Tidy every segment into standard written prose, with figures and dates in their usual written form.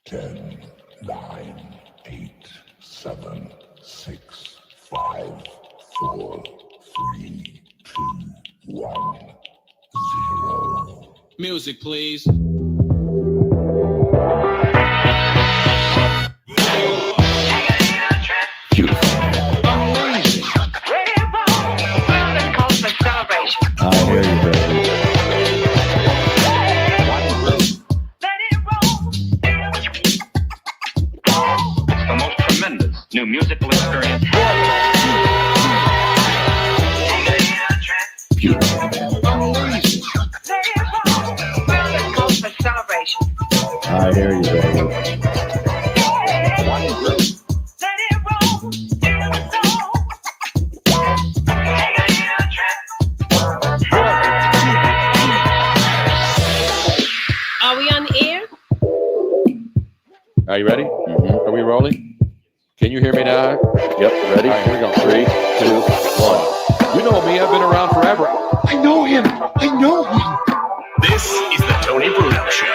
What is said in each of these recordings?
10, 9, 8, 7, 6, 5, 4, 3, 2, 1, 0. Music, please. Beautiful. I hear you, baby. It's the most tremendous new musical experience. Beautiful. I hear you, baby. Are we on the air? Are you ready? Mm-hmm. Are we rolling? Can you hear me now? Yep, ready? All right, here we go. 3, 2, 1. You know me. I've been around forever. I know him. I know him. This is the Tony Bruno Show.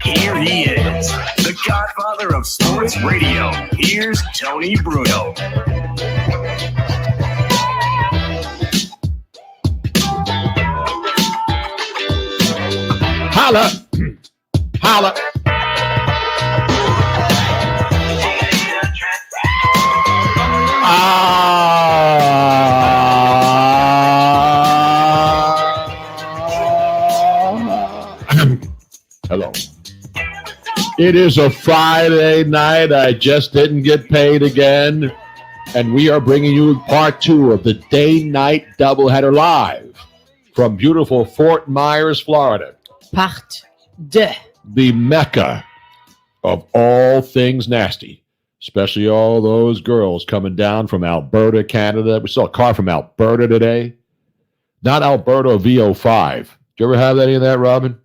Here he is, the godfather of sports radio. Here's Tony Bruno. Holla. Holla. Hello. It is a Friday night. I just didn't get paid again. And we are bringing you part 2 of the day-night doubleheader live from beautiful Fort Myers, Florida. Part 2. The mecca of all things nasty, especially all those girls coming down from Alberta, Canada. We saw a car from Alberta today. Not Alberta VO5. Do you ever have any of that, Robin?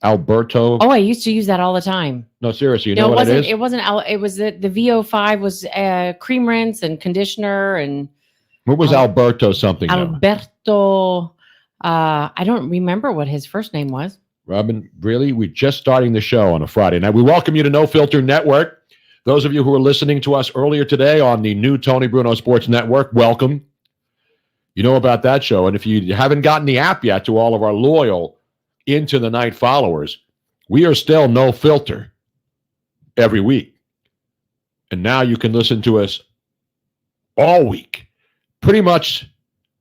Alberto? Oh, I used to use that all the time. No, seriously, you know what it is? It wasn't. It was the VO5 was cream rinse and conditioner and. What was Alberto something? Now? Alberto. I don't remember what his first name was. Robin, really? We're just starting the show on a Friday night. We welcome you to No Filter Network. Those of you who are listening to us earlier today on the new Tony Bruno Sports Network, welcome. You know about that show. And if you haven't gotten the app yet, to all of our loyal Into the Night followers, we are still No Filter every week. And now you can listen to us all week, pretty much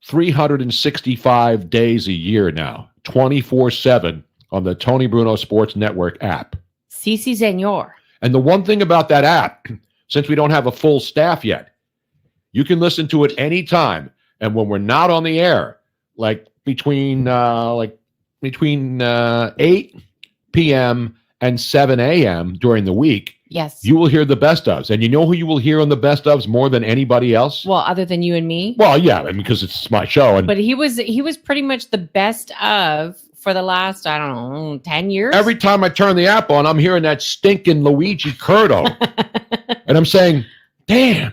365 days a year now, 24/7 on the Tony Bruno Sports Network app. Si, senor. And the one thing about that app, since we don't have a full staff yet, you can listen to it anytime. And when we're not on the air, like between 8 p.m. and 7 a.m. during the week, Yes. you will hear the best ofs. And you know who you will hear on the best ofs more than anybody else? Well, other than you and me. Well, yeah, I mean, because it's my show. And But he was pretty much the best of for the last, I don't know, 10 years. every time I turn the app on, I'm hearing that stinking Luigi Curto. And I'm saying, damn,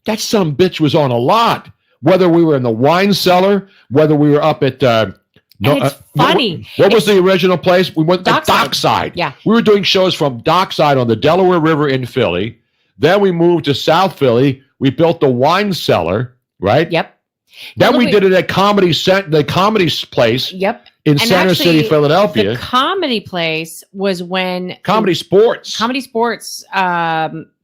that some bitch was on a lot. Whether we were in the wine cellar, whether we were up at... And it's funny. What was the original place? We went to Dockside. Dockside. Yeah. We were doing shows from Dockside on the Delaware River in Philly. Then we moved to South Philly. We built the wine cellar, right? Yep. Then Well, we wait. did it at the comedy place Yep. in And Center actually, City, Philadelphia. The comedy place was when Comedy Sports. Comedy Sports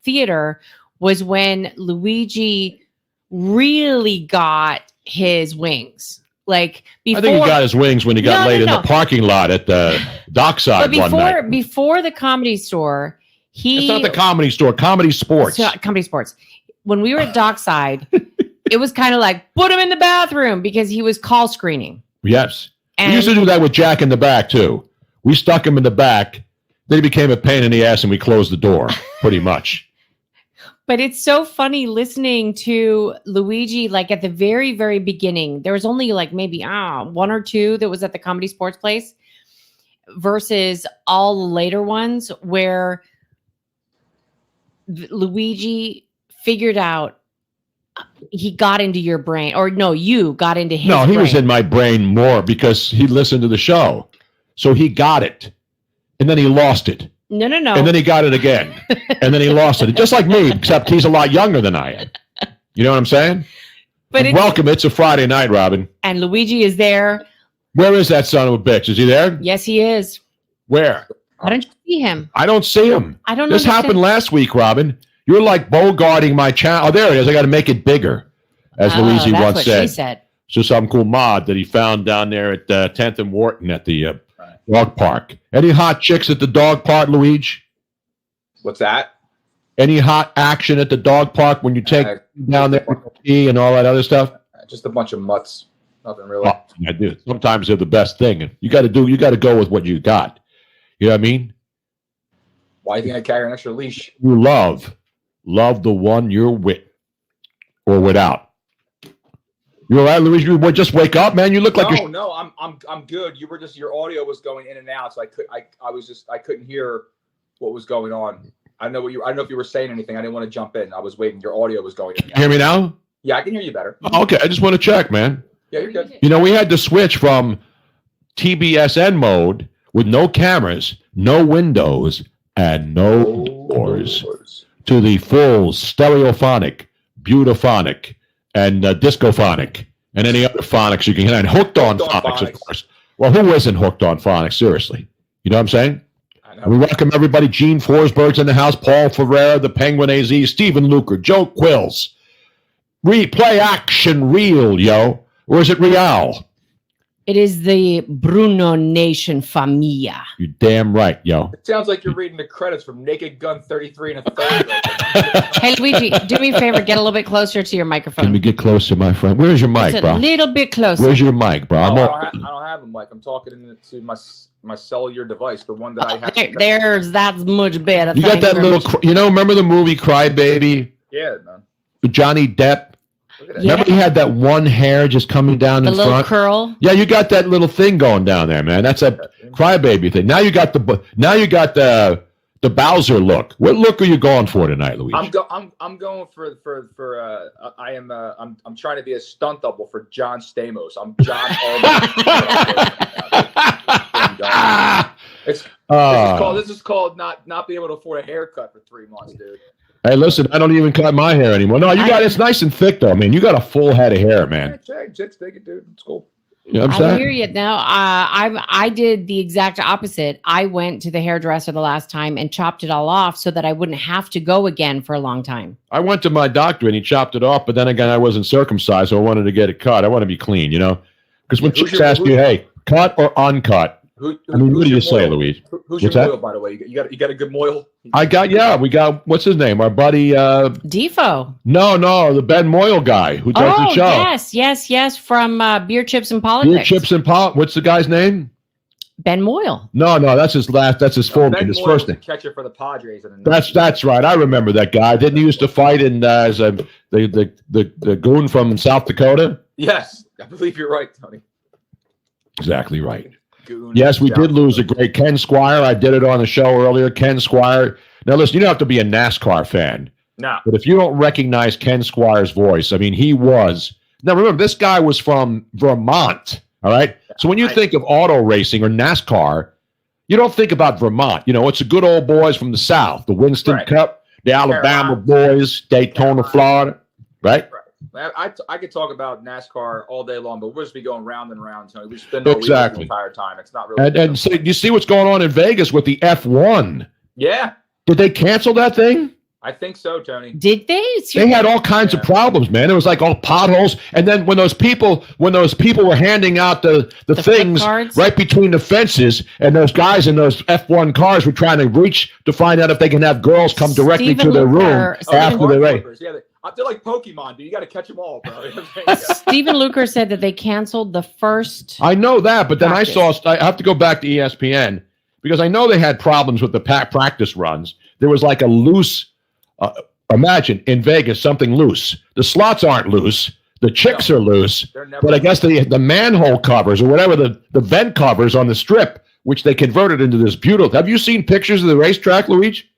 Theater was when Luigi really got his wings. Like before, I think he got his wings when he got laid in the parking lot at the Dockside but one night. before the Comedy Store, It's not the Comedy Store, Comedy Sports. Comedy Sports. When we were at Dockside, it was kind of like put him in the bathroom because he was call screening. Yes. And We used to do that with Jack in the back, too. We stuck him in the back. Then he became a pain in the ass, and we closed the door, pretty much. But it's so funny listening to Luigi, like at the very, very beginning. There was only like maybe one or two that was at the Comedy Sports Place versus all the later ones where Luigi figured out he got into your brain, or no, you got into his No, he brain. was in my brain more because he listened to the show. So he got it. And then he lost it. No. And then he got it again. And then he lost it. Just like me, except he's a lot younger than I am. You know what I'm saying? But welcome. It's a Friday night, Robin. And Luigi is there. Where is that son of a bitch? Is he there? Yes, he is. Where? Why don't you see him? I don't see him. I don't know. This happened last week, Robin. You're like bogarting my channel. Oh, there it is. I got to make it bigger, as Luigi that's once what said. She said. So some cool mod that he found down there at 10th and Wharton at the dog park. Any hot chicks at the dog park, Luigi? What's that? Any hot action at the dog park when you take down there to pee and all that other stuff? Just a bunch of mutts. Nothing really. Oh, I do. Sometimes they're the best thing. And you got to go with what you got. You know what I mean? Why do you think I carry an extra leash? You love the one you're with or without. You all right, Luigi? You just wake up, man. You look like you're... No, I'm good. You were just, your audio was going in and out, so I couldn't hear what was going on. I don't know if you were saying anything. I didn't want to jump in. I was waiting. Your audio was going in and out. You hear me now? Yeah, I can hear you better. Oh, okay, I just want to check, man. Yeah, you're good. You know, we had to switch from TBSN mode with no cameras, no windows, and no doors to the full stereophonic, beautophonic, and discophonic, and any other phonics you can get. And hooked on phonics, of course. Well, who isn't hooked on phonics? Seriously. You know what I'm saying? And we welcome everybody. Gene Forsberg's in the house. Paul Ferreira, the Penguin AZ, Stephen Luker, Joe Quills. Replay action reel, yo. Or is it real? It is the Bruno Nation Familia. You damn right, yo. It sounds like you're reading the credits from Naked Gun 33 and a third. Hey, Luigi, do me a favor. Get a little bit closer to your microphone. Can we get closer, my friend? Where's your mic, Just bro? a little bit closer. Where's your mic, bro? I don't have a mic. I'm talking to my cellular device, the one that I have. That's much better. You got that little, remember the movie Cry Baby? Yeah, man. With Johnny Depp? Look at that. Remember he had that one hair just coming down the in little front? curl? Yeah, you got that little thing going down there, man. That's a crybaby thing. Now you got the Bowser look. What look are you going for tonight, Luigi? I'm going for I'm trying to be a stunt double for John Stamos. I'm John Allman. This is called not being able to afford a haircut for 3 months, dude. Hey, listen, I don't even cut my hair anymore. No, it's nice and thick though, man. You got a full head of hair, man. Just take it, dude. It's cool. You know what I'm saying? I hear you now. I did the exact opposite. I went to the hairdresser the last time and chopped it all off so that I wouldn't have to go again for a long time. I went to my doctor and he chopped it off, but then again, I wasn't circumcised, so I wanted to get it cut. I want to be clean, you know? Because when chicks ask you, hey, cut or uncut? What do you say, Louise? Who's your moil, by the way? You got a good moil? We got, what's his name? Our buddy. Defo. No, the Ben Moyle guy who does the show. Yes, from Beer Chips and Politics. Beer Chips and Politics. What's the guy's name? Ben Moyle. No, that's his full name, his first name. Catcher for the Padres. That's right. I remember that guy. Didn't he used to fight in as the goon from South Dakota? Yes, I believe you're right, Tony. Exactly right. Yes, we did lose a great Ken Squire. I did it on the show earlier. Ken Squire. Now, listen, you don't have to be a NASCAR fan. No. But if you don't recognize Ken Squire's voice, I mean, he was. Now, remember, this guy was from Vermont. All right. So when you think of auto racing or NASCAR, you don't think about Vermont. You know, it's the good old boys from the South, the Winston Cup, the Alabama boys, Daytona, Florida. Right? I could talk about NASCAR all day long, but we'll just be going round and round, Tony. We spend the entire time. It's not really. And so you see what's going on in Vegas with the F1? Yeah. Did they cancel that thing? I think so, Tony. Did they? They had all kinds of problems, man. It was like all potholes. And then when those people were handing out the things right between the fences, and those guys in those F1 cars were trying to reach to find out if they can have girls come directly to their room after the race. Yeah, they're like Pokemon, dude. You got to catch them all, bro. Stephen Luker said that they canceled the first. I know that, but then I have to go back to ESPN because I know they had problems with the practice runs. There was like a loose. Imagine in Vegas something loose. The slots aren't loose. The chicks are loose. But I guess the manhole covers or whatever the vent covers on the strip, which they converted into this beautiful. Have you seen pictures of the racetrack, Luigi?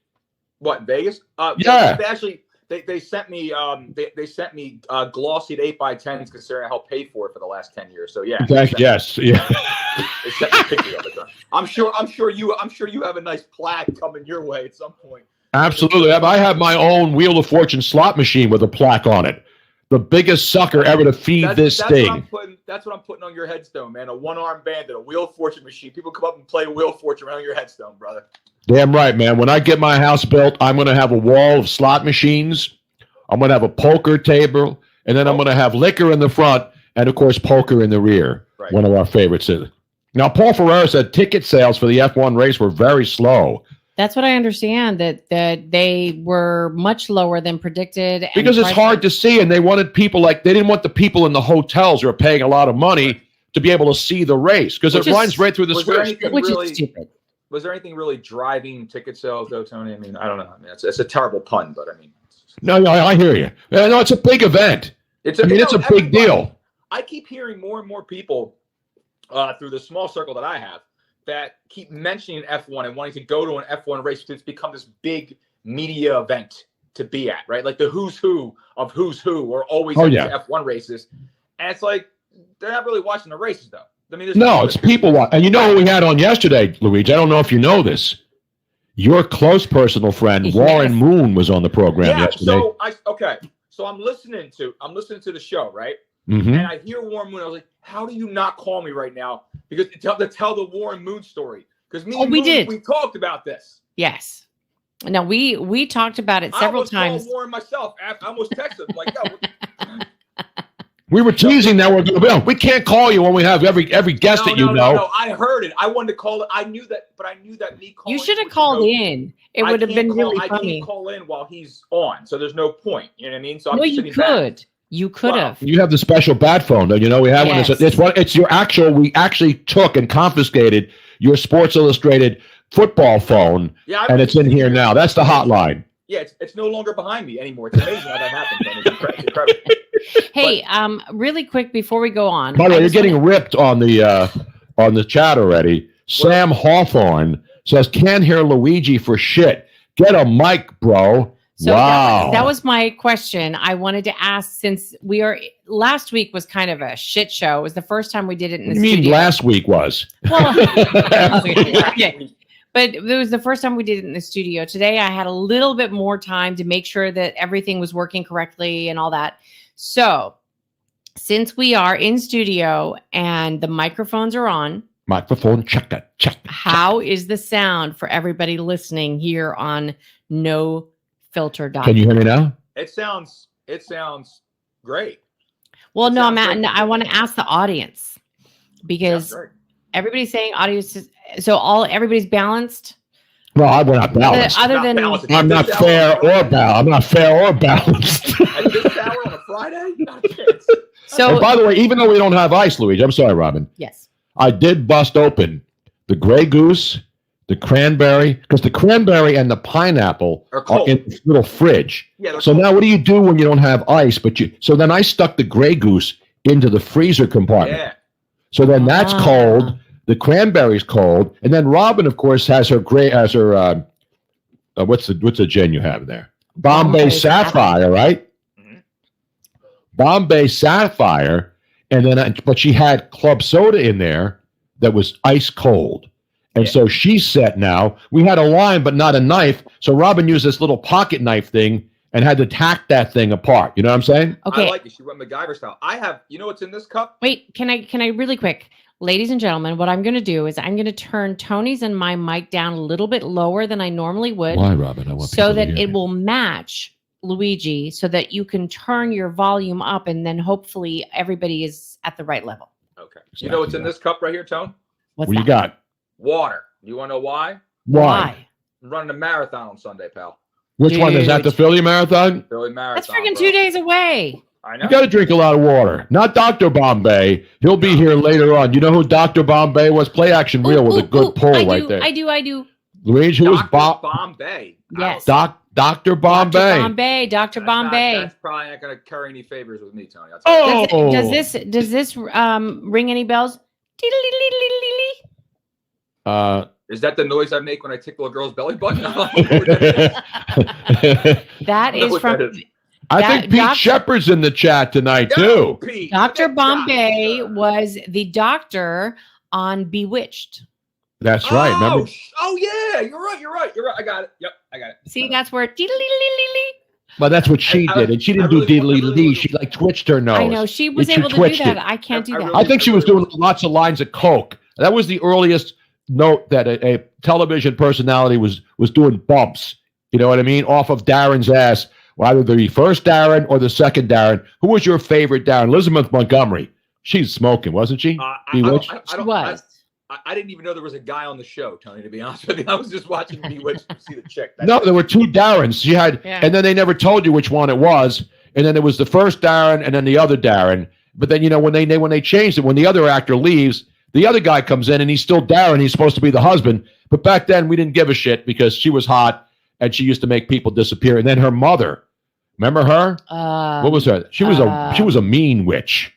What, in Vegas? Yeah. They sent me they sent me glossied 8x10s considering I helped pay for it for the last 10 years. So yeah. Yes. Yeah. They sent me a picture of it. I'm sure you have a nice plaque coming your way at some point. Absolutely. I have my own Wheel of Fortune slot machine with a plaque on it. The biggest sucker ever to feed this thing. That's what I'm putting on your headstone, man. A one-armed bandit, a Wheel of Fortune machine. People come up and play Wheel of Fortune around your headstone, brother. Damn right, man. When I get my house built, I'm going to have a wall of slot machines. I'm going to have a poker table, and then I'm going to have liquor in the front, and of course, poker in the rear. Right. One of our favorites. Now, Paul Ferreira said ticket sales for the F1 race were very slow. That's what I understand, that they were much lower than predicted. And because it's hard to see, and they wanted people they didn't want the people in the hotels who are paying a lot of money to be able to see the race because it runs right through the square. Which is stupid. Was there anything really driving ticket sales, though, Tony? I mean, I don't know. I mean, it's a terrible pun, but I mean. No, I hear you. No, it's a big event. It's a big deal. I keep hearing more and more people through the small circle that I have that keep mentioning F1 and wanting to go to an F1 race because it's become this big media event to be at, right? Like the who's who of who's who are always at F1 races. And it's like, they're not really watching the races, though. I mean, it's people watching. And you know what we had on yesterday, Luigi? I don't know if you know this. Your close personal friend, Warren Moon, was on the program yesterday. So I'm listening to the show, right? Mm-hmm. And I hear Warren Moon. I was like, how do you not call me right now? Because to tell the Warren Moon story. Because we talked about this. Yes. No, we talked about it several times. I called Warren myself. I almost texted him like, yo. We were teasing that we can't call you when we have every guest that you know. No, I heard it. I wanted to call it. I knew that me calling. You should have called in. It would have been really funny. I can't call in while he's on, so there's no point. You know what I mean? So I'm you could. Back. You could have. You have the special bat phone, don't you know? We have one. It's your actual. We actually took and confiscated your Sports Illustrated football phone, and it's in here now. That's the hotline. Yeah, it's no longer behind me anymore. It's amazing how that happens. It's incredible. Hey, really quick before we go on. By the way, you're getting ripped on the chat already. Sam Hawthorne says, "Can't hear Luigi for shit. Get a mic, bro." So wow. That was my question. I wanted to ask, since last week was kind of a shit show. It was the first time we did it in the studio. You mean last week was? Well, okay. But it was the first time we did it in the studio. Today, I had a little bit more time to make sure that everything was working correctly and all that. So since we are in studio and the microphones are on. Microphone check. How is the sound for everybody listening here on No Filter? Can you hear me now? It sounds great. Well, no, I want to ask the audience because everybody's saying audio. So everybody's balanced. Well, we're not balanced. I'm not fair or balanced. At this hour on a Friday, not a chance. So, and by the way, even though we don't have ice, Luigi, I'm sorry, Robin. Yes. I did bust open the Grey Goose, the cranberry, because the cranberry and the pineapple are in this little fridge. Yeah, so now what do you do when you don't have ice? So then I stuck the Grey Goose into the freezer compartment. Yeah. So then that's cold. The cranberry's cold, and then Robin, of course, has her what's the gin you have there? Bombay Sapphire, right? Mm-hmm. Bombay Sapphire, and then but she had club soda in there that was ice cold, and so she's set now. We had a lime, but not a knife, so Robin used this little pocket knife thing and had to tack that thing apart. You know what I'm saying? Okay. I like it. She went MacGyver style. I have. You know what's in this cup? Wait, can I really quick? Ladies and gentlemen, what I'm going to do is I'm going to turn Tony's and my mic down a little bit lower than I normally would. Why, Robin? I want so that it will match Luigi, so that you can turn your volume up, and then hopefully everybody is at the right level. Okay. Exactly. You know what's in this cup right here, Tone? What you got? Water. You want to know why? Why? I'm running a marathon on Sunday, pal. Which one is that? The Philly Marathon? Philly Marathon. That's freaking 2 days away. I know. You got to drink a lot of water. Not Dr. Bombay. He'll be here later on. You know who Dr. Bombay was? Play Action Reel with a good pull right there. I do. Luigi, who was Bombay? Yes. Dr. Bombay. Dr. Bombay. That's probably not going to carry any favors with me, Tony. Does this ring any bells? Is that the noise I make when I tickle a girl's belly button? That is from I think Pete Shepard's in the chat tonight, too. Pete. Dr. Bombay was the doctor on Bewitched. That's right. Remember? Oh, yeah. You're right. I got it. Yep, I got it. See, that's where. Well, that's what she did. And she didn't do diddly lee. She like twitched her nose. I know. She was able to do that. I can't do that. I think she was doing lots of lines of coke. That was the earliest note that a television personality was doing bumps. You know what I mean? Off of Darren's ass. Either the first Darren or the second Darren. Who was your favorite Darren? Elizabeth Montgomery. She's smoking, wasn't she? She was. I didn't even know there was a guy on the show, Tony, to be honest with you. I was just watching Bewitched to see the chick. No, there were two Darrens. She had, and then they never told you which one it was. And then it was the first Darren and then the other Darren. But then, when they changed it, when the other actor leaves, the other guy comes in and he's still Darren. He's supposed to be the husband. But back then we didn't give a shit because she was hot and she used to make people disappear. And then her mother, remember her? What was her? She was a mean witch.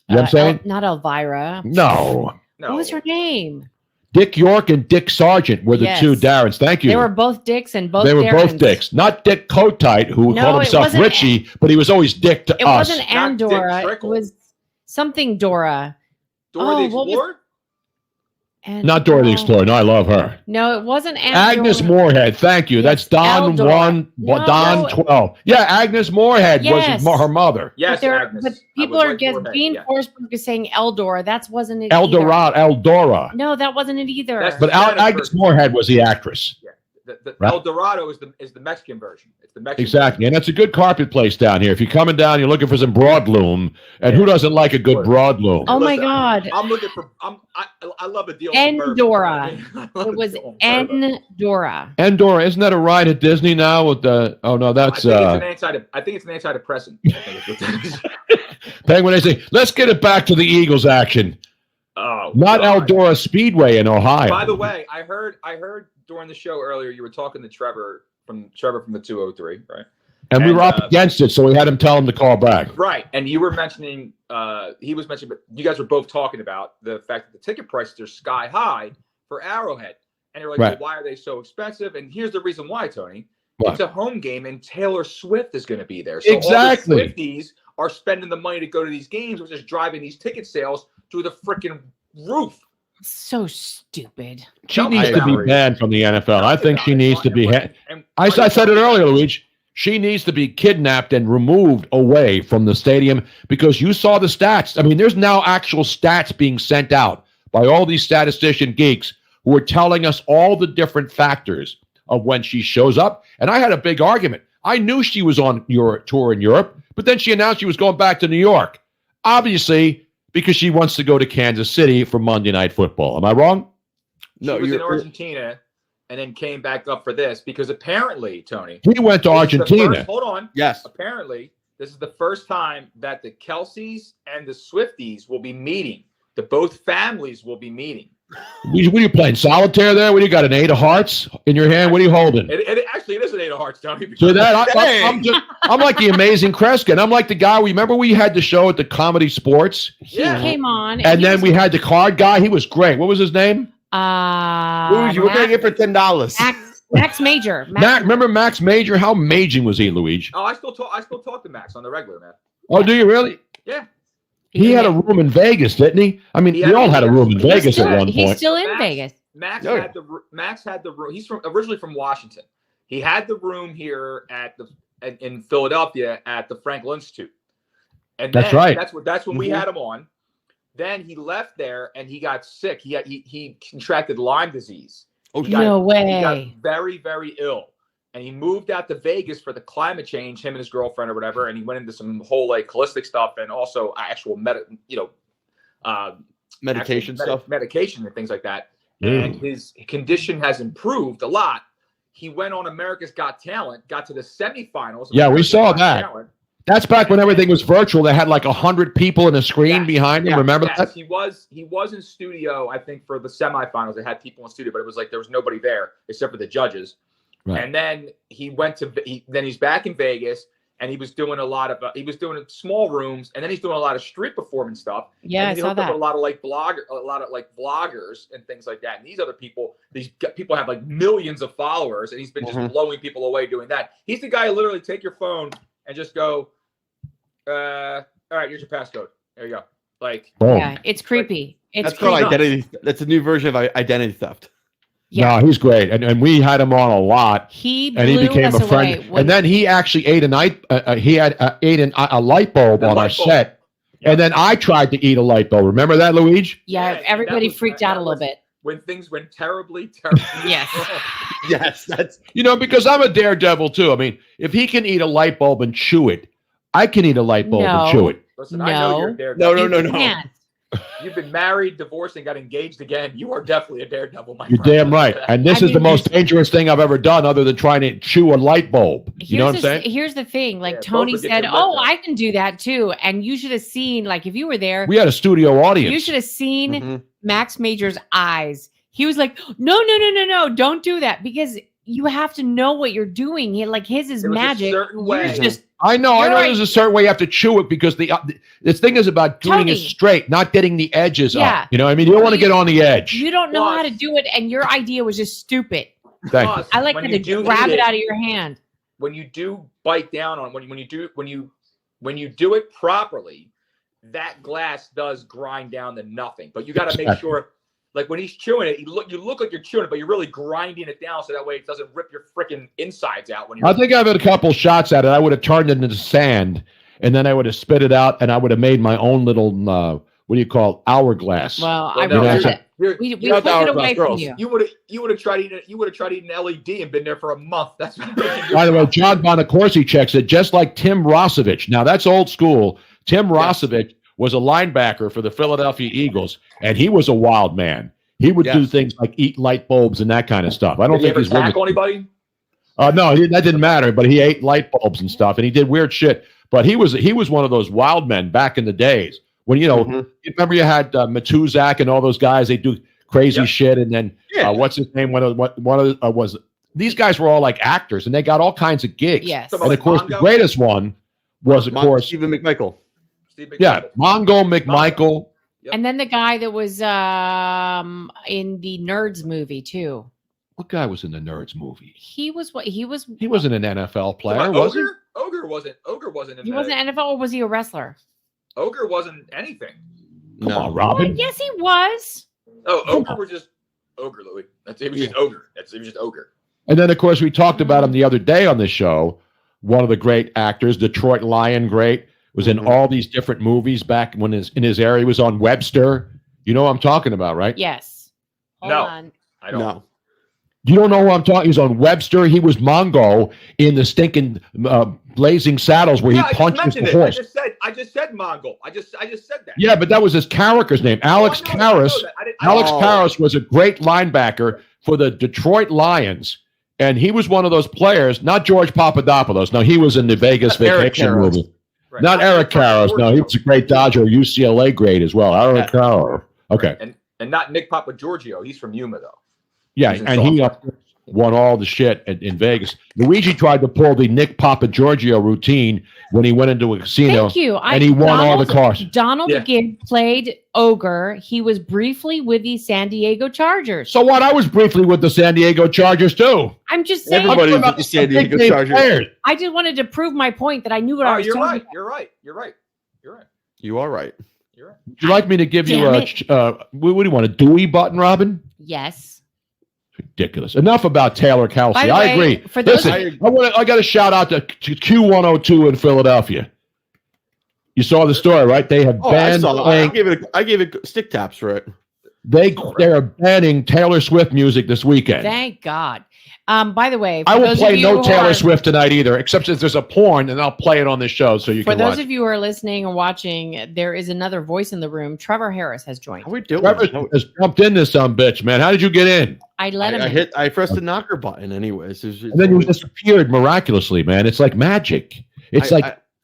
You know what I'm saying? Not Elvira. No. What was her name? Dick York and Dick Sargent were the two Darrens. Thank you. They were both Dicks and both They were Darrens. both Dicks. Not Dick Kotite, who called himself Richie, but he was always Dick to us. It wasn't Andorra. It was something Dora. Dora the Explorer? Not Dora the Explorer. No, I love her. No, it wasn't Agnes Moorehead. Thank you. That's Don Eldora. 1, Don 12. Yeah, Agnes Moorehead was her mother. Yes, Agnes. But people are getting. Bean Forsberg is saying Eldora. That wasn't it. Eldora. No, that wasn't it either. But Agnes Moorehead was the actress. Yeah. Right? El Dorado is the Mexican version. It's the Mexican version. And it's a good carpet place down here. If you're coming down, you're looking for some broadloom. And who doesn't like a good broadloom? Oh my God! I'm looking for. I love a deal. Endora. It was Endora. Endora, isn't that a ride at Disney now? With the that's. I think it's an antidepressant. Penguin, they say, let's get it back to the Eagles action. Oh, not Eldora Speedway in Ohio. By the way, I heard during the show earlier you were talking to Trevor from the 203, right? And we were up against it, so we had him tell him to call back. Right, and you were mentioning, he was mentioning, but you guys were both talking about the fact that the ticket prices are sky high for Arrowhead, and you're like, well, why are they so expensive? And here's the reason why, Tony. What? It's a home game, and Taylor Swift is going to be there. So exactly. All the Swifties are spending the money to go to these games, which is driving these ticket sales through the freaking roof. So stupid. She needs to be banned from the NFL. I think she needs to be. I said it earlier, Luigi. She needs to be kidnapped and removed away from the stadium because you saw the stats. I mean, there's now actual stats being sent out by all these statistician geeks who are telling us all the different factors of when she shows up. And I had a big argument. I knew she was on your tour in Europe, but then she announced she was going back to New York. Obviously, because she wants to go to Kansas City for Monday Night Football. Am I wrong? No, she was in Argentina and then came back up for this because apparently, Tony. He went to Argentina. Hold on. Yes. Apparently, this is the first time that the Kelseys and the Swifties will be meeting. Both families will be meeting. What are you playing? Solitaire there? What do you got? An 8 of hearts in your hand? What are you holding? It is an 8 of hearts, Tony. So that I'm like the Amazing Kreskin. I'm like the guy. Remember we had the show at the Comedy Sports? He came on, and then we had the card guy. He was great. What was his name? We're getting it for $10. Max Major. Remember Max Major? How amazing was he, Luigi? Oh, I still talk to Max on the regular, man. Oh, do you really? Yeah. He had a room in Vegas, didn't he? I mean, we all had a room in Vegas at one point. He's still in Vegas. Max had the room. He's originally from Washington. He had the room here in Philadelphia at the Frankel Institute. And that's right. That's when we had him on. Then he left there and he got sick. He contracted Lyme disease. No way. He got very, very ill. And he moved out to Vegas for the climate change, him and his girlfriend or whatever. And he went into some whole holistic stuff and also actual medication and things like that. And his condition has improved a lot. He went on America's Got Talent, got to the semifinals. Yeah, we saw that. That's back when everything was virtual. They had 100 people in a screen behind him. Remember that? He was in studio, I think, for the semifinals. They had people in studio, but it was there was nobody there except for the judges. Right. And then he went to then he's back in Vegas, and he was doing a lot of he was doing small rooms, and then he's doing a lot of street performance stuff. Yeah, and I he saw hooked up that. with a lot of vloggers and things like that. And these other people, people have like millions of followers, and he's been just blowing people away doing that. He's the guy who literally take your phone and just go, all right, here's your passcode. There you go. Like, yeah, it's creepy. It's That's called creepy. identity. That's a new version of identity theft. Yeah. No, he's great, and we had him on a lot. He and he blew became us a friend. away when- And then he actually ate a light bulb on our set. Yeah. And then I tried to eat a light bulb. Remember that, Luigi? Yeah, Yeah, everybody that was- freaked out a that little was- bit. when things went terribly, terribly. Yes. Yes, that's Because I'm a daredevil too. I mean, if he can eat a light bulb and chew it, I can eat a light bulb and chew it. Listen, I know you're a No. daredevil. no. Can't. You've been married, divorced, and got engaged again. You are definitely a daredevil, my You're friend. damn right. And this I is the mean, most dangerous thing I've ever done other than trying to chew a light bulb. You know what I'm saying? Here's the thing. Like Yeah, Tony both would get said, your "Oh, lip up." I can do that too." And you should have seen, like, if you were there, We had a studio audience. you should have seen Mhm. Max Major's eyes. He was like, "No, don't do that," because you have to know what you're doing. His is There was a magic. certain Yours way. just I know You're right. there's a certain way you have to chew it because the thing is about doing Tony. it straight, not getting the edges Yeah. up. You know what I mean? You don't want to get on the edge. you don't know how to Plus- do it, and your idea was just stupid. Thank you. Plus, I like when how you to do grab eat it out of your hand. when you do bite down on when you do it properly, that glass does grind down to nothing. But you got to make Exactly. sure, like when he's chewing it, you look like you're chewing it, but you're really grinding it down so that way it doesn't rip your freaking insides out when you're. I think I've had a couple shots at it. I would have turned it into sand, and then I would have spit it out, and I would have made my own little what do you call it? Hourglass. Well, Well, I no, removed you're- it. You're- We You're took not it the away from girls. you. you would have tried eating LED and been there for a month. That's what By the way, John Bonacorsi checks it just like Tim Rosevich. Now that's old school. Tim Rosevich was a linebacker for the Philadelphia Eagles, and he was a wild man. He would do Yes. things like eat light bulbs and that kind of stuff. I don't Did he think ever he's really. tackle anybody? No, that didn't matter. But he ate light bulbs and stuff, and he did weird shit. But he was one of those wild men back in the days when you remember you had Matuzak and all those guys. They do crazy Yep. shit, and then what's his name? One of was these guys were all like actors, and they got all kinds of gigs. Yes. And of course, the Mongo? greatest one was, of course, Stephen McMichael. Steve yeah, McMichael. Mongo McMichael. Yep. And then the guy that was in the Nerds movie too. What guy was in the Nerds movie? He was what he was. He wasn't an NFL player, What, was he? Ogre wasn't. In He the- wasn't NFL, or was he a wrestler? Ogre wasn't anything. Come on, Well, Robin. yes, he was. Oh, Ogre was just Ogre, Louis. It was just Ogre. It was just Ogre. And then, of course, we talked about him the other day on this show. One of the great actors, Detroit Lion, great, was in all these different movies back when in his area. He was on Webster. You know what I'm talking about, right? Yes. Hold No. on. I don't. No. You don't know who I'm talking? He's on Webster. He was Mongo in the stinking Blazing Saddles where Yeah, he I just punches mentioned the it. horse. I just said Mongol. I just said that. Yeah, but that was his character's name. Alex Oh, I know Karras. that. Alex Oh. Karras was a great linebacker for the Detroit Lions. And he was one of those players, not George Papadopoulos. No, he was in the Vegas Not Eric Vacation Karras. movie. Right. Not Eric Karras. No, he was a great Dodger, UCLA great as well. Eric Karras. Okay. And not Nick Papagiorgio. He's from Yuma though. Yeah, He's in and he softball. won all the shit in Vegas. Luigi tried to pull the Nick Papagiorgio routine when he went into a casino. Thank you. And he won all the cars. Donald Yeah. Gibb played Ogre. He was briefly with the San Diego Chargers. So what? I was briefly with the San Diego Chargers too. I'm just saying. Everybody I'm was talking with the San about Diego big name Chargers. players. I just wanted to prove my point that I knew what I Oh, was you're talking right. about. You're right. You're right. You're right. You are right. You're right. Would you like me to give you Damn what do you want, a Dewey button, Robin? Yes. Ridiculous. Enough about Taylor Kelsey. By the I way, agree. for those Listen, I got a shout out to Q102 in Philadelphia. You saw the story, right? They have Oh, I banned saw that. I gave it stick taps for it. they are banning Taylor Swift music this weekend. Thank God. By the way, for I will those of play you no who Taylor are- Swift tonight either, except if there's a porn, and I'll play it on this show so you For can those watch. of you who are listening or watching, there is another voice in the room. Trevor Harris has joined. How we doing? Trevor has jumped in this bitch, man. How did you get in? I let him in. I pressed the knocker button anyways. And then you disappeared miraculously, man. It's like magic. It's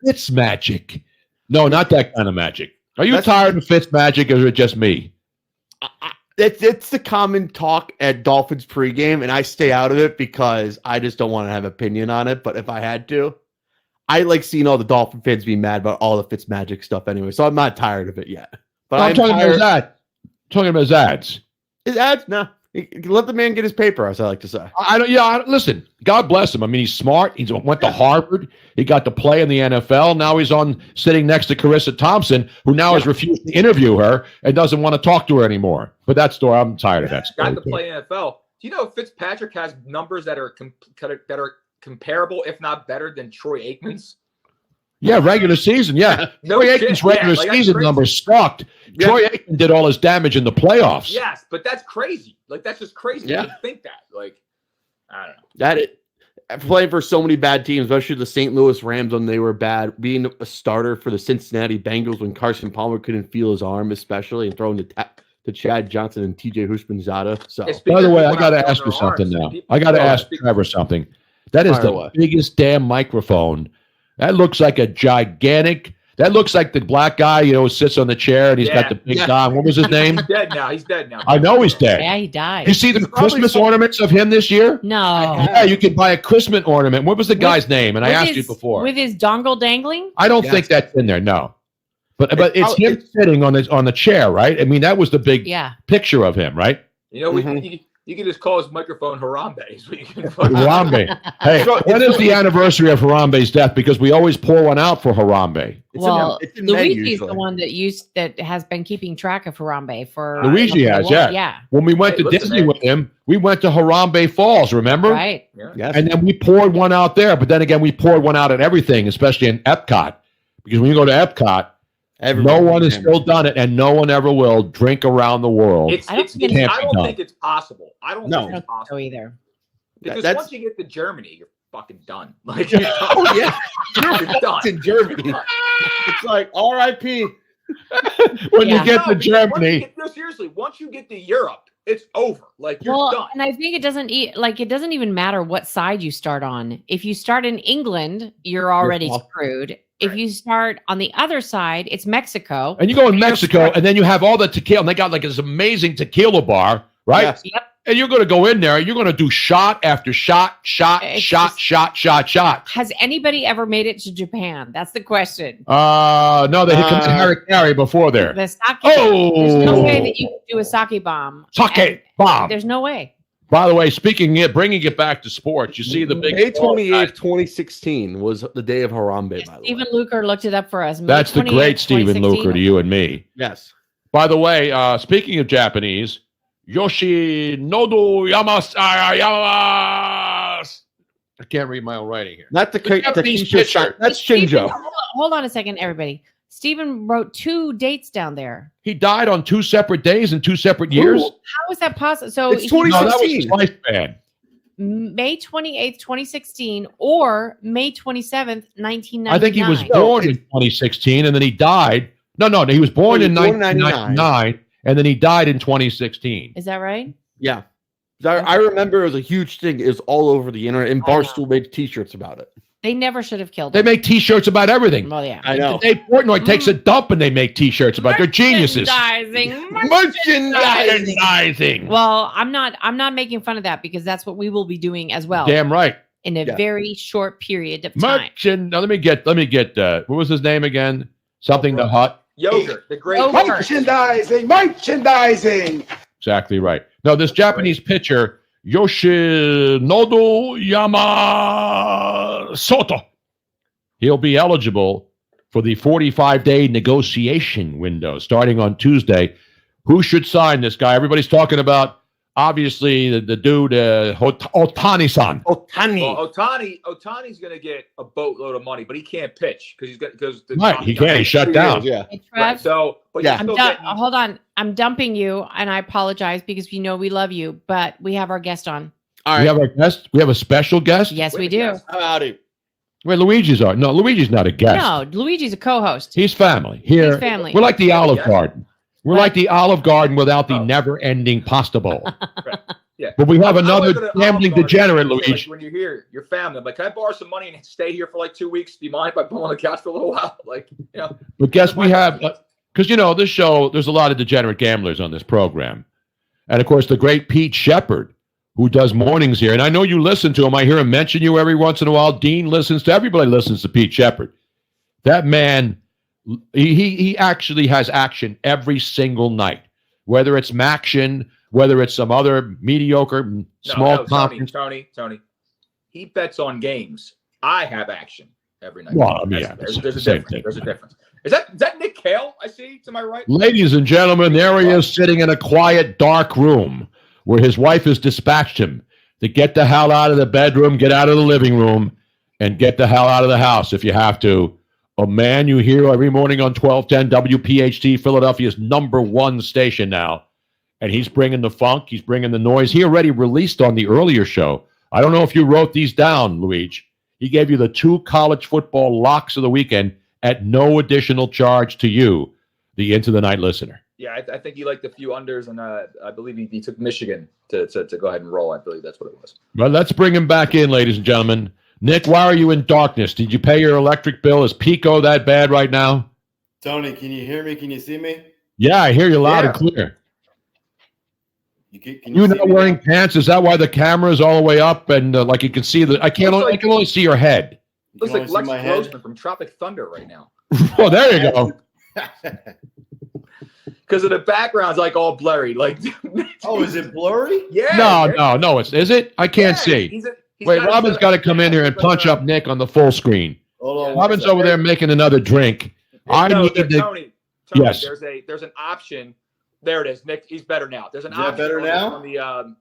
Fitz magic. No, not that kind of magic. Are you tired of Fitz magic, or is it just me? It's the common talk at Dolphins pregame, and I stay out of it because I just don't want to have opinion on it. But if I had to, I like seeing all the Dolphin fans be mad about all the Fitzmagic stuff anyway, so I'm not tired of it yet. But I'm talking about his ads. Talking about his ads. His ads? No. Let the man get his paper, as I like to say. I don't. Yeah, listen. God bless him. I mean, he's smart. He went to Harvard. He got to play in the NFL. Now he's sitting next to Carissa Thompson, who now has refused to interview her and doesn't want to talk to her anymore. But that story, I'm tired of that story. Got to play NFL. Do you know Fitzpatrick has numbers that are comparable, if not better, than Troy Aikman's? Yeah, regular season. Yeah, No Troy shit. Aikman's regular Yeah, like, season numbers sucked. Yeah. Troy Aikman did all his damage in the playoffs. Yes, but that's crazy. Like, that's just crazy Yeah. to think that. Like, I don't know. That it. Playing for so many bad teams, especially the St. Louis Rams when they were bad, being a starter for the Cincinnati Bengals when Carson Palmer couldn't feel his arm, especially, and throwing to Chad Johnson and TJ Houshmandzadeh. So, By the way, I got to ask you something now. I got to ask Trevor something. That is the biggest damn microphone. That looks like a gigantic. That looks like the black guy, sits on the chair and he's got the big guy. What was his name? He's dead now. He's dead now. I know he's dead. Yeah, he died. You see the Christmas ornaments of him this year? No. Yeah, you can buy a Christmas ornament. What was the guy's name? And I asked you before. With his dongle dangling? I don't think that's in there. No, but it's him sitting on the chair, right? I mean, that was the big picture of him, right? You can just call his microphone Harambe. Is what you can Harambe. Hey, when is the anniversary of Harambe's death? Because we always pour one out for Harambe. Well, Luigi's the one that has been keeping track of Harambe for. Luigi has, yeah. When we went to Disney with him, we went to Harambe Falls. Remember? Right. Yeah. Yes. And then we poured one out there. But then again, we poured one out at everything, especially in Epcot, because when you go to Epcot, no one has still done it, and no one ever will drink around the world. I don't think it's possible. I don't think it's possible either. Because once you get to Germany, you're fucking done. Like, you're done. in Germany. It's like R.I.P. when you get to Germany. Seriously, once you get to Europe, it's over. Like, you're done. And I think it doesn't even matter what side you start on. If you start in England, you're already screwed. If you start on the other side, it's Mexico. And you go in Mexico, and then you have all the tequila, and they got like this amazing tequila bar, right? Yes. Yep. And you're going to go in there, and you're going to do shot after shot. Has anybody ever made it to Japan? That's the question. No, they hit Harikari before there. The sake. Oh! There's no way that you can do a sake bomb. Sake bomb. There's no way. By the way, bringing it back to sports, you see the big May 28th, 2016 was the day of Harambe, by the way. Stephen Luker looked it up for us. That's the great Stephen Luker to you and me. Yes. By the way, speaking of Japanese, Yoshinobu Yamas. I can't read my own writing here. Not the Japanese pitcher. That's Shinjo. Hold on a second, everybody. Stephen wrote 2 dates down there. He died on 2 separate days in 2 separate years. How is that possible? So it's 2016. No, that was his lifespan. May 28th, 2016, or May 27th, 1999. I think he was born in 2016, and then he died. No, he was born in 1999, and then he died in 2016. Is that right? Yeah. I remember it was a huge thing. It was all over the internet, and Barstool made T-shirts about it. They never should have killed They him. make T-shirts about everything. Well, yeah. I know. Dave Portnoy takes a dump, and they make T-shirts about. They're geniuses. Merchandising. Well, I'm not making fun of that because that's what we will be doing as well. Damn right. In a very short period of time. Now, let me get. What was his name again? Something the Hut. Yogurt, the great Merchandising. Exactly right. No, this Japanese pitcher, Yoshinobu Yamasoto, he'll be eligible for the 45-day negotiation window starting on Tuesday. Who should sign this guy? Everybody's talking about, obviously, the dude, Ohtani-san. Ohtani's going to get a boatload of money, but he can't pitch because he can't. He's shut down. Yeah. Hey, Trev, right, hold on. I'm dumping you, and I apologize because we love you, but we have our guest on. All right. We have our guest. We have a special guest. Yes, we do. I'm out of here. Wait, Luigi's not a guest. No, Luigi's a co-host. He's family. Here, He's family. We're like the Olive Garden. We're like the Olive Garden without the never-ending pasta bowl. Right. Yeah. but we have another gambling degenerate, Luigi. Like when you're here, your family. I'm like, can I borrow some money and stay here for like 2 weeks? Do you mind if I put on the couch for a little while? Like, But guess we have, because this show, there's a lot of degenerate gamblers on this program, and of course the great Pete Shepard, who does mornings here, and I know you listen to him. I hear him mention you every once in a while. Dean listens to everybody. Listens to Pete Shepard. That man, he actually has action every single night, whether it's Maction, whether it's some other mediocre small conference. Tony. He bets on games. I have action every night. Well, I mean, there's a difference. There's a difference. Is that Nick Cale I see to my right? Ladies and gentlemen, there he is sitting in a quiet, dark room where his wife has dispatched him to get the hell out of the bedroom, get out of the living room, and get the hell out of the house if you have to. A man you hear every morning on 1210 WPHT, Philadelphia's #1 station now. And he's bringing the funk. He's bringing the noise. He already released on the earlier show. I don't know if you wrote these down, Luigi. He gave you the 2 college football locks of the weekend at no additional charge to you, the Into the Night listener. Yeah, I think he liked a few unders, and I believe he took Michigan to go ahead and roll. I believe that's what it was. Well, let's bring him back in, ladies and gentlemen. Nick, why are you in darkness? Did you pay your electric bill? Is Pico that bad right now? Tony, can you hear me? Can you see me? Yeah, I hear you loud and clear. You're not wearing pants? Is that why the camera is all the way up and like you can see the? I can only see your head. Looks like Lex Grossman from Tropic Thunder right now. Oh, there you go. Because of the background's like all blurry. Like, oh, is it blurry? Yeah. No. Is it? I can't see. Wait, Robin's got to come in here and punch up Nick on the full screen. Hold on. Robin's over there making another drink. Tony, yes. There's an option. There it is, Nick. He's better now. There's an option better now? on the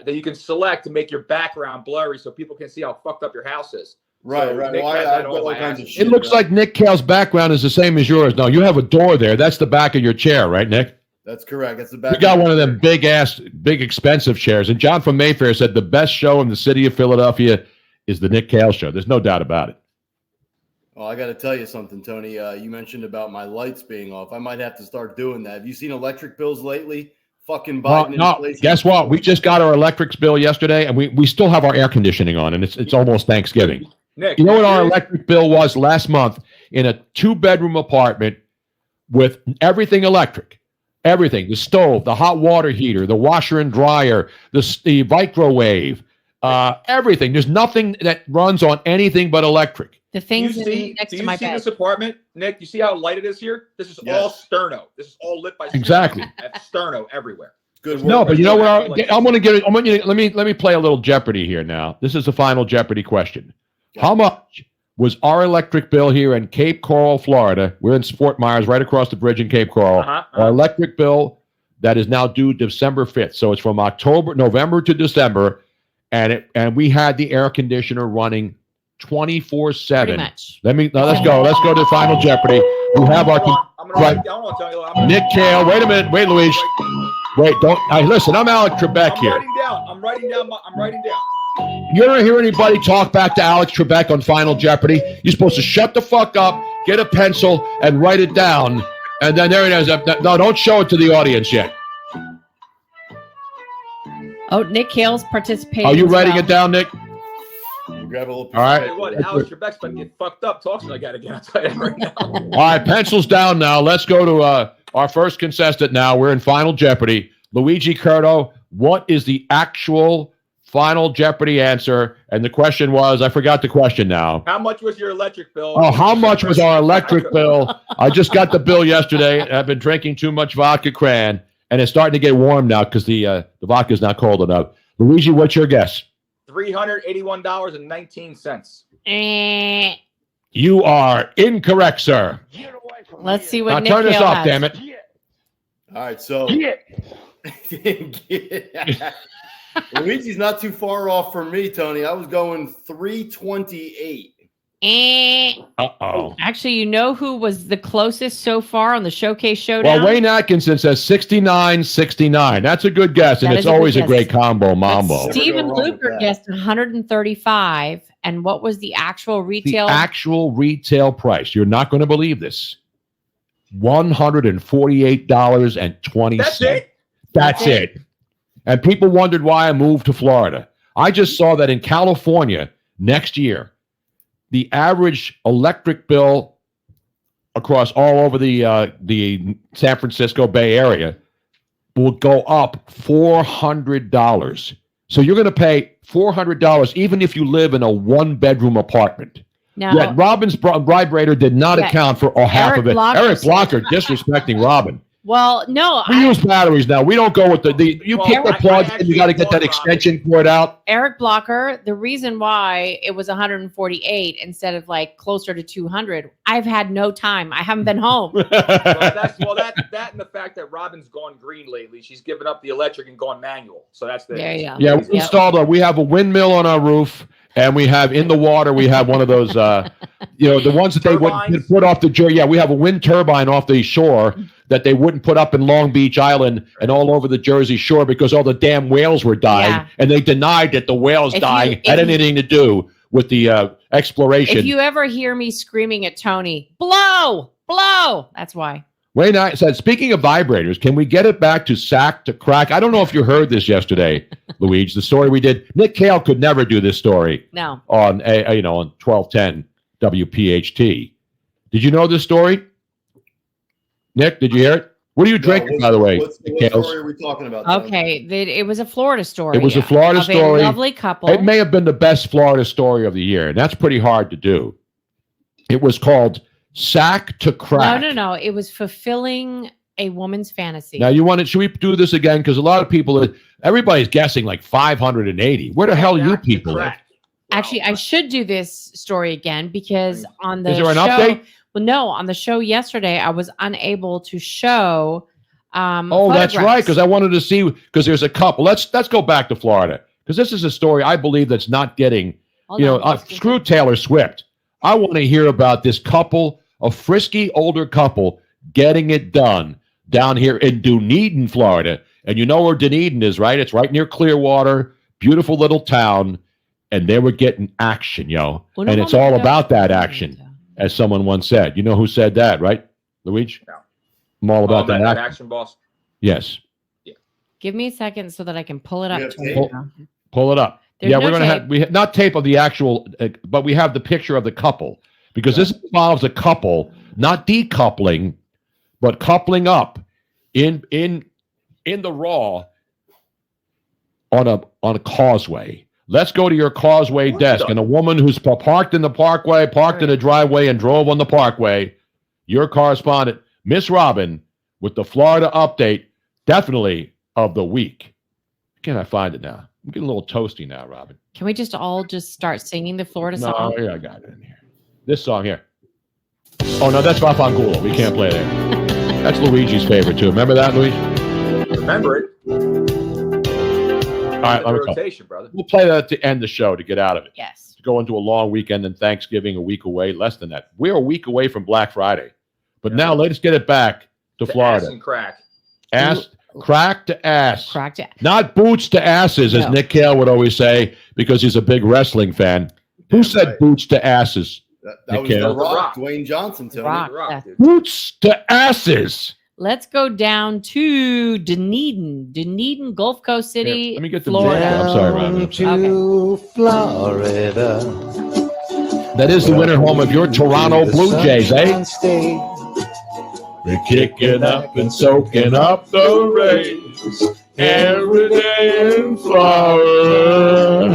that you can select to make your background blurry so people can see how fucked up your house is. Right. Nick Well, has I've that got on all by kinds of accident. shit. It looks like Nick Cale's background is the same as yours. No, you have a door there. That's the back of your chair, right, Nick? That's correct. That's the back. We got one of them big expensive chairs. And John from Mayfair said the best show in the city of Philadelphia is the Nick Cale show. There's no doubt about it. Oh, I got to tell you something, Tony. You mentioned about my lights being off. I might have to start doing that. Have you seen electric bills lately? Fucking Biden. No, guess what? We just got our electric bill yesterday, and we still have our air conditioning on, and it's almost Thanksgiving. Nick, you know what our electric bill was last month in a 2-bedroom apartment with everything electric? Everything. The stove, the hot water heater, the washer and dryer, the microwave, everything. There's nothing that runs on anything but electric. The things next to my bed. Do you see this apartment, Nick? You see how light it is here? This is all sterno. This is all lit by sterno. Exactly. Sterno everywhere. Good work. No, but you know what? I'm going to get it. Let me play a little Jeopardy here now. This is the final Jeopardy question. Yeah. How much was our electric bill here in Cape Coral, Florida? We're in Fort Myers, right across the bridge in Cape Coral. Our electric bill that is now due December 5th. So it's from November to December, and we had the air conditioner running 24/7. Let's go. Let's go to Final Jeopardy. We have our Nick Cale. Wait a minute. Wait, Luigi. Wait, don't. Listen, I'm Alex Trebek here. I'm writing down. You ever hear anybody talk back to Alex Trebek on Final Jeopardy? You're supposed to shut the fuck up, get a pencil, and write it down. And then there it is. No, don't show it to the audience yet. Oh, Nick Cale's participating. Are you writing it down, Nick? Grab a little. All right. Hey, what? Alex Trebek's about to get fucked up talking like that again. I'll tell you right now. All right, pencils down now. Let's go to our first contestant now. We're in Final Jeopardy. Luigi Curto, what is the actual Final Jeopardy answer? And the question was, I forgot the question now. How much was your electric bill? Oh, how much was our electric bill? I just got the bill yesterday. I've been drinking too much vodka cran, and it's starting to get warm now because the vodka is not cold enough. Luigi, what's your guess? $381.19. You are incorrect, sir. Let's see what now Nick turn this Cale off, has. damn it. All right, so Luigi's not too far off from me, Tony. I was going 328. Uh-oh. Actually, you know who was the closest so far on the Showcase Showdown? Well, Wayne Atkinson says 69-69. That's a good guess, and it's always a great combo mambo. Stephen Luker guessed 135. And what was the actual retail? The actual retail price. You're not going to believe this. $148.20. That's it? That's it. And people wondered why I moved to Florida. I just saw that in California next year, the average electric bill across all over the San Francisco Bay Area will go up $400. So you're going to pay $400 even if you live in a one-bedroom apartment. Now, Yet Robin's vibrator did not account for half of it. Eric Blocker disrespecting Robin. Well, no. We use batteries now. We don't go with you keep the plug and you got to get that extension cord out. Eric Blocker, the reason why it was 148 instead of like closer to 200, I've had no time. I haven't been home. that and the fact that Robin's gone green lately. She's given up the electric and gone manual. So that's the Yeah, we installed we have a windmill on our roof. And we have in the water, we have one of those, the ones that they wouldn't put off the shore. Yeah, we have a wind turbine off the shore that they wouldn't put up in Long Beach Island and all over the Jersey Shore because all the damn whales were dying. Yeah. And they denied that the whales dying had anything to do with the exploration. If you ever hear me screaming at Tony, blow, that's why. Wayne I said, speaking of vibrators, can we get it back to sack to crack? I don't know if you heard this yesterday, Luigi, the story we did. Nick Cale could never do this story. No. On 1210 WPHT. Did you know this story? Nick, did you hear it? What are you drinking, by the way? What story are we talking about? Okay, it was a Florida story. It was a Florida story. A lovely couple. It may have been the best Florida story of the year, and that's pretty hard to do. It was called Sack to Crack. No. It was fulfilling a woman's fantasy. Now, should we do this again? Because a lot of people, everybody's guessing like 580. Where the hell are you people live? Actually, I should do this story again because on the Is there an show, update? Well, no, on the show yesterday, I was unable to show. That's right. Because I wanted to see, because there's a couple. Let's go back to Florida because this is a story I believe that's not getting, screw Taylor Swift. I want to hear about this couple, a frisky older couple, getting it done down here in Dunedin, Florida. And you know where Dunedin is, right? It's right near Clearwater, beautiful little town. And they were getting action, and it's all about that action, as someone once said. You know who said that, right, Luigi? No. I'm all about that action, boss. Yes. Yeah. Give me a second so that I can pull it up. Pull it up. There's we're going to have not tape of the actual, but we have the picture of the couple because this involves a couple, not decoupling, but coupling up in the raw on a causeway. Let's go to your causeway desk. And a woman who's parked in the parkway, parked in a driveway, and drove on the parkway, your correspondent, Miss Robin, with the Florida update, definitely of the week. Can I find it now? I'm getting a little toasty now, Robin. Can we all start singing the Florida song? No, I got it in here. This song here. Oh, no, that's Vafangula. We can't play that. That's Luigi's favorite, too. Remember that, Luigi? Remember it. All right, let me rotation, brother. We'll play that to end the show to get out of it. Yes. To go into a long weekend and Thanksgiving a week away, less than that. We're a week away from Black Friday. But now let's get it back to Florida. Ass and crack. Crack to ass. Crack to ass. Not boots to asses, as Nick Cale would always say, because he's a big wrestling fan. Who said boots to asses? That was The Rock, Dwayne Johnson. Rock, boots to asses. Let's go down to Dunedin, Gulf Coast City, Here, let me get the Florida. I'm sorry, Robin. To Florida. That is the winter home of your Toronto Blue Jays, eh? We're kicking up and soaking up the rays every day in Florida.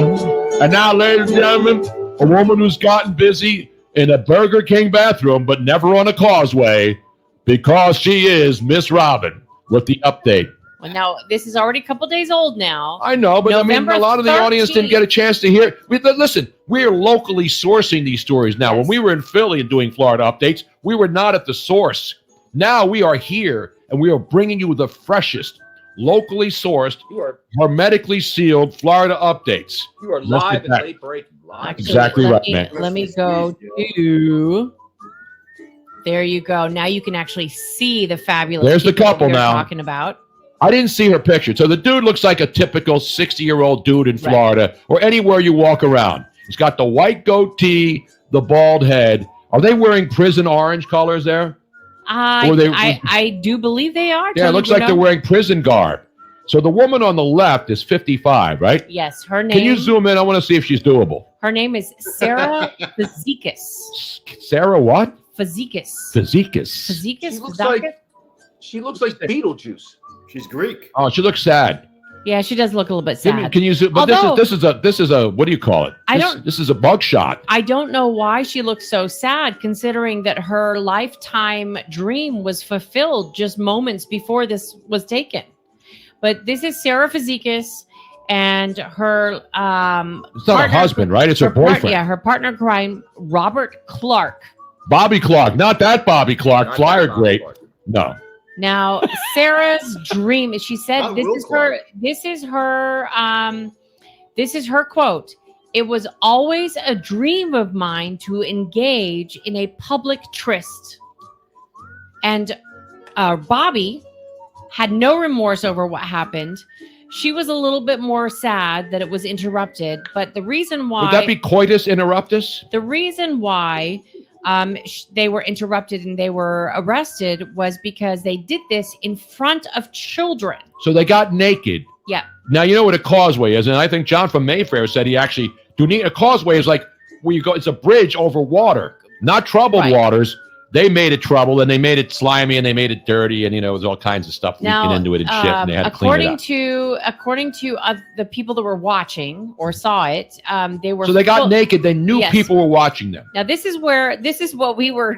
And now, ladies and gentlemen, a woman who's gotten busy in a Burger King bathroom, but never on a causeway, because she is Miss Robin with the update. Well, now, this is already a couple days old now. I know, but November a lot of the 13th. audience didn't get a chance to hear. Listen, we're locally sourcing these stories now. Yes. When we were in Philly and doing Florida updates, we were not at the source. Now we are here, and we are bringing you the freshest, locally sourced, hermetically sealed Florida updates. You are live and late breaking. Live. Exactly right, man. Let me go to... There you go. Now you can actually see the fabulous. There's the couple now. Talking about. I didn't see her picture. So the dude looks like a typical 60-year-old dude in Florida or anywhere you walk around. He's got the white goatee, the bald head. Are they wearing prison orange colors there? I do believe they are. Yeah, it looks like they're wearing prison garb. So the woman on the left is 55, right? Yes, her name. Can you zoom in? I want to see if she's doable. Her name is Sarah Fazikis. Sarah what? Fazikis. She looks like Beetlejuice. She's Greek. Oh, she looks sad. Yeah, she does look a little bit sad. Can you zoom? But Although, this is a what do you call it? This is a bug shot. I don't know why she looks so sad, considering that her lifetime dream was fulfilled just moments before this was taken. But this is Sarah Fazikis and her It's not her husband, right? It's her boyfriend. her partner in crime, Robert Clark. Bobby Clark, not that Bobby Clark. Not Flyer that Bobby great. Clark. No. Now, Sarah's dream, she said Not this Will is Clark. this is her quote. It was always a dream of mine to engage in a public tryst. And Bobby had no remorse over what happened. She was a little bit more sad that it was interrupted, but the reason why Would that be coitus interruptus? the reason why they were interrupted and they were arrested was because they did this in front of children. So they got naked. Yeah. Now you know what a causeway is, and I think John from Mayfair said he actually a causeway is like where you go. It's a bridge over water, not troubled Right. waters. They made it trouble, and they made it slimy, and they made it dirty, and there's all kinds of stuff leaking into it and shit, and they had to clean it up. According to the people that were watching or saw it, they were So they got naked. They knew people were watching them. Now this is what we were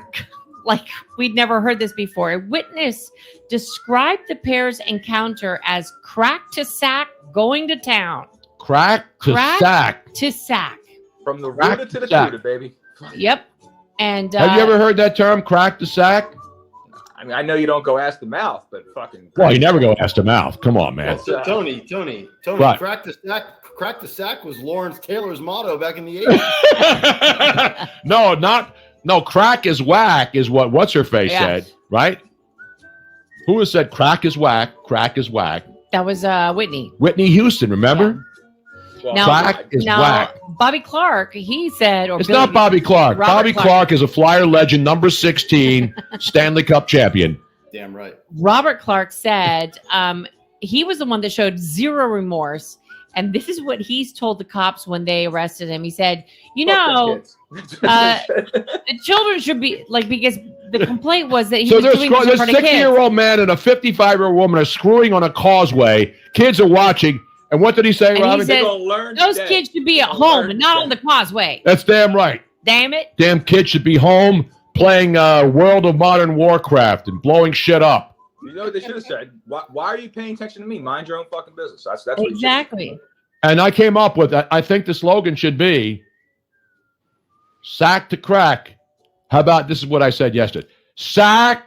like. We'd never heard this before. A witness described the pair's encounter as crack to sack, going to town. Crack to sack. To sack. From the Crack rooter to the sack. tutor, baby. Yep. And Have you ever heard that term, crack to sack? I mean, I know you don't go ass to mouth, but fucking. Well, you never go ass to mouth. Come on, man. So Tony, Right. crack the sack was Lawrence Taylor's motto back in the 80s. No, crack is whack is what what's her face said, right? Who has said crack is whack, crack is whack? that was Whitney. Whitney Houston, remember? Well, Now- Crack is whack. Bobby Clark, he said, or It's Billy- not Bobby Clark. Robert Bobby Clark is a Flyer legend, number 16, Stanley Cup champion. Damn right. Robert Clark said he was the one that showed zero remorse. And this is what he's told the cops when they arrested him. He said, the children should be like, because the complaint was that he was doing this in front of kids. 60-year-old man and a 55-year-old woman are screwing on a causeway. Kids are watching. And what did he say, And he Robin? said, learn those today. kids should be at They're gonna home learn and not today. on the causeway. That's damn right. Damn it. Damn kids should be home playing World of Modern Warcraft and blowing shit up. You know what they should have said? Why are you paying attention to me? Mind your own fucking business. That's what you should Exactly. And I came up with, I think the slogan should be, sack to crack. How about, this is what I said yesterday. Sack.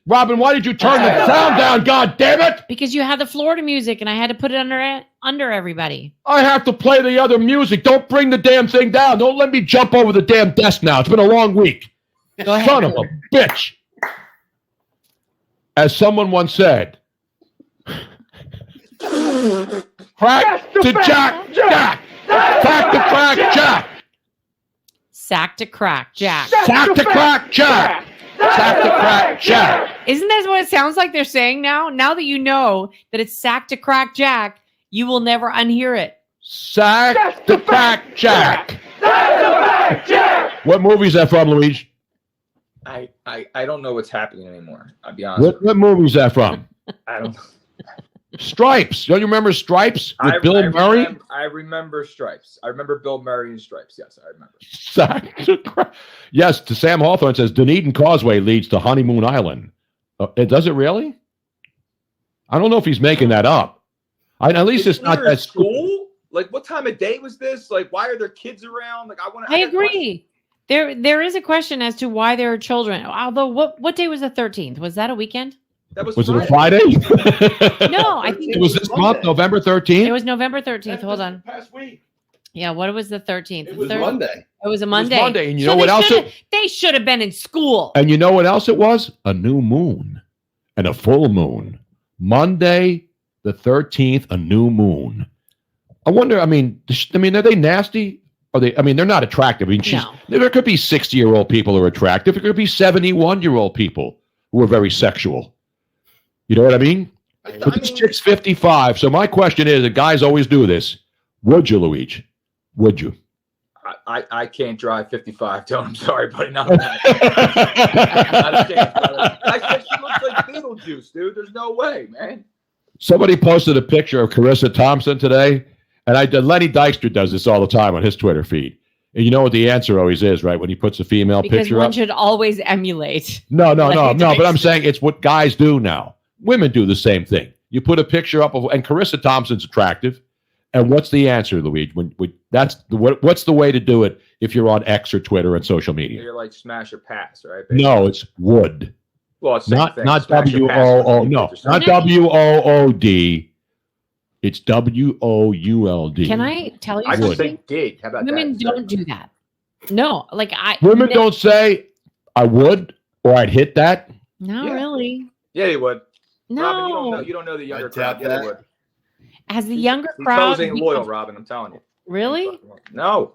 Robin, why did you turn the sound down? God damn it. Because you had the Florida music and I had to put it under everybody. I have to play the other music. Don't bring the damn thing down. Don't let me jump over the damn desk now. It's been a long week. Go ahead. Son of a bitch. As someone once said, crack to jack. Crack to crack, jack. Sack to crack, Jack. Sack to crack, jack. Sack to crack, jack. Isn't that what it sounds like they're saying now? Now that you know that it's sack to crack, Jack, you will never unhear it. Sack to crack, jack. What movie is that from, Luigi? I don't know what's happening anymore. I'll be honest. What movie is that from? I don't. Stripes. Don't you remember Stripes with Bill Murray? I remember Stripes. I remember Bill Murray and Stripes. Yes, I remember. Sack to crack. Yes, to Sam Hawthorne says Dunedin Causeway leads to Honeymoon Island. Does it really? I don't know if he's making that up. At least it's not that school. Like, what time of day was this? Like, why are there kids around? Like, I agree. There is a question as to why there are children. Although, what day was the 13th? Was that a weekend? That was it a Friday? No, I think it was this month, November 13th. It was November 13th. Hold on. Past week. Yeah, what was the 13th? It was Monday. It was a Monday. Monday, and you know what else? They should have been in school. And you know what else it was? A new moon and a full moon. Monday, the 13th, a new moon. I wonder. I mean, are they nasty? Are they? I mean, they're not attractive. I mean, there could be 60-year-old people who are attractive. There could be 71-year-old people who are very sexual. You know what I mean? But this chick's 55. So my question is, the guys always do this. Would you, Luigi? Would you? I can't drive 55, Tony. I'm sorry, buddy. Not that. Not a chance, brother. I said she looks like Beetlejuice, dude. There's no way, man. Somebody posted a picture of Carissa Thompson today, and Lenny Dykstra does this all the time on his Twitter feed. And you know what the answer always is, right? When he puts a female Because picture one up. should always emulate. No. Lenny But I'm Dykstra. saying it's what guys do now. Women do the same thing. You put a picture up of, and Carissa Thompson's attractive. And what's the answer, Luigi? What's the way to do it if you're on X or Twitter and social media? You're like smash or pass, right? No, it's would. Well, it's the same Not thing. not Smash or W pass O is O the no, picture. not W O O D. It's WOULD. Can I tell you I just something? say dig. How about Women that? don't do that. No, Women don't say I would or I'd hit that. No, Yeah. really. Yeah, they would. No. Robin, you don't know the younger I'd crowd. tap Yeah, they that. would. As the younger These crowd. hoes ain't loyal, Robin. I'm telling you. Really? No.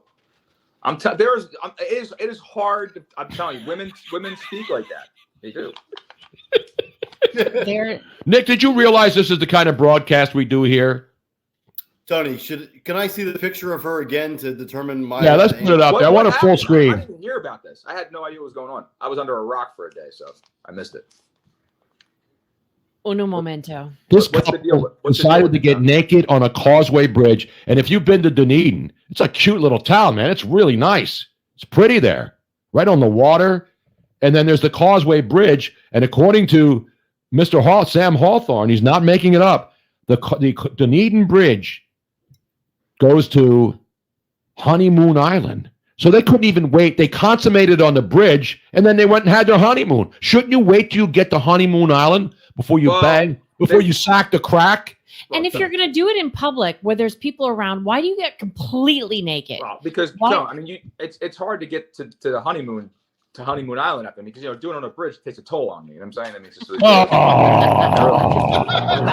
It is hard. I'm telling you, women speak like that. They do. They're Nick, did you realize this is the kind of broadcast we do here? Tony, can I see the picture of her again to determine my? Yeah, let's put it up there. I want a full happened? screen. I didn't even hear about this. I had no idea what was going on. I was under a rock for a day, so I missed it. uno momento. This What's the couple deal with- what's the deal decided with to it get now? naked on a causeway bridge. And if you've been to Dunedin, it's a cute little town, man. It's really nice. It's pretty there, right on the water. And then there's the Causeway Bridge. And according to Mr. Sam Hawthorne, he's not making it up. The Dunedin Bridge goes to Honeymoon Island. So they couldn't even wait. They consummated on the bridge, and then they went and had their honeymoon. Shouldn't you wait till you get to Honeymoon Island before you you sack the crack? And if you're going to do it in public where there's people around, why do you get completely naked? Well, because Why- no, I mean, it's hard to get to the honeymoon to Honeymoon Island up there because doing it on a bridge takes a toll on me. You know what I'm saying? I mean, it's just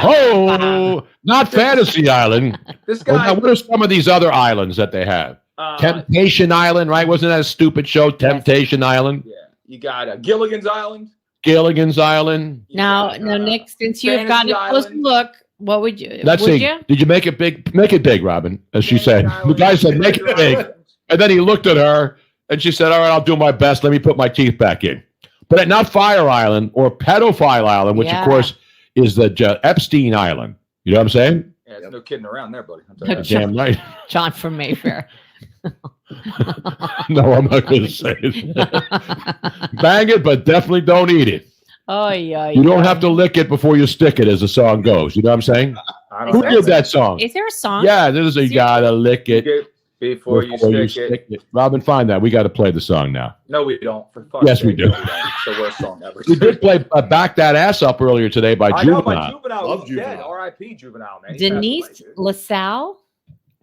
Oh, not Fantasy Island. This Well, guy. now, what are some of these other islands that they have? Temptation Island, right? Wasn't that a stupid show? Temptation Island, Yeah, you got Gilligan's Island. Gilligan's Island. You Now, got, Nick, since you've Fantasy gotten a close Island. look, what would you? Let's would see. you? Did you make it big? Make it big, Robin, as she said. Fantasy The guy Island, said, make it Treasure big. Island. And then he looked at her, and she said, all right, I'll do my best. Let me put my teeth back in. But not Fire Island or Pedophile Island, which, Yeah. of course, is the Epstein Island. You know what I'm saying? Yeah, there's no kidding around there, buddy. I'm telling you. Damn right. John from Mayfair. No, I'm not going to say it. Bang it, but definitely don't eat it. Oh, yeah. You don't have to lick it before you stick it, as the song goes. You know what I'm saying? I Who don't did that song? Is there a song? Yeah, there's a gotta lick it Get before you stick it. Robin, find that. We got to play the song now. No, we don't. For fuck's Yes, we sake, do. no, It's the worst song ever. We did play Back That Ass Up earlier today by I know, my Juvenile. Juvenile Love was Juvenile. dead. R.I.P. Juvenile, man. He passed Denise away, dude. LaSalle?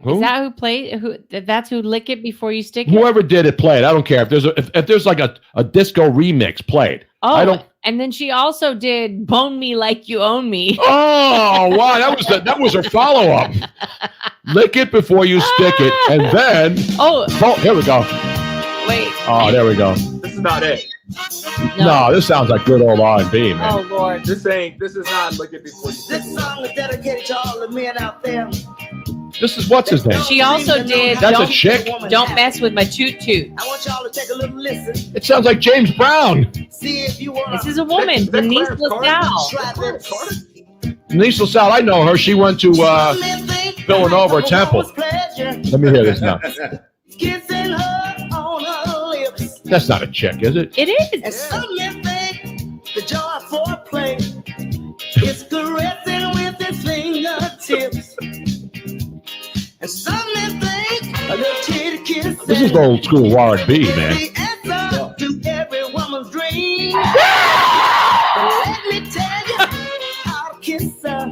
Who? Is that who played? That's who lick it before you stick it? Whoever did it, play it. I don't care. If there's like a disco remix, play it. Oh, I don't. and then she also did "Bone Me Like You Own Me." Oh, wow. That was her follow-up. Lick it before you stick it. And then, Oh, here we go. wait. Oh, there we go. This is not it. No, this sounds like good old R&B, man. Oh, Lord. This is not like it before you stick This song is dedicated to all the men out there. This is, what's his name? She also did That's a don't, chick? Don't Mess With My Toot Toot. I want y'all to take a little listen. It sounds like James Brown. See if you want This is a woman, Denise LaSalle. try this. Denise LaSalle, I know her. She went to Villanova Temple. Let me hear this now. Kissing her on her lips. That's not a chick, is it? It And is. some men think the joy for play is caressing with his fingertips. And some men think a little titty kiss. This is old school R&B, man. The answer to every woman's dream. But let me tell you, I'll kiss her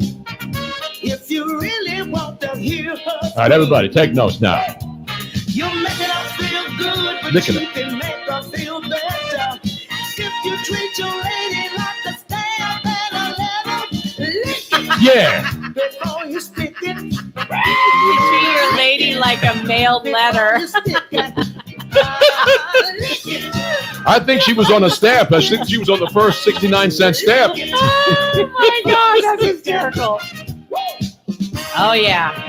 if you really want to hear her. All right, everybody, take notes now. You make her feel good, but Look at you it. can make her feel better. If you treat your lady like a stamp and a letter, lick it Yeah. before you stick it. You treat your lady like a mailed letter. I think she was on a stamp. I think she was on the first 69-cent stamp. Oh, my God. That's hysterical. Oh, yeah.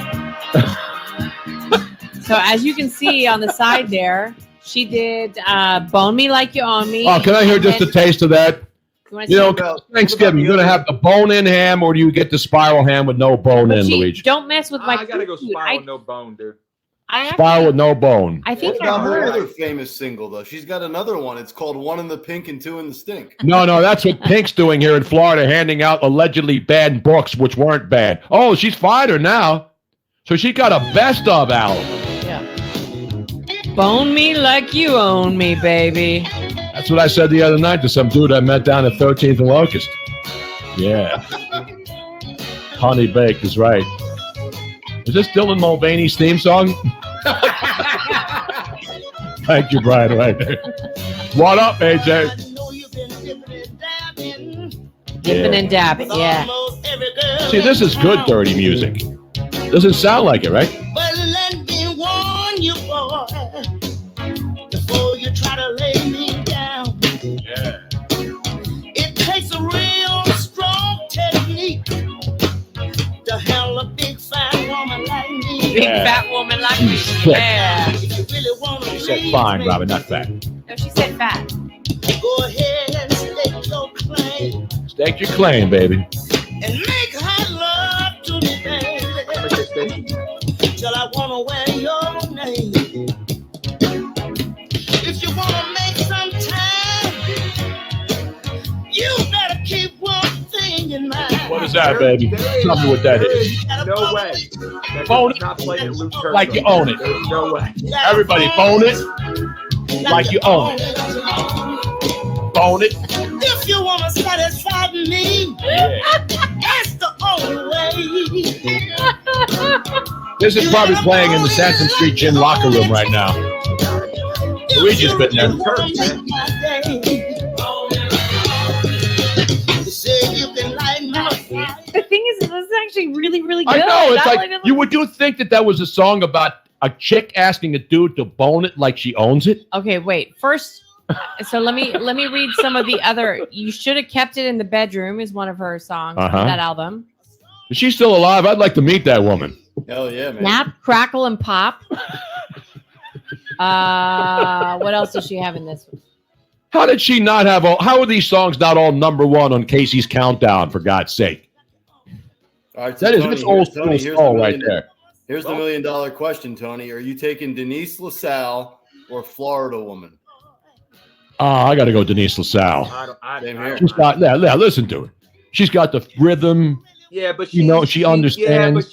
So as you can see on the side there, she did Bone Me Like You Own Me. Oh, can I hear just a taste of that? You know, Thanksgiving, you're going to have the bone-in ham, or do you get the spiral ham with no bone in, Luigi? Don't mess with my. I gotta go spiral with no bone, dude. Spiral with no bone. I think What about her other famous single though? She's got another one. It's called "One in the Pink and Two in the Stink." No, that's what Pink's doing here in Florida, handing out allegedly bad books, which weren't bad. Oh, she's fired her now. So she got a best of album. Yeah. Bone me like you own me, baby. That's what I said the other night to some dude I met down at 13th and Locust. Yeah. Honey Baked is right. Is this Dylan Mulvaney's theme song? Thank you, Brian. Right there. What up, AJ? Dipping and dabbing, yeah. See, this is good dirty music. Doesn't sound like it, right? But let me warn you, boy, before you try to lay me down. Yeah. It takes a real strong technique to handle a big fat woman like me. Big fat woman like me. Yeah. If you really want to She said fine, Robin, not fat. No, she said fat. go ahead and stake your claim Stake your claim, baby. and make her love to me, baby, till I want to wear your name. If you want to make some time, you better keep one thing in mind. What is that, baby? Tell me what that is. No way. Phone it not playing at Luke Church. like you own it. There's no way. Everybody phone it like you own it. Phone it. If you want to satisfy me, that's the only way. This is probably playing in the Sansom Street Gym locker room right now. Luigi's been there. The thing is, this is actually really, really good. I know. It's I like you would think that was a song about a chick asking a dude to bone it like she owns it. Okay, wait. First, so let me read some of the other. You Should Have Kept It in the Bedroom is one of her songs on that album. Is she still alive? I'd like to meet that woman. Hell yeah, man. Nap, Crackle, and Pop. What else does she have in this one? How did she not have all? How are these songs not all number one on Casey's countdown? For God's sake! All right, so That is Tony, that's old here's- Tony, school here's soul the right million- there. Here's the $1 million question, Tony. Are you taking Denise LaSalle or Florida Woman? Oh, I got to go Denise LaSalle. Same here. She's got yeah. Listen to her. She's got the rhythm. Yeah, but she understands. Yeah, but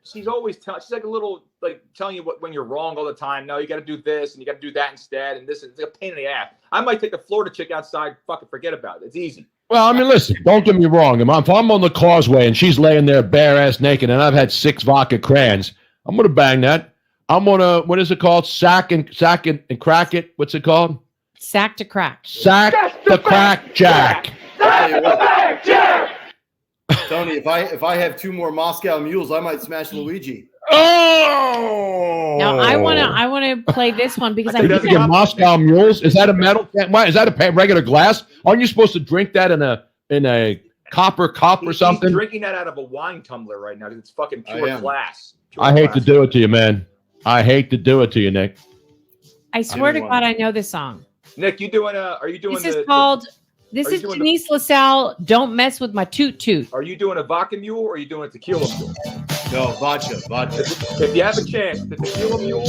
she's always she's like a little like telling you when you're wrong all the time. No, you got to do this and you got to do that instead, and this is a pain in the ass. I might take the Florida chick outside. Fucking forget about it. It's easy. Well, I mean, listen. Don't get me wrong. If I'm on the causeway and she's laying there bare ass naked, and I've had 6 vodka crayons, I'm gonna bang that. I'm gonna what is it called? Sack and crack it. What's it called? Sack to crack. Sack the crack jack. Tony, if I have 2 more Moscow Mules, I might smash Luigi. Oh! Now I wanna play this one because I think think a Moscow Mules. Is that a metal can? Why is that a regular glass? Aren't you supposed to drink that in a copper cup or something? He's drinking that out of a wine tumbler right now because it's fucking pure glass. I hate to do it to you, man. I hate to do it to you, Nick. I swear to God I know this song. Nick, you doing are you doing This is Denise LaSalle, Don't Mess With My Toot Toot. Are you doing a vodka mule or are you doing a tequila mule? No, vodka. If you have a chance, the tequila mule.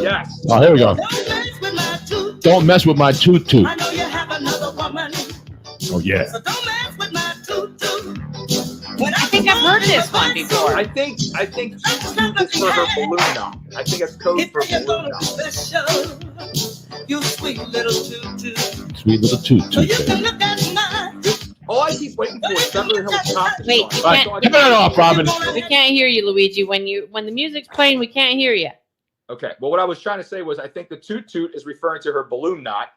Yes. Oh, here we go. Don't mess with my toot toot. I know you have another woman, Oh yeah. so don't mess with my toot toot. I think I've heard this one before. I think it's for her balloon knot. I think it's code for balloon knot. You sweet little toot toot. Sweet little toot So toot. you can look at mine. All I keep waiting for is Beverly Hills Cop. Wait, you can't, Give it off, Robin. we can't hear you, Luigi. When the music's playing, we can't hear you. Okay. Well, what I was trying to say was I think the toot toot is referring to her balloon knot.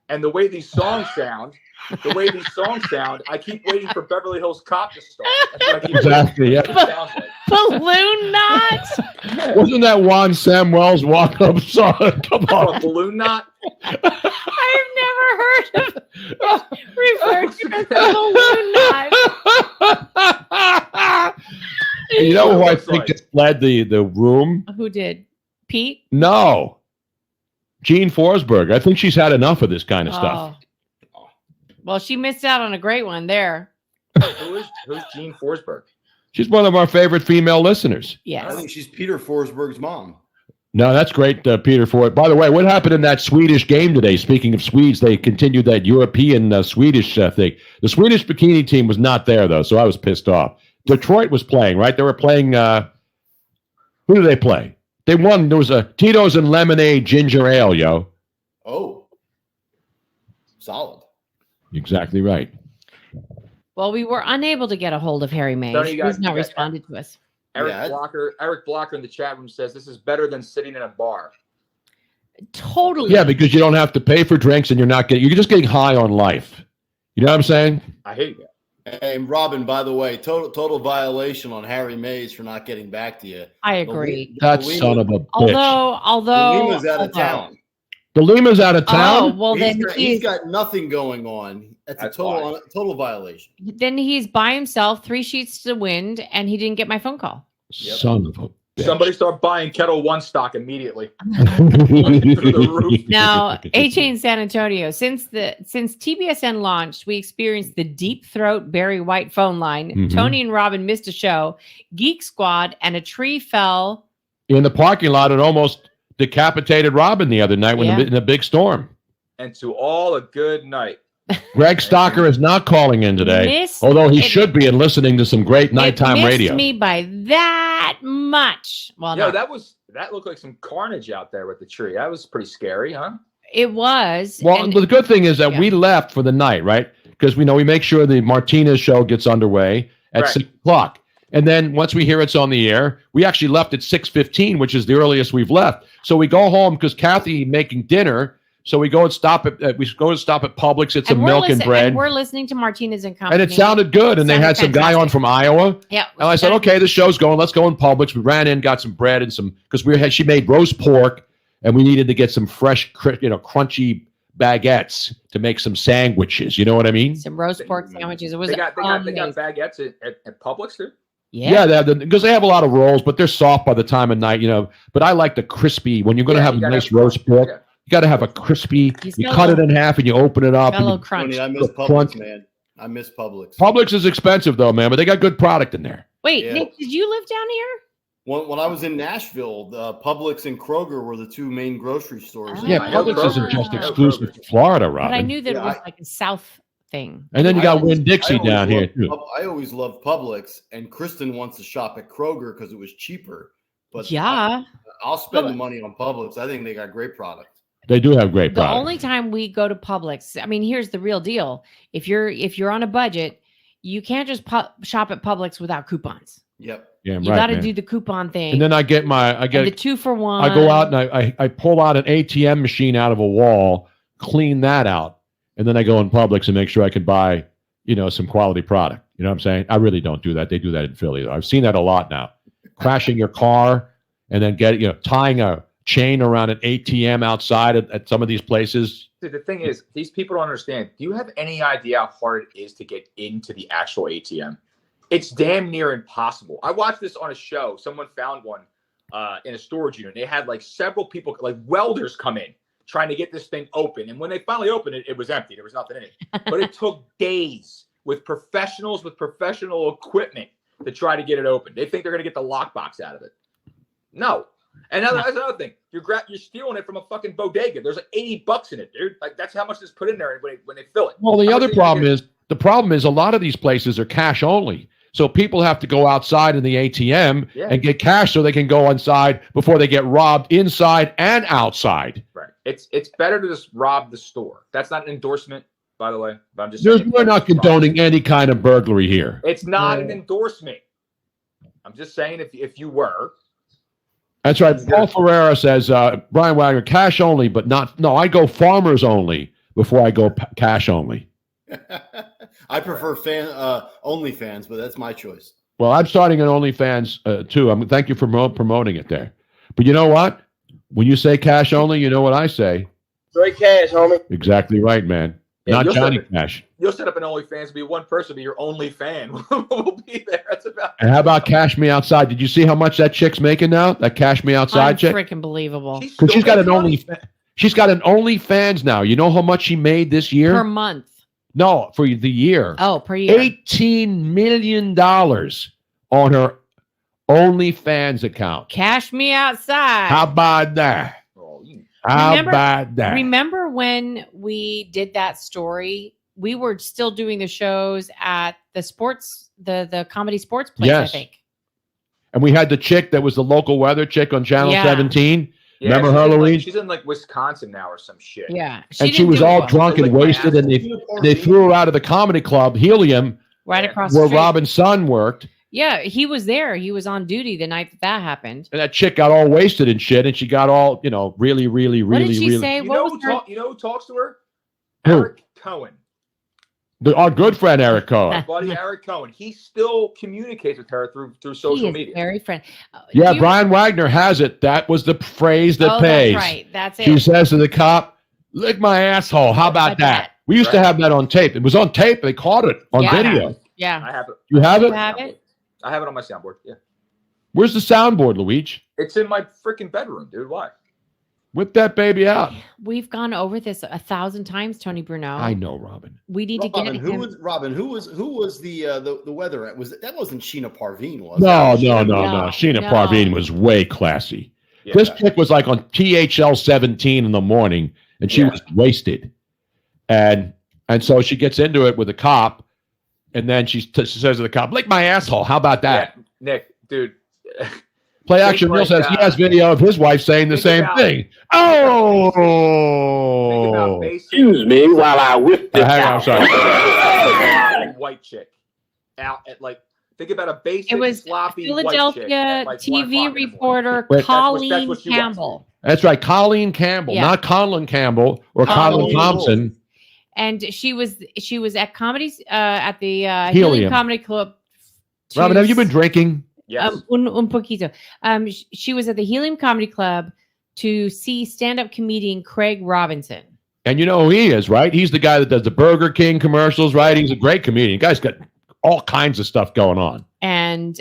And the way these songs sound, I keep waiting for Beverly Hills Cop to start. That's what I keep Exactly, yeah. like. Balloon knot? Wasn't that Juan Samuel's walk-up song? Come on. A balloon knot? I've never heard of referred to as a balloon knot. You know who I think just led the room? Who did? Pete? No. Gene Forsberg. I think she's had enough of this kind of stuff. Well, she missed out on a great one there. Who's Jean Forsberg? She's one of our favorite female listeners. Yes. I think she's Peter Forsberg's mom. No, that's great, Peter Ford. By the way, what happened in that Swedish game today? Speaking of Swedes, they continued that European Swedish thing. The Swedish bikini team was not there, though, so I was pissed off. Detroit was playing, right? They were playing who did they play? They won. There was a Tito's and Lemonade Ginger Ale, yo. Oh. Solid. Exactly right. Well, we were unable to get a hold of Harry Mays. He's not responded to us. Eric Blocker in the chat room says this is better than sitting in a bar. Totally. Yeah, because you don't have to pay for drinks and you're just getting high on life. You know what I'm saying? I hate that. And Robin, by the way, total violation on Harry Mays for not getting back to you. I agree. That son of a bitch. Although Lima's out of town. The Lima's out of town? Oh, well, he's got nothing going on. That's a total violation. Then he's by himself, 3 sheets to the wind, and he didn't get my phone call. Son of a bitch. Somebody start buying Kettle One stock immediately. Now, AJ in San Antonio, since TBSN launched, we experienced the deep throat Barry White phone line. Mhm. Tony and Robin missed a show. Geek Squad and a tree fell in the parking lot and almost decapitated Robin the other night in a big storm. And to all a good night. Greg Stocker is not calling in today, although he should be and listening to some great nighttime radio. Me by that much. Well, no, that looked like some carnage out there with the tree. That was pretty scary, huh? It was. Well, the good thing is that we left for the night, right? Because we make sure the Martinez show gets underway at 6 o'clock. And then once we hear it's on the air, we actually left at 6:15, which is the earliest we've left. So we go home because Kathy making dinner. So we go and stop at Publix. It's some milk and bread. And we're listening to Martinez and Company. And it sounded good. And they had some guy on from Iowa. Yeah. And I said, okay, the show's going. Let's go in Publix. We ran in, got some bread and some, because she made roast pork and we needed to get some fresh, crunchy baguettes to make some sandwiches. You know what I mean? Some roast pork sandwiches. It was they got baguettes at Publix too? Yeah, because they have a lot of rolls, but they're soft by the time of night, But I like the crispy, when you're going to have a nice roast pork. Yeah. You got to have a crispy. You cut it in half and you open it up. Crunch. I miss Publix, man. I miss Publix. Publix is expensive though, man, but they got good product in there. Wait, Nick, did you live down here? When I was in Nashville, Publix and Kroger were the 2 main grocery stores. Yeah, Publix isn't just exclusive to Florida, Robin. But I knew that it was like a South thing. And then you got Winn-Dixie down here too. I always loved Publix, and Kristen wants to shop at Kroger because it was cheaper. But I'll spend the money on Publix. I think they got great product. They do have great product. The only time we go to Publix, I mean, here's the real deal. If you're on a budget, you can't just shop at Publix without coupons. Yep. Yeah, you got to do the coupon thing. And then I get the 2-for-1. I go out and I pull out an ATM machine out of a wall, clean that out, and then I go in Publix and make sure I can buy, some quality product. You know what I'm saying? I really don't do that. They do that in Philly, though. I've seen that a lot now. Crashing your car and then tying a chain around an ATM outside at some of these places. The thing is, these people don't understand. Do you have any idea how hard it is to get into the actual ATM? It's damn near impossible. I watched this on a show. Someone found one in a storage unit. They had like several people, like welders, come in trying to get this thing open. And when they finally opened it, it was empty. There was nothing in it. But it took days with professionals with professional equipment to try to get it open. They think they're going to get the lockbox out of it. No. And that's another thing. You're stealing it from a fucking bodega. There's like $80 in it, dude. Like that's how much is put in there when they fill it. Well, the problem is a lot of these places are cash only. So people have to go outside in the ATM and get cash so they can go inside before they get robbed inside and outside. Right. It's better to just rob the store. That's not an endorsement, by the way. But I'm just saying we're not condoning any kind of burglary here. It's not an endorsement. I'm just saying if you were. That's right. Paul Ferreira says, Brian Wagner, cash only, but not. No, I go farmers only before I go cash only. I prefer OnlyFans, but that's my choice. Well, I'm starting an OnlyFans too. Thank you for promoting it there. But you know what? When you say cash only, you know what I say. Straight cash, homie. Exactly right, man. Yeah, not Johnny Cash. You'll set up an OnlyFans, be one person, be your only fan. We'll be there. That's about. And how about Cash Me Outside? Did you see how much that chick's making now? That Cash Me Outside chick? Freaking believable. Because she's got an OnlyFans now. You know how much she made this year? Per month. No, for the year. Oh, per year. $18 million on her OnlyFans account. Cash me outside. How about that? How about that? Remember when we did that story? We were still doing the shows at the comedy sports place, Yes. I think. And we had the chick that was the local weather chick on Channel 17. Yeah, Remember she's her, in, like, Louise? she's in like Wisconsin now or some shit. Yeah. And she was all drunk and wasted, and they threw her out of the comedy club, Helium, right across where the street. Robin's son worked. Yeah, he was there. He was on duty the night that happened. And that chick got all wasted and shit, and she got all, really, really, What really, did she really. say? You What know, was her? you know who talks to her? Who? Eric Cohen. Our good friend Eric Cohen. My buddy Eric Cohen. He still communicates with her through social He is media. very friend. Yeah, Brian Wagner has it. That was the phrase that Oh, pays. that's right. That's it. She says to the cop, "Lick my asshole." How about that? We used to have that on tape. It was on tape. They caught it on video. Yeah. I have it. You have it? You have it? I have it on my soundboard. Yeah. Where's the soundboard, Luigi? It's in my freaking bedroom, dude. Why? Whip that baby out. We've gone over this 1,000 times, Tony Bruno. I know, Robin. We need to get Robin, him. who was the weather at? That wasn't Sheena Parveen, was No, it? no. Sheena no. Parveen was way classy. Yeah. This chick was like on THL 17 in the morning, and she was wasted. And so she gets into it with a cop, and then she says to the cop, "Lick my asshole." How about that? Yeah, Nick, dude. Play Action Bill says he has video of his wife saying the same thing. Oh! Excuse me while I whip this Hang on, out. sorry. White chick out at like. Think about a basic It was sloppy Philadelphia white chick at, like, 1 o'clock TV in the morning. reporter Wait, Colleen that's what she wants. Campbell. That's right, Colleen Campbell, Yeah. not Colin Campbell or Colin Thompson. And she was at comedies at the Helium. Helium Comedy Club. Robin, have you been drinking? Yes. Un poquito. She was at the Helium Comedy Club to see stand-up comedian Craig Robinson. And you know who he is, right? He's the guy that does the Burger King commercials, right? He's a great comedian. Guy's got all kinds of stuff going on. And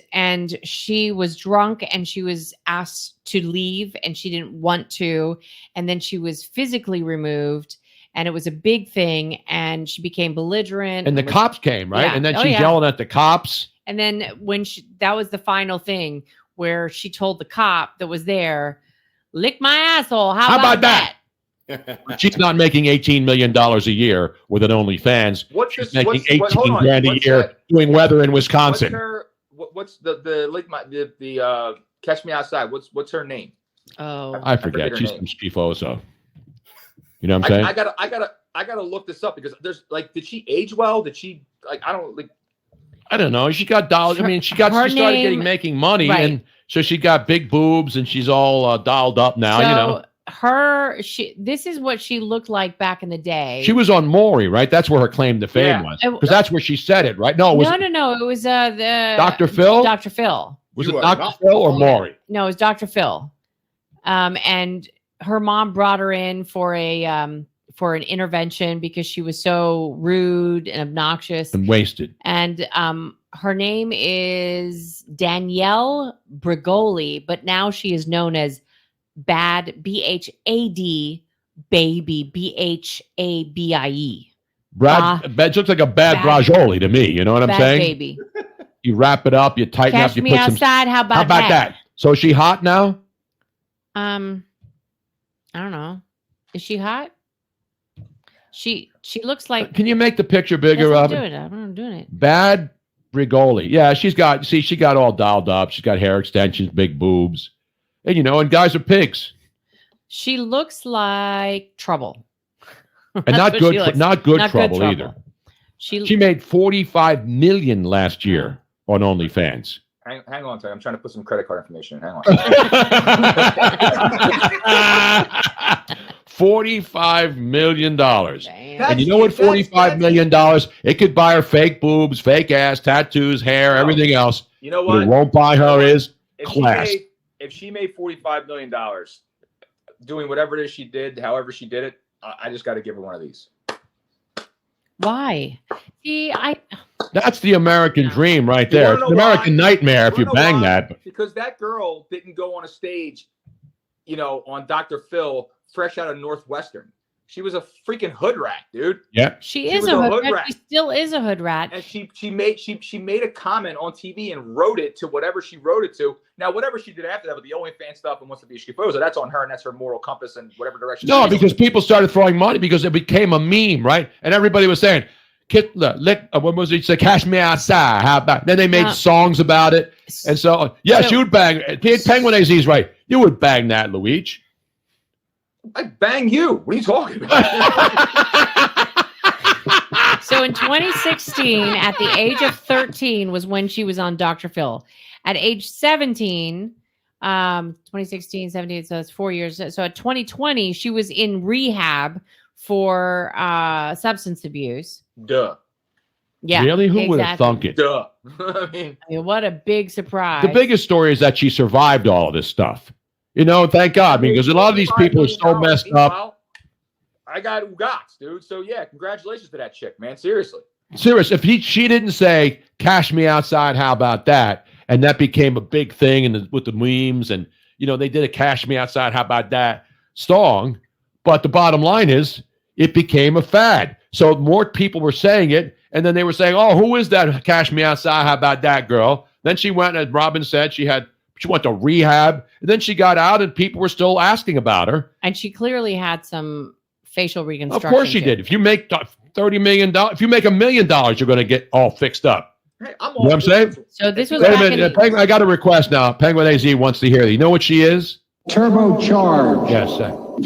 she was drunk and she was asked to leave and she didn't want to. And then she was physically removed and it was a big thing and she became belligerent. And the cops came, right? Yeah. And then Oh, she's yeah. yelling at the cops. And then when that was the final thing where she told the cop that was there, "Lick my asshole." How about that? She's not making $18 million a year with an OnlyFans. She's making 18 grand a year doing weather in Wisconsin. What's the Catch Me Outside? What's her name? Oh, I forget. her She's name. from Schifoso. You know what I'm saying? I gotta look this up because there's like, did she age well? Did she I don't know. She got dollars. I mean, she started making money, right. and so she got big boobs, and she's all dolled up now. So you know, this is what she looked like back in the day. she was on Maury, right? That's where her claim to fame Yeah. was, because that's where she said it, right? No, it was no. It was the Dr. Phil. Dr. Phil. Was it Dr. Phil or Maury? No, it was Dr. Phil. And her mom brought her in for an intervention because she was so rude and obnoxious And wasted. And her name is Danielle Brigoli, but now she is known as Bad BHAD Baby BHABIE. It looks like a bad braciole to me. You know what I'm Bad saying? baby. You wrap it up, you tighten Catch up, you me put outside. How about that? So is she hot now? I don't know. Is she hot? She looks like. Can you make the picture bigger, Yes, Robin? I'm doing it. Bad Brigoli. Yeah, she got all dialed up. She's got hair extensions, big boobs. And and guys are pigs. She looks like trouble. And That's not what good she looks. not good Not trouble good either. She made $45 million last year on OnlyFans. Hang on, I'm trying to put some credit card information in. Hang on. $45 million. Damn. And you know what? $45 million, it could buy her fake boobs, fake ass, tattoos, hair, everything else. You know What what? it won't buy her is class. If she made $45 million doing whatever it is she did, however she did it, I just got to give her one of these. Why? See, That's the American dream right You there. wanna It's know an American why? nightmare if you Wanna know bang why? that. Because that girl didn't go on a stage, on Dr. Phil, fresh out of Northwestern. She was a freaking hood rat, dude. Yeah. She is a hood rat. She still is a hood rat. And she made a comment on TV and wrote it to whatever she wrote it to. Now, whatever she did after that with the OnlyFans stuff and wants to be a schifoso, that's on her and that's her moral compass and whatever direction. No, because people started throwing money because it became a meme, right? And everybody was saying, what was it? Say, cash me outside. How about? Then they made songs about it. And so, yes, you would bang. Penguin AZ's right. You would bang that, Luigi. I bang you. What are you talking about? So in 2016, at the age of 13 was when she was on Dr. Phil. At age 17, 2016, 17, so that's 4 years. So at 2020, she was in rehab for substance abuse. Duh. Yeah. Really? Who would have thunk it? Duh. I mean, what a big surprise. The biggest story is that she survived all of this stuff. You know, thank God, because a lot of these people are so messed up. I got Ugats, dude. So yeah, congratulations to that chick, man. Seriously. Serious. If she didn't say "cash me outside," how about that? And that became a big thing, and with the memes, and they did a "cash me outside," how about that song? But the bottom line is, it became a fad. So more people were saying it, and then they were saying, "Oh, who is that? Cash me outside? How about that girl?" Then she went, as Robin said, she went to rehab, and then she got out, and people were still asking about her. And she clearly had some facial reconstruction. Of course she did. If you make $30 million, if you make $1 million, you're going to get all fixed up. Hey, you know what I'm saying? So this was. Wait a minute. I got a request now. Penguin AZ wants to hear. You know what she is? Turbocharged. Yes.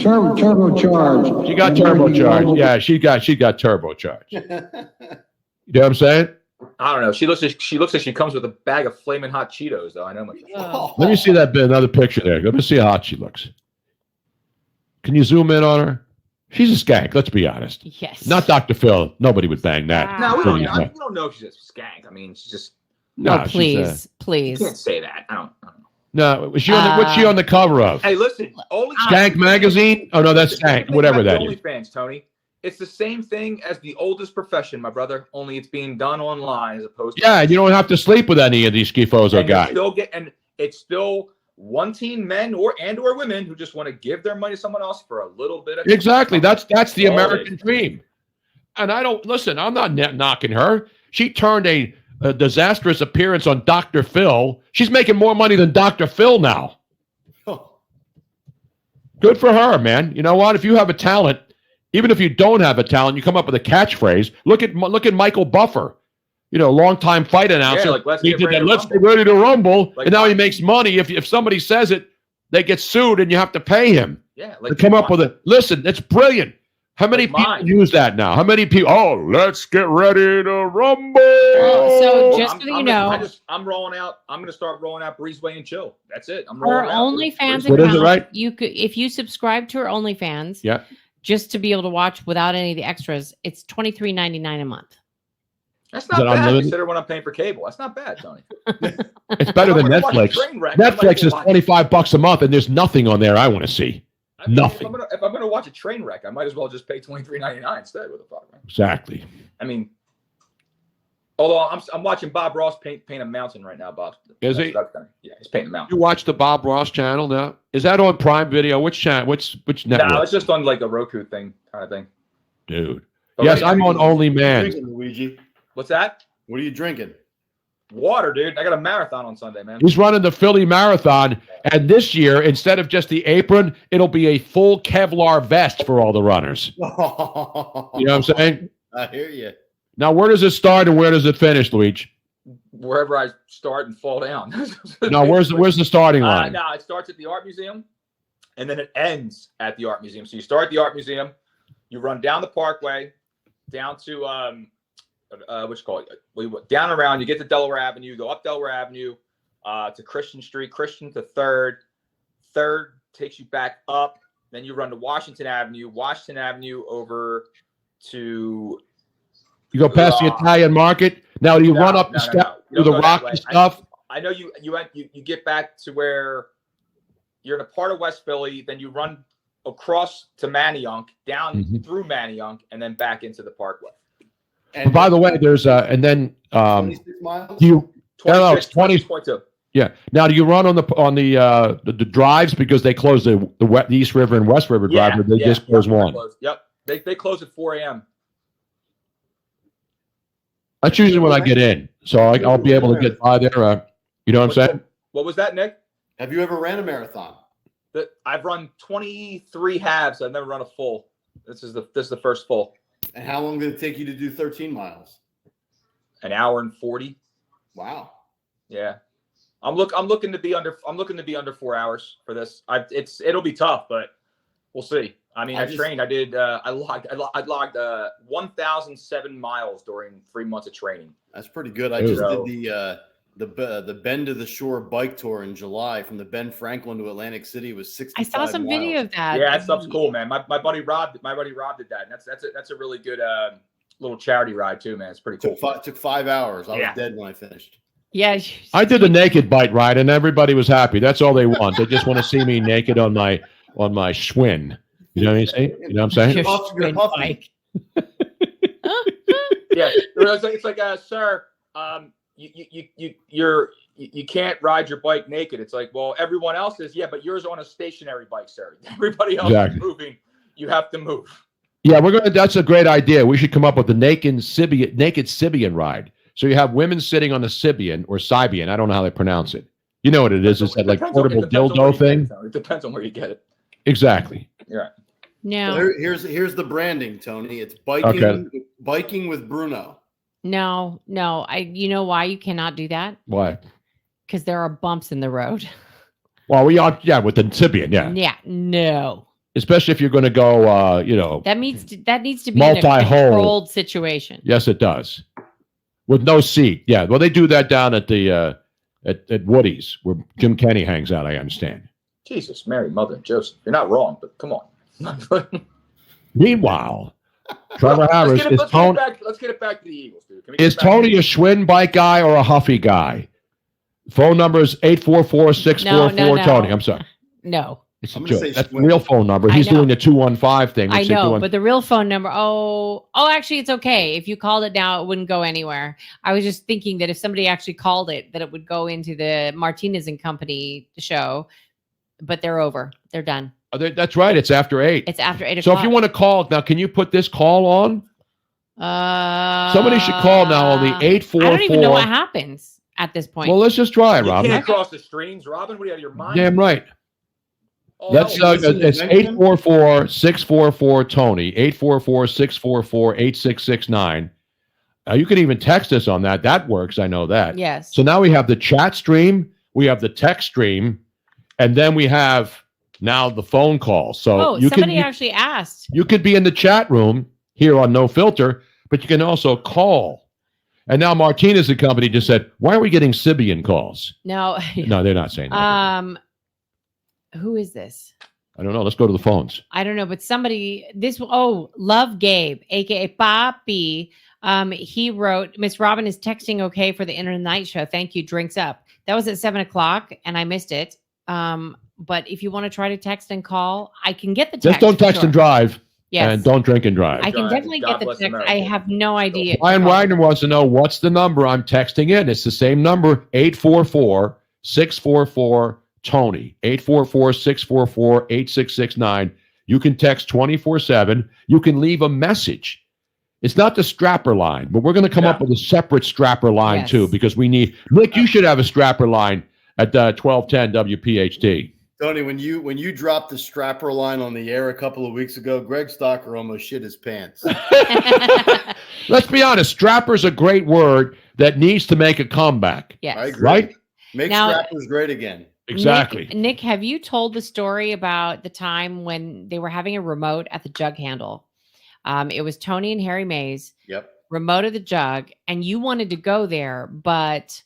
Turbocharged. She got turbocharged. Yeah, she got turbocharged. You know what I'm saying? I don't know. She looks like she comes with a bag of flaming hot Cheetos, though. I know. Let me see another picture there. Let me see how hot she looks. Can you zoom in on her? She's a skank. Let's be honest. Yes. Not Dr. Phil. Nobody would bang that. No, we don't know if she's a skank. I mean, she's just. No, please. You can't say that. I don't know. No, was she what's she on the cover of? Hey, listen. Skank magazine? Oh no, that's Skank. Whatever that is. OnlyFans, Tony. It's the same thing as the oldest profession, my brother. Only it's being done online as opposed to. Yeah, you don't have to sleep with any of these schifoso guys. And it's still one team, men or women, who just want to give their money to someone else for a little bit of. Exactly. That's the American dream. And I don't listen. I'm not knocking her. She turned a disastrous appearance on Dr. Phil. She's making more money than Dr. Phil now. Good for her, man. You know what? If you have a talent. Even if you don't have a talent, you come up with a catchphrase. Look at Michael Buffer, longtime fight announcer. Yeah, let's get ready to rumble. And now he makes money. If somebody says it, they get sued and you have to pay him. Yeah, to come up with it. Listen, it's brilliant. How many people use that now? How many people? Oh, let's get ready to rumble. So just so you know, I'm rolling out. I'm going to start rolling out Breezeway and Chill. That's it. I'm rolling out. Her OnlyFans account. What is it, right? You could, if you subscribe to her OnlyFans. Yeah. Just to be able to watch without any of the extras, it's $23.99 a month. That's not bad. Consider what I'm paying for cable. That's not bad, Tony. It's better than Netflix. Netflix is $25 a month, and there's nothing on there I want to see. Nothing. If I'm gonna watch a train wreck, I might as well just pay $23.99 instead. What the fuck, man? Exactly. I mean, although I'm watching Bob Ross paint a mountain right now, Bob. Is he? Yeah, he's painting a mountain. You watch the Bob Ross channel now? Is that on Prime Video? Which channel? Which network? No, it's just on like a Roku thing kind of thing. Dude. Yes, I'm on OnlyMans. Luigi. What's that? What are you drinking? Water, dude. I got a marathon on Sunday, man. He's running the Philly Marathon, and this year, instead of just the apron, it'll be a full Kevlar vest for all the runners. You know what I'm saying? I hear you. Now, where does it start and where does it finish, Luigi? Wherever I start and fall down. No, where's the starting line? No, it starts at the art museum, and then it ends at the art museum. So you start at the art museum, you run down the Parkway, down to down around. You get to Delaware Avenue, go up Delaware Avenue to Christian Street, Christian to Third. Third takes you back up. Then you run to Washington Avenue over to. You go past the Italian Market. Now, do you run up the step through the rocky stuff? I know you get back to where you're in a part of West Philly. Then you run across to Manayunk, down through Manayunk, and then back into the Parkway. And by the way, there's 26 miles. It's 20.2. Yeah. Now, do you run on the drives because they closed the East River and West River drive? Or they just close one. Yep. They close at 4 a.m. That's usually when I get in, so I'll be able to get by there. You know what I'm saying? What was that, Nick? Have you ever ran a marathon? I've run 23 halves. I've never run a full. This is the first full. And how long did it take you to do 13 miles? An hour and 40. Wow. Yeah. I'm looking to be under 4 hours for this. It'll be tough, but we'll see. I mean, I trained. I did. I logged 1,007 miles during 3 months of training. That's pretty good. I just did the Bend to the Shore bike tour in July from the Ben Franklin to Atlantic City. It was 65 I saw some miles. video of that. Yeah, that stuff's cool, man. My buddy Rob did that. And that's a really good little charity ride too, man. It's pretty cool. Took 5 hours. I was dead when I finished. Yeah, I did the naked bike ride, and everybody was happy. That's all they want. They just want to see me naked on my Schwinn. You know what I'm saying? You know what I'm saying? Your bike. Yeah, it's like, sir, you can't ride your bike naked. It's like, well, everyone else is, but yours on a stationary bike, sir. Everybody else is moving. You have to move. Yeah, that's a great idea. We should come up with the naked Sibian ride. So you have women sitting on a Sibian or Sibian. I don't know how they pronounce it. You know what it is? It's that like portable dildo thing. It depends on where you get it. Exactly. Yeah. No. So here's the branding, Tony. It's biking with Bruno. No. You know why you cannot do that? Why? Because there are bumps in the road. Well, we are, with the Sibian, yeah. Yeah, no. Especially if you're going to go, that needs to be multi-hole. in a controlled situation. Yes, it does. With no seat. Yeah. Well, they do that down at the at Woody's where Jim Kenny hangs out, I understand. Jesus, Mary, Mother, and Joseph. You're not wrong, but come on. Meanwhile, Trevor Harris let's get it back to the Eagles, dude. Is Tony a Schwinn bike guy or a Huffy guy? Phone number is 844-644 Tony. I'm sorry. No. It's a joke. That's the real phone number. He's doing the 215 thing. I know, but the real phone number. Oh, actually, it's okay. If you called it now, it wouldn't go anywhere. I was just thinking that if somebody actually called it, that it would go into the Martinez and Company show. But they're over. They're done. That's right. It's after 8. It's after 8 So o'clock. if you want to call now, can you put this call on? Somebody should call now on the 844. I don't even know what happens at this point. Well, let's just try it, Robin. You can't cross the streams, Robin. What are you out of your mind? Damn right. Oh, It's 844-644 Tony. 844-644-8669. You can even text us on that. That works. I know that. Yes. So now we have the chat stream, we have the text stream, and then we have now the phone call. So somebody actually asked. You could be in the chat room here on No Filter, but you can also call. And now Martinez and Company just said, why are we getting Sibian calls? No. No, they're not saying that. Who is this? I don't know. Let's go to the phones. I don't know, but somebody, Love Gabe, aka Papi. He wrote, Miss Robin is texting okay for the end of the night show. Thank you. Drinks up. That was at 7 o'clock and I missed it. But if you want to try to text and call, I can get the text. Just don't text and drive. Yes. And don't drink and drive. I can definitely get the text. America. I have no idea. Brian Wagner wants to know what's the number I'm texting in. It's the same number, 844-644 Tony, 844-644-8669. You can text 24/7. You can leave a message. It's not the strapper line, but we're going to come up with a separate strapper line too, because we need. Nick, you should have a strapper line at 1210 WPHT. Tony, when you dropped the strapper line on the air a couple of weeks ago, Greg Stocker almost shit his pants. Let's be honest. Strapper's a great word that needs to make a comeback. Yes. I agree. Right? Make strappers great again. Exactly. Nick, have you told the story about the time when they were having a remote at the jug handle? It was Tony and Harry Mays. Yep. Remote of the jug, and you wanted to go there, but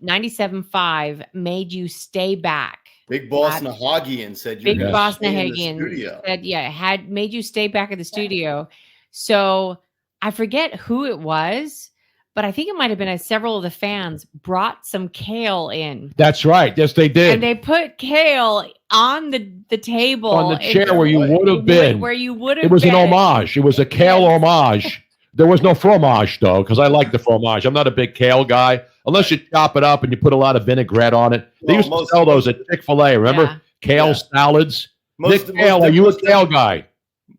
97.5 made you stay back. Big Boss Nahagian said Big Boss Nahagian said, had made you stay back at the studio. So I forget who it was, but I think it might have been several of the fans brought some kale in. That's right. Yes, they did. And they put kale on the table. On the chair where you would have been. Where you would have been. It was an homage. It was a kale homage. There was no fromage, though, because I like the fromage. I'm not a big kale guy. Unless you chop it up and you put a lot of vinaigrette on it. They used to sell those at Chick-fil-A. Remember? Kale salads. Nick Kale, are you a kale guy?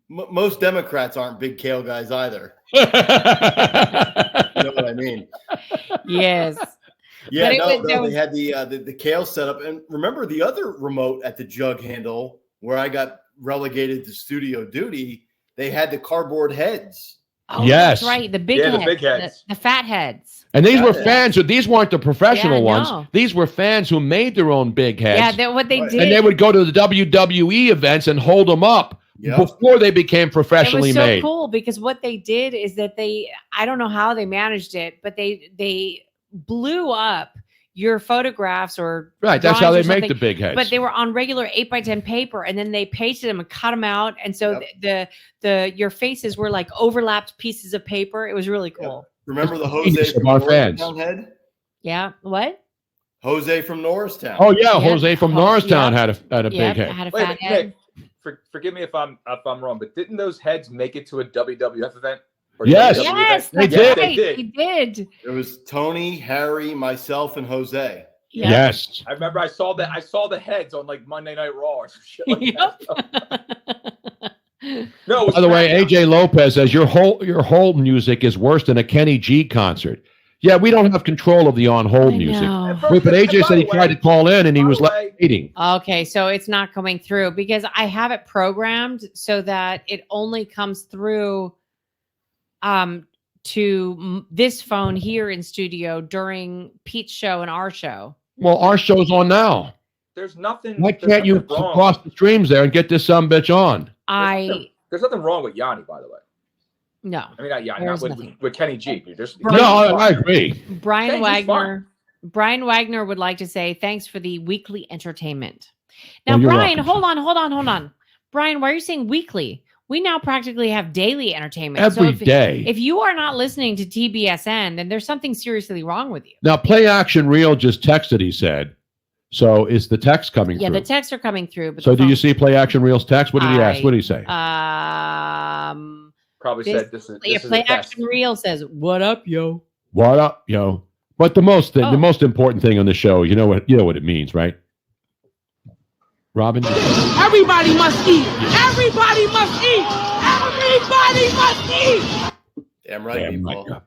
Most Democrats aren't big kale guys either. You know what I mean? Yes. Yeah, But they had the kale setup. And remember the other remote at the jug handle where I got relegated to studio duty, they had the cardboard heads. Oh, yes. That's right. The big heads. The big heads. The fat heads. And these were fans. So these weren't the professional ones. No. These were fans who made their own big heads. Yeah, what they did. And they would go to the WWE events and hold them up before they became professionally it was so made. cool because what they did is that I don't know how they managed it, but they blew up your photographs or right. That's how they make something, the big heads. But they were on regular 8x10 paper, and then they pasted them and cut them out, and so your faces were like overlapped pieces of paper. It was really cool. Yep. Remember the Jose from our fans. Norristown head? Yeah. What? Jose from Norristown. Oh yeah, Jose from Norristown had a big head. Had a fat head. Forgive me if I'm wrong, but didn't those heads make it to a WWF event? Yes, they did. Right. They did. It was Tony, Harry, myself, and Jose. Yep. Yes. I remember I saw the heads on like Monday Night Raw or some shit like that. No. By the way, AJ Lopez says your whole music is worse than a Kenny G concert. Yeah, we don't have control of the on-hold music. But AJ said he tried to call in and he was waiting. Okay, so it's not coming through because I have it programmed so that it only comes through to this phone here in studio during Pete's show and our show. Well, our show's on now. There's nothing. Why can't you cross the streams there and get this sumbitch on? There's nothing wrong with Yanni, by the way. No. I mean, not Yanni, not with Kenny G. Dude. I agree. Brian Wagner would like to say thanks for the weekly entertainment. Now, Brian, hold on. Brian, why are you saying weekly? We now practically have daily entertainment. Every day. If you are not listening to TBSN, then there's something seriously wrong with you. Now, Play Action Real just texted, he said. So is the text coming through? Yeah, the texts are coming through. But so do you see Play Action Real's text? What did he ask? What did he say? Probably said this is Play Action Real says, "What up, yo? What up, yo?" But the most important thing on the show, you know what it means, right? Robin? Everybody must eat. Everybody must eat. Everybody must eat. Damn right, people.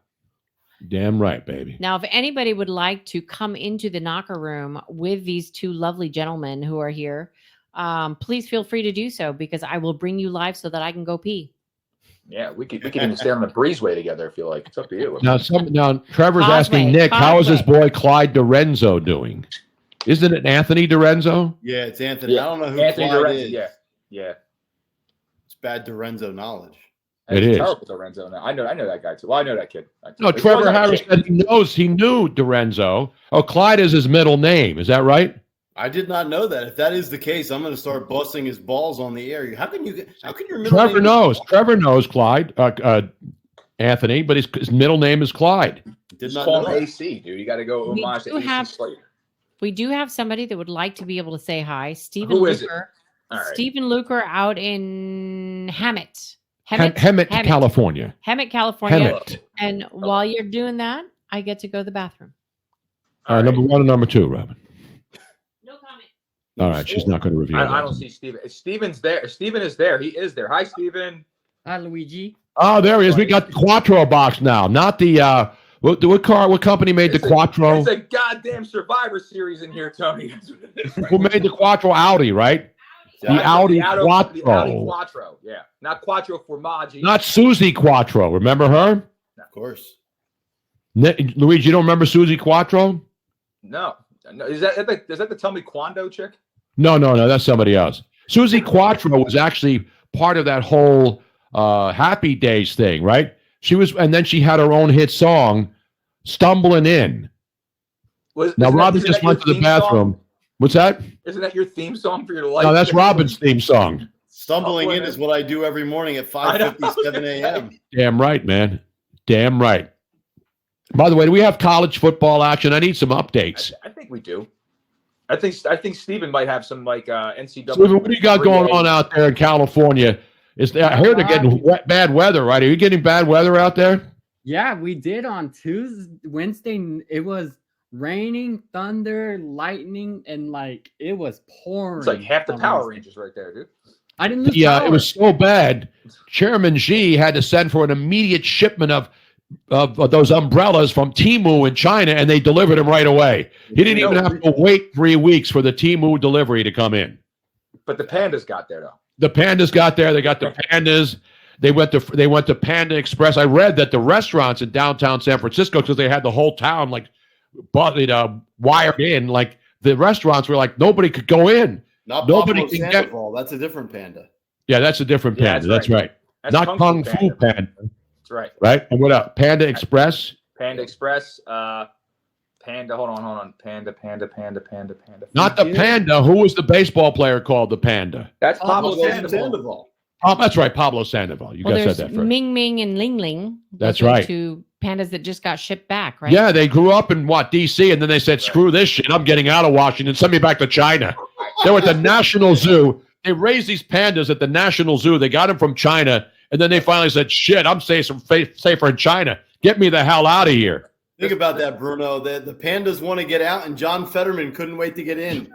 Damn right, baby. Now, if anybody would like to come into the knocker room with these two lovely gentlemen who are here, please feel free to do so because I will bring you live so that I can go pee. Yeah, we could even stay on the breezeway together if you like. It's up to you. Now Trevor's asking Nick, how is his boy Clyde Dorenzo doing? Isn't it Anthony Dorenzo? Yeah, it's Anthony. Yeah. I don't know who Anthony Clyde Dorenzo. is. Yeah. It's bad Dorenzo knowledge. It is. Terrible Dorenzo now. I know that guy too. Well, I know that kid. No, Trevor Harris said he knew Dorenzo. Oh, Clyde is his middle name. Is that right? I did not know that. If that is the case, I'm going to start busting his balls on the air. How can your middle Trevor name knows. Trevor knows Clyde, Anthony, but his middle name is Clyde. Did not call know him AC, dude. You got to go homage to AC Slater. We do have somebody that would like to be able to say hi. Stephen Who is Luker. All right. Stephen Luker out in Hemet, California. Hemet, California. Hemet. And while you're doing that, I get to go to the bathroom. All right, number 1 and number 2, Robin. No comment. All right, she's not going to reveal I don't see Steven. Steven's there. Steven is there. He is there. Hi, Steven. Hi, Luigi. Oh, there he is. We got the Quattro box now, not the what company made the Quattro? It's a goddamn Survivor Series in here, Tony. Who made the Quattro? Audi, right? The Audi Quattro. The Audi Quattro, yeah. Not Quattro Formaggi. Not Susie Quattro. Remember her? Of course. Luigi, you don't remember Susie Quattro? No. Is that the Tell Me Quando chick? No. That's somebody else. Susie Quattro was actually part of that whole Happy Days thing, right? She was, and then she had her own hit song, "Stumbling In." Now Robin just went to the bathroom. What's that? Isn't that your theme song for your life? No, that's Robin's theme song. Stumbling in is what I do every morning at 5:57 a.m. Damn right, man. Damn right. By the way, do we have college football action? I need some updates. I think we do. I think Steven might have some like NCAA. Steven, what do you got going on out there in California? I hear they're getting bad weather, right? Are you getting bad weather out there? Yeah, we did on Wednesday. It was raining, thunder, lightning, and it was pouring. It's like half the Power Rangers right there, dude. I didn't lose Yeah, power. it was so bad. Chairman Xi had to send for an immediate shipment of those umbrellas from Temu in China, and they delivered them right away. He didn't even have to wait 3 weeks for the Temu delivery to come in. But the pandas got there though. The pandas got there. They got the pandas. They went to Panda Express. I read that the restaurants in downtown San Francisco, because they had the whole town like wired in, like the restaurants were like nobody could go in. Nobody can get. That's a different panda. Yeah, that's a different panda. That's right. That's Not Kung Fu Panda. That's right. Right. And what else? Panda Express. Panda Express. Panda. Hold on. Panda. Not the Panda. Who was the baseball player called the Panda? That's Pablo Sandoval. Oh, that's right, Pablo Sandoval. You guys said that first. Ming Ming and Ling Ling. That's Those are right. Two pandas that just got shipped back, right? Yeah, they grew up in D.C. and then they said, "Screw this shit! I'm getting out of Washington. Send me back to China." They were at the National Zoo. They raised these pandas at the National Zoo. They got them from China, and then they finally said, "Shit, I'm safer in China. Get me the hell out of here." Think about that, Bruno. The pandas want to get out, and John Fetterman couldn't wait to get in.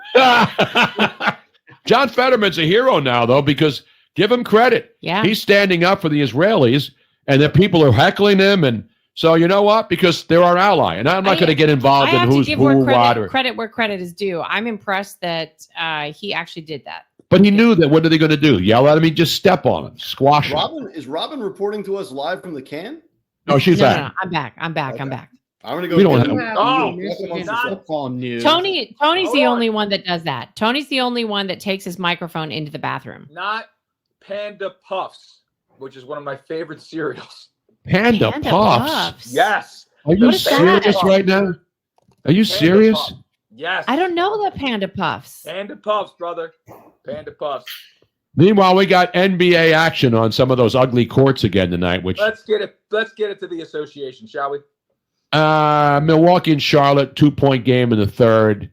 John Fetterman's a hero now, though, because give him credit. Yeah. He's standing up for the Israelis, and the people are heckling him. And so, you know what? Because they're our ally. And I'm not going to get involved in who's who, what. Credit where credit is due. I'm impressed that he actually did that. But he knew that. What are they going to do? Yell at him? He just step on him, squash him. Is Robin reporting to us live from the can? No, she's back. No, I'm back. I'm back. I'm going to go. We don't have football news. Tony's the only one that does that. Tony's the only one that takes his microphone into the bathroom. Not Panda Puffs, which is one of my favorite cereals. Panda Puffs? Yes. Are you serious right now? Are you serious? Puffs. Yes. I don't know the Panda Puffs. Panda Puffs, brother. Panda Puffs. Meanwhile, we got NBA action on some of those ugly courts again tonight. Which Let's get it to the association, shall we? Milwaukee and Charlotte, 2-point game in the third.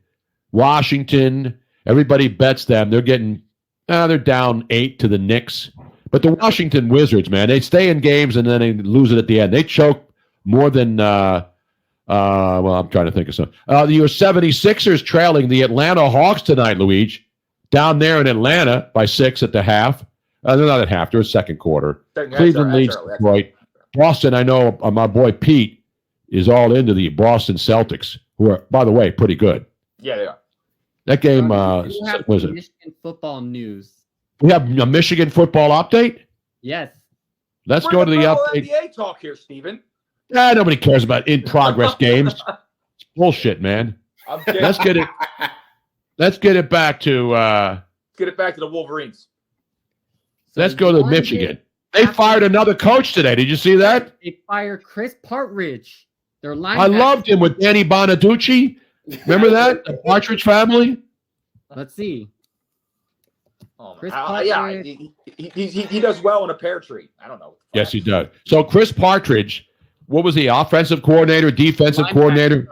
Washington, everybody bets them. They're getting they're down 8 to the Knicks. But the Washington Wizards, man, they stay in games and then they lose it at the end. They choke more than well, I'm trying to think of something. Your 76ers trailing the Atlanta Hawks tonight, Luigi. Down there in Atlanta by 6 at the half. They're not at half, they're in second quarter. Cleveland leads Detroit. Boston, I know my boy Pete is all into the Boston Celtics, who are, by the way, pretty good. Yeah, they are. That game was it? Michigan football news. We have a Michigan football update? Yes. Let's go to the update. NBA talk here, Steven. Nobody cares about in-progress games. It's bullshit, man. Let's get it. Let's get it back to. Get it back to the Wolverines. Let's go to Michigan. They fired another coach today. Did you see that? They fired Chris Partridge. Their linebacker. I loved him with Danny Bonaducci. Remember that? The Partridge family? Let's see. Oh, yeah, he does well in a pear tree. I don't know. Yes, he does. So Chris Partridge, what was he? Offensive coordinator, defensive coordinator,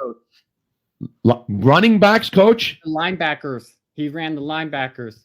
running backs coach? The linebackers. He ran the linebackers.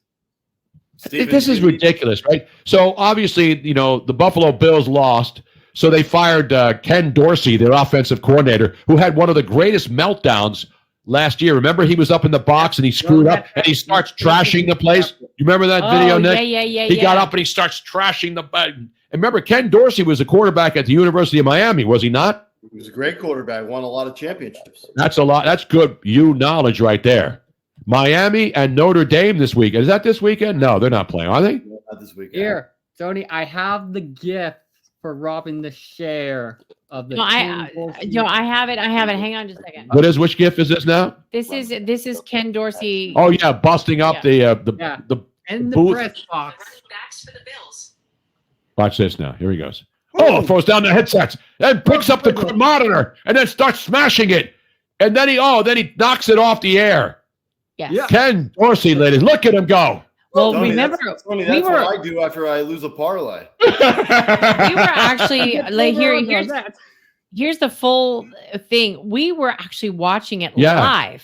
This is ridiculous, right? So obviously, the Buffalo Bills lost, so they fired Ken Dorsey, their offensive coordinator, who had one of the greatest meltdowns last year. Remember, he was up in the box and he screwed up and he starts trashing the place. You remember that video, Nick? Yeah. He got up and he starts trashing the. And remember, Ken Dorsey was a quarterback at the University of Miami, was he not? He was a great quarterback. Won a lot of championships. That's a lot. That's good knowledge right there. Miami and Notre Dame this weekend. Is that this weekend? No, they're not playing, are they? Not this weekend. Here, Tony, I have the gift for robbing the share of the. I have it. Hang on just a second. Which gift is this now? This is Ken Dorsey. Oh yeah, busting up the and the booth. press box. Watch this now. Here he goes. Oh, throws down the headsets and picks up the monitor and then starts smashing it. And then he knocks it off the air. Yes. Yeah. Ken Dorsey, ladies, look at him go. Well, Tony, remember, that's what I do after I lose a parlay. We were actually here's the full thing. We were actually watching it live,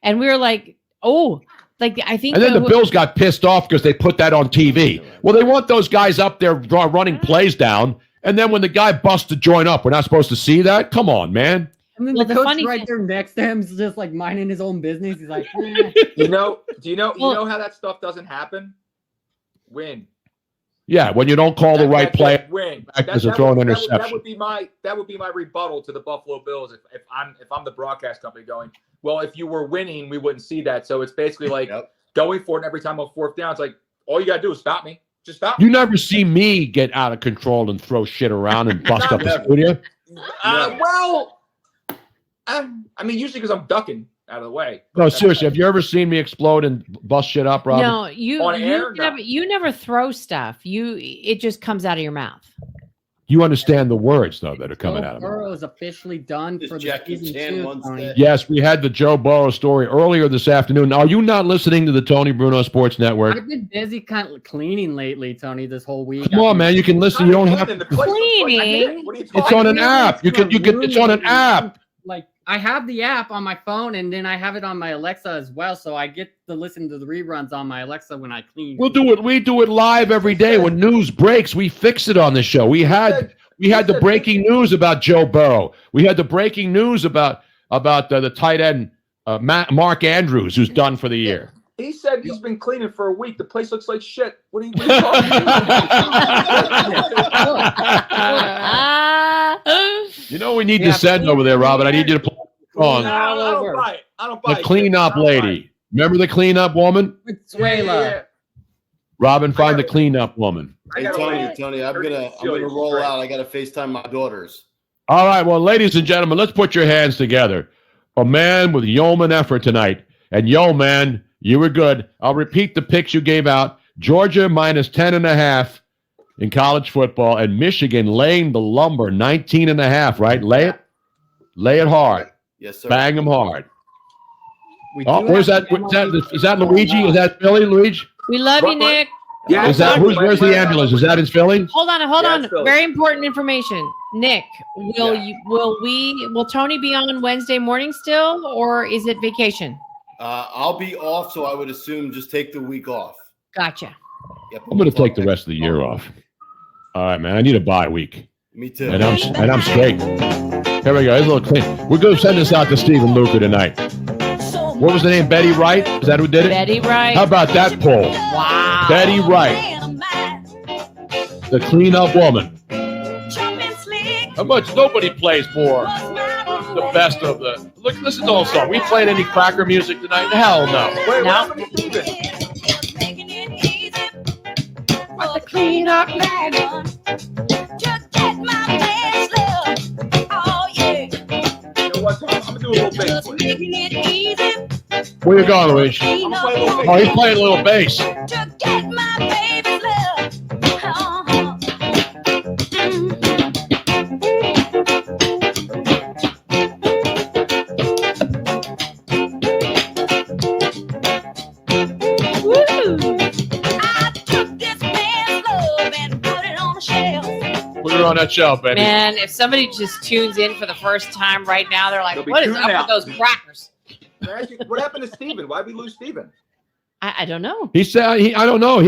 and we were like, I think. And then the Bills got pissed off because they put that on TV. Well, they want those guys up there running plays down, and then when the guy busts to join up, we're not supposed to see that. Come on, man. And then the coach right there next to him is just like minding his own business. He's like, do you know how that stuff doesn't happen? Win. Yeah, when you don't call the right play, win. As a throw an interception. That would be my rebuttal to the Buffalo Bills if I'm the broadcast company going, well, if you were winning, we wouldn't see that. So it's basically like going for it, and every time on fourth down, it's like all you gotta do is stop me. Just stop. You never see me get out of control and throw shit around and bust up the studio. I mean, usually because I'm ducking out of the way. No, seriously, have you ever seen me explode and bust shit up, Robin? No, you never throw stuff. It just comes out of your mouth. You understand the words though that are coming out of it. Burrow is officially done for the season 2. Yes, we had the Joe Burrow story earlier this afternoon. Are you not listening to the Tony Bruno Sports Network? I've been busy kind of cleaning lately, Tony, this whole week. Come on, man, you can listen. You don't have to cleaning. It's on an app. You can. It's on an app. Like I have the app on my phone, and then I have it on my Alexa as well, so I get to listen to the reruns on my Alexa when I clean. We'll do it. We do it live every day. When news breaks, we fix it on the show. We had the breaking news about Joe Burrow. We had the breaking news about the tight end Mark Andrews, who's done for the year. He said he's been cleaning for a week. The place looks like shit. What are you talking about? You know we need to send over there, Robin. I need you to play the song. I don't buy it. I don't buy it. The cleanup lady. Remember the cleanup woman? Yeah. Robin, find the cleanup woman. Hey, Tony, I'm gonna roll out. I gotta FaceTime my daughters. All right, well, ladies and gentlemen, let's put your hands together. A man with yeoman effort tonight. And yo, man, you were good. I'll repeat the picks you gave out. Georgia minus 10.5 in college football, and Michigan laying the lumber 19.5, right? Lay it hard. Yes, sir. Bang them hard. Where's that? Is that Luigi? Is that Philly, Luigi? We love you, Nick. Yeah, where's the ambulance? Is that in Philly? Hold on. Very important information. Nick, will Tony be on Wednesday morning still, or is it vacation? I'll be off, so I would assume just take the week off. Gotcha. Yep, I'm going to take the rest of the year off. All right, man. I need a bye week. Me too. And I'm straight. Here we go. Here's a little clean. We're going to send this out to Stephen Luca tonight. What was the name? Betty Wright? Is that who did it? Betty Wright. How about that poll? Wow. Betty Wright. The cleanup woman. How much? Nobody plays more. The best of the. Look, listen to the whole song. We playing any cracker music tonight? Hell no. Wait, no. What the cleanup man? Just get my best love. Oh yeah. You know what? I'm gonna do a little bass for you. Where you going, Luigi? Oh, he's playing a little bass. Just get my baby's love. Put it on that shelf, baby. Man, if somebody just tunes in for the first time right now, they're like, what is up with those crackers? What happened to Steven? Why did we lose Steven? I don't know. He said, I don't know.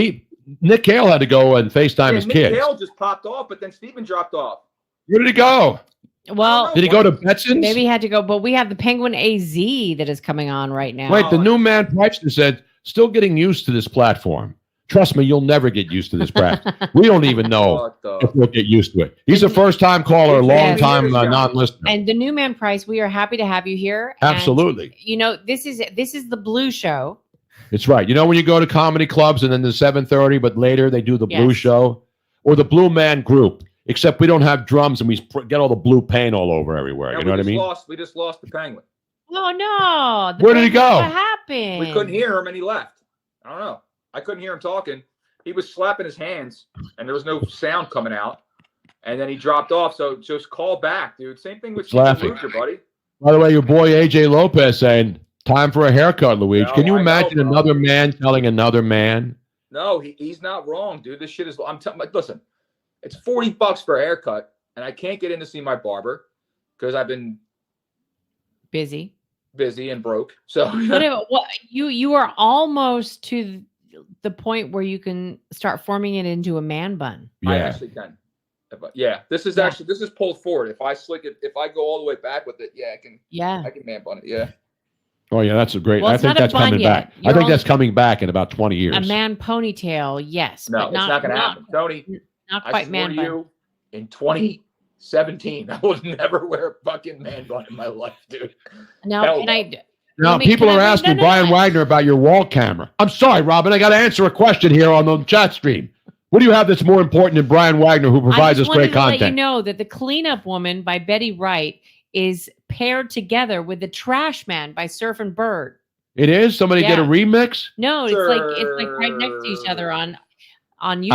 Nick Cale had to go and FaceTime his kids. Nick Cale just popped off, but then Steven dropped off. Where did he go? Well, did he go to Betson's? Maybe he had to go, but we have the Penguin AZ that is coming on right now. Wait, the new man Pipester said, still getting used to this platform. Trust me, you'll never get used to this platform. We don't even know if we'll get used to it. He's a first-time caller, long-time non-listener. And the new man Price, we are happy to have you here. Absolutely. And, this is the Blue Show. It's right. You know when you go to comedy clubs and then the 7:30, but later they do the Blue Show or the Blue Man Group. Except we don't have drums and we get all the blue paint all over everywhere. Yeah, you know what I mean? We just lost the Penguin. Oh no! Where did he go? What happened? We couldn't hear him and he left. I don't know. I couldn't hear him talking. He was slapping his hands and there was no sound coming out. And then he dropped off. So just call back, dude. Same thing with Luger, buddy. By the way, your boy AJ Lopez saying, time for a haircut, Luigi. No, can you imagine another man telling another man? No, he's not wrong, dude. This shit is. Listen, it's $40 for a haircut, and I can't get in to see my barber because I've been busy and broke. So you are almost to the point where you can start forming it into a man bun. Yeah. I actually can. This is pulled forward. If I slick it, if I go all the way back with it, I can man bun it. Yeah. Oh yeah, that's a great. Well, I it's think not a that's coming bun back. yet. I think that's coming back in about 20 years. A man ponytail, yes. No, but it's not going to happen. Tony, Not I quite swore man to bun. you, in 2017, I will never wear a fucking man bun in my life, dude. No, Hell and no. Now, let me- people can are I- asking no, Brian Wagner about your wall camera. I'm sorry, Robin. I got to answer a question here on the chat stream. What do you have that's more important than Brian Wagner, who provides I us just wanted great to let you content? know that The Cleanup Woman by Betty Wright is paired together with The Trash Man by Surf and Bird. It is? Somebody did a Yeah. remix? No, it's like right next to each other on YouTube.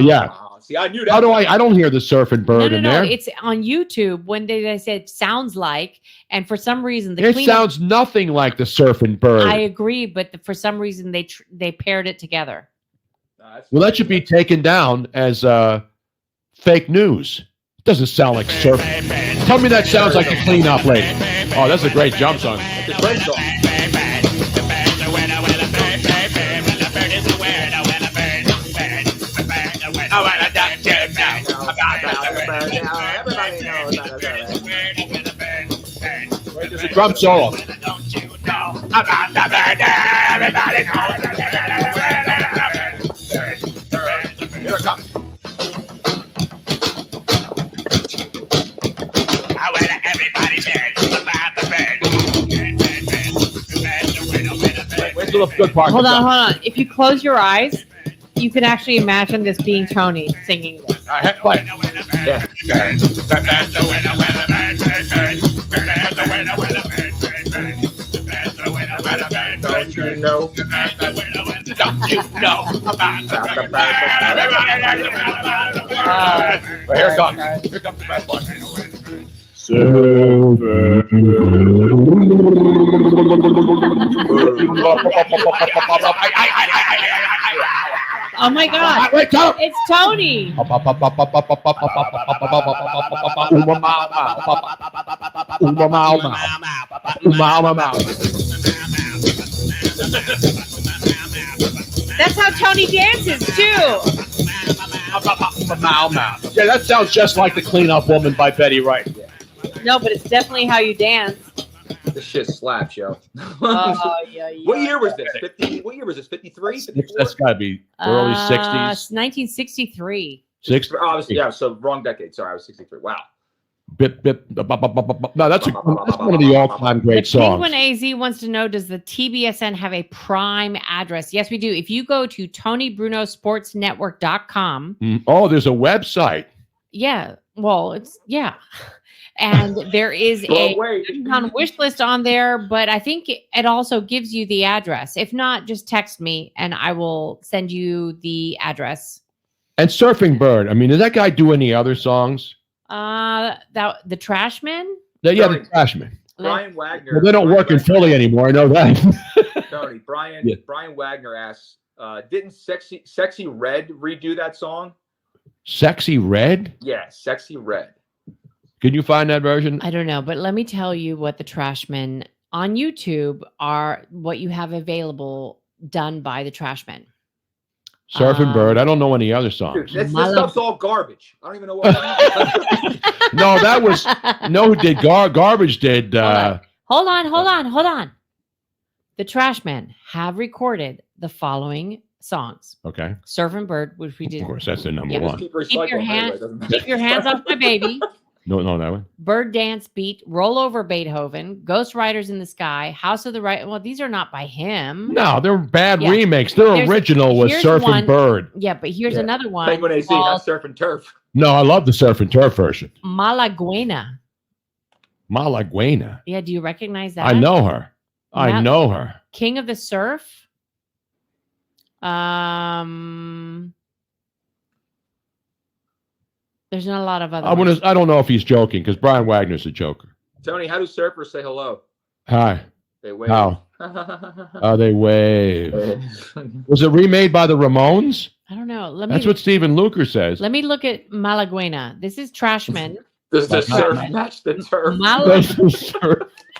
Yeah. See, I knew that. How do I don't hear the Surf and Bird in No, there. it's on YouTube when they said sounds like, and for some reason It sounds nothing like the Surf and Bird. I agree, but for some reason they paired it together. Well, that should be taken down as fake news. It doesn't sound like Surf. Tell me that sounds like the Cleanup Lady. Oh, that's a great jump song. It's a great song. There's a drum solo. Here it comes. Wait till the good part Hold comes on, up. hold on. If you close your eyes, you can actually imagine this being Tony singing this. All right, play. Don't you know? Don't you know about the here it comes. Here comes the best one. Oh my God! Wait, tell him. It's Tony. That's how Tony dances too. Yeah, that sounds just like the Cleanup Woman by Betty Wright. No, but it's definitely how you dance. This shit slaps, yo. Oh yeah. What year was this? 50? What year was this? 53? That's got to be early 60s. 1963. Yeah, so wrong decade. Sorry, I was 63. Wow. Bip, bip, no, that's one of the all-time great songs. Penguin AZ wants to know, does the TBSN have a prime address? Yes, we do. If you go to TonyBrunoSportsNetwork.com. Oh, there's a website. Yeah. Well, and there is a wish list on there, but I think it also gives you the address. If not, just text me and I will send you the address. And Surfing Bird. I mean, does that guy do any other songs? The Trash Man? Yeah, the Trash Man. Brian Wagner. Well, they don't work in Philly anymore. I know that. Tony, Brian Wagner asks, didn't Sexy Red redo that song? Sexy Red? Yeah, Sexy Red. Can you find that version? I don't know, but let me tell you what the Trashmen on YouTube are, what you have available done by the Trashmen. Surfing Bird. I don't know any other songs. Dude, this stuff's all garbage. I don't even know what. No, that was who did Garbage did. Hold on. The Trashmen have recorded the following songs. Okay. Surfing Bird, which we did. Of course, that's the number one. Keep your hands off my baby. No, that one. Bird Dance Beat, Roll Over Beethoven, Ghost Riders in the Sky, House of the Right. Well, these are not by him. No, they're bad remakes. Their original was Surfing Bird. Yeah, but here's another one. Penguin AC, not Surf and Turf. No, I love the Surf and Turf version. Malaguena. Malaguena. Yeah, do you recognize that? I know her. I know her. King of the Surf. There's not a lot of other. I don't know if he's joking because Brian Wagner's a joker. Tony, how do surfers say hello? Hi. They wave. How? They wave. Was it remade by the Ramones? I don't know. That's what Stephen Luker says. Let me look at Malaguena. This is Trashman. Does the surf match the turf?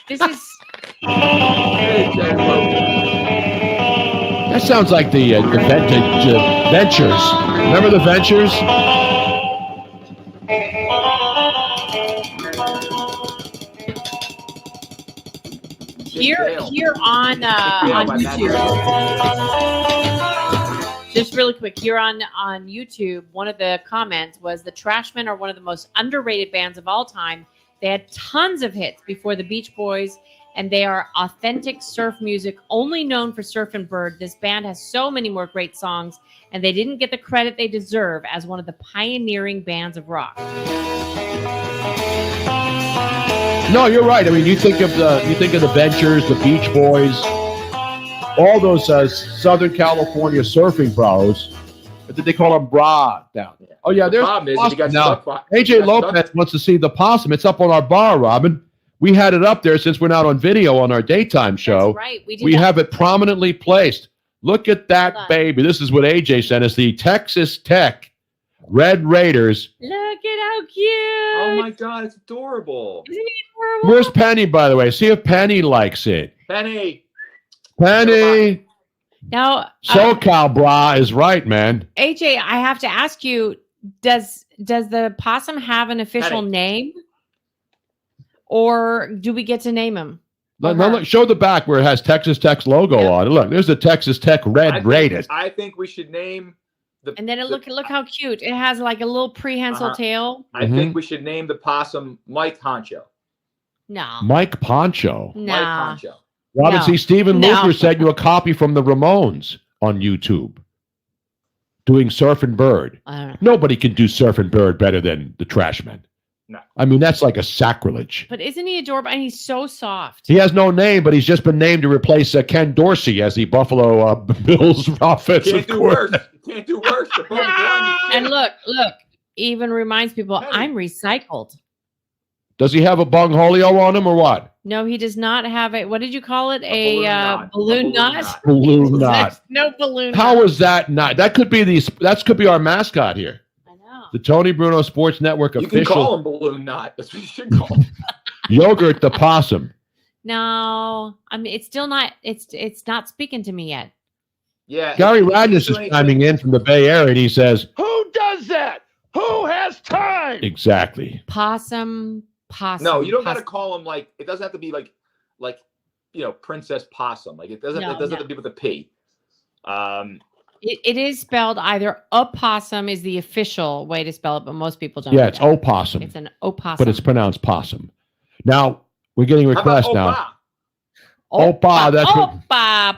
This is. That sounds like the Ventures. Remember the Ventures? Here on YouTube. Just really quick, here on YouTube, one of the comments was the Trashmen are one of the most underrated bands of all time. They had tons of hits before the Beach Boys, and they are authentic surf music, only known for Surf and Bird. This band has so many more great songs, and they didn't get the credit they deserve as one of the pioneering bands of rock. No, you're right. I mean, you think of the Ventures, the Beach Boys, all those Southern California surfing pros. What did they call them? Bra down there. Oh yeah, there's problem is possum. if you got Now, stuck, AJ Lopez wants to see the possum. It's up on our bar, Robin. We had it up there since we're not on video on our daytime show. That's right. We have it prominently placed. Look at that baby. This is what AJ sent us. The Texas Tech Red Raiders. Look at how cute. Oh my God, it's adorable. Isn't it adorable? Where's Penny, by the way? See if Penny likes it. Penny. Now, SoCal bra is right, man. AJ, I have to ask you, does the possum have an official name? Or do we get to name him? Look, show the back where it has Texas Tech's logo on it. Look, there's the Texas Tech Red Raiders. I think we should name the. And then look how cute. It has like a little prehensile tail. I think we should name the possum Mike Honcho. No. Mike Poncho. No. Mike Honcho. Robin, No. see, Stephen No. Luther sent you a copy from the Ramones on YouTube doing Surf and Bird. Nobody can do Surf and Bird better than the Trashmen. No. I mean, that's like a sacrilege. But isn't he adorable? And he's so soft. He has no name, but he's just been named to replace Ken Dorsey as the Buffalo Bills offensive coordinator. Can't do worse. And look, even reminds people, I'm recycled. Does he have a bungholio on him or what? No, he does not have a, what did you call it? A balloon knot? Balloon knot. No balloon How knot. is that not? That could be our mascot here. I know. The Tony Bruno Sports Network You official can call him Balloon Knot. That's what you should call him. Yogurt the possum. No, I mean, it's still not, it's not speaking to me yet. Yeah. Gary Radness is chiming in from the Bay Area, and he says, Who does that? Who has time? exactly. Possum. No, you don't got to call him like. It doesn't have to be like Princess Possum. Like it doesn't. It doesn't have to be with a P. It is spelled either opossum is the official way to spell it, but most people don't. Yeah, do it's that. opossum. It's an opossum, But it's pronounced possum. Now, we're getting requests now. Opa. That's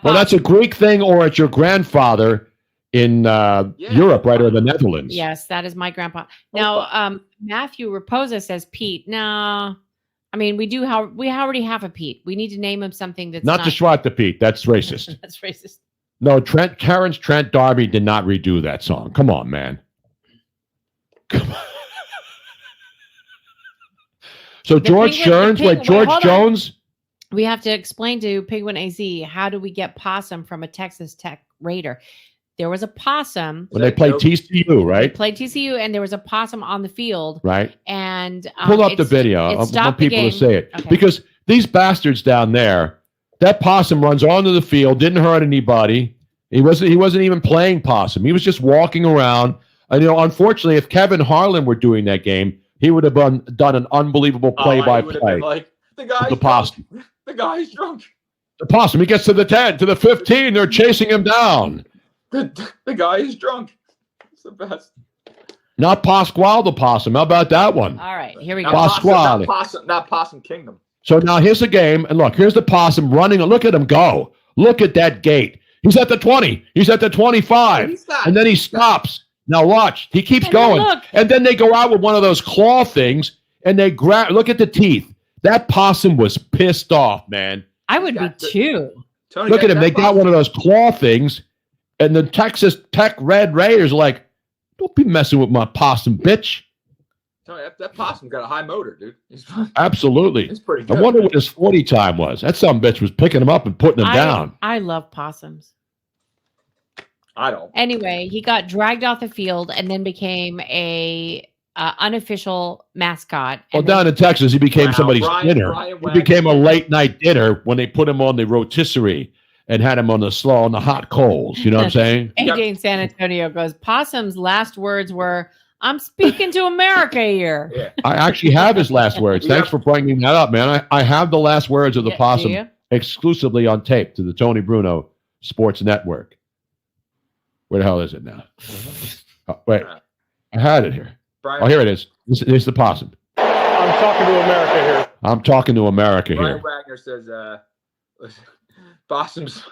well, that's a Greek thing, or it's your grandfather in Europe, right, or the Netherlands. Yes, that is my grandpa. Now, Matthew Raposa says Pete. No, I mean we already have a Pete. We need to name him something that's Not the Schwartz Pete. That's racist. That's racist. No, Trent Darby did not redo that song. Come on, man. Come on. So George Jones. We have to explain to Penguin AZ, how do we get possum from a Texas Tech Raider? There was a possum When they played TCU, right? They played TCU, and there was a possum on the field. Right. And Pull up the video. I want people to say it. Okay. Because these bastards down there, that possum runs onto the field, didn't hurt anybody. He wasn't even playing possum. He was just walking around. And unfortunately, if Kevin Harlan were doing that game, he would have done an unbelievable play-by-play. Like the guy's the possum. drunk. The guy's drunk. The possum. He gets to the 10, to the 15. They're chasing him down. The guy is drunk. It's the best. Not Pasquale the possum. How about that one? All right, here we go. Pasquale. Not Possum Kingdom. So now here's the game, and look, here's the possum running. Look at him go. Look at that gait. He's at the 20. He's at the 25. And then he stops. Now watch. He keeps going. And then they go out with one of those claw things, and they grab. Look at the teeth. That possum was pissed off, man. I would be too. Tony, look at him. They got one of those claw things, and the Texas Tech Red Raiders are like, don't be messing with my possum, bitch. Tony, that possum got a high motor, dude. Absolutely. It's pretty good. I wonder what his 40 time was. That some bitch was picking him up and putting him down. I love possums. I don't. Anyway, he got dragged off the field and then became a unofficial mascot. Well, down in Texas, he became somebody's dinner. He became a late night dinner when they put him on the rotisserie and had him on the hot coals. You know what I'm saying? AJ in San Antonio goes, Possum's last words were, I'm speaking to America here. Yeah. I actually have his last words. Thanks for bringing that up, man. I have the last words of the possum. exclusively on tape to the Tony Bruno Sports Network. Where the hell is it now? Oh, wait, I had it here. Brian, Oh, here it is. This is the possum. I'm talking to America here. I'm talking to America Brian here. Wagner says, possums.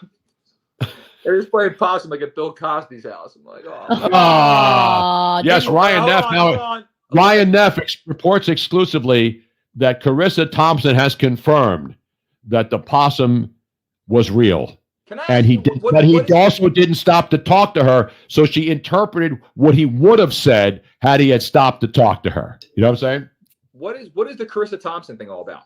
They're just playing possum like at Bill Cosby's house. I'm like, oh. Yes, Ryan Neff. Now, Ryan Neff reports exclusively that Carissa Thompson has confirmed that the possum was real. And he did, but he also didn't stop to talk to her. So she interpreted what he would have said had he had stopped to talk to her. You know what I'm saying? What is the Carissa Thompson thing all about?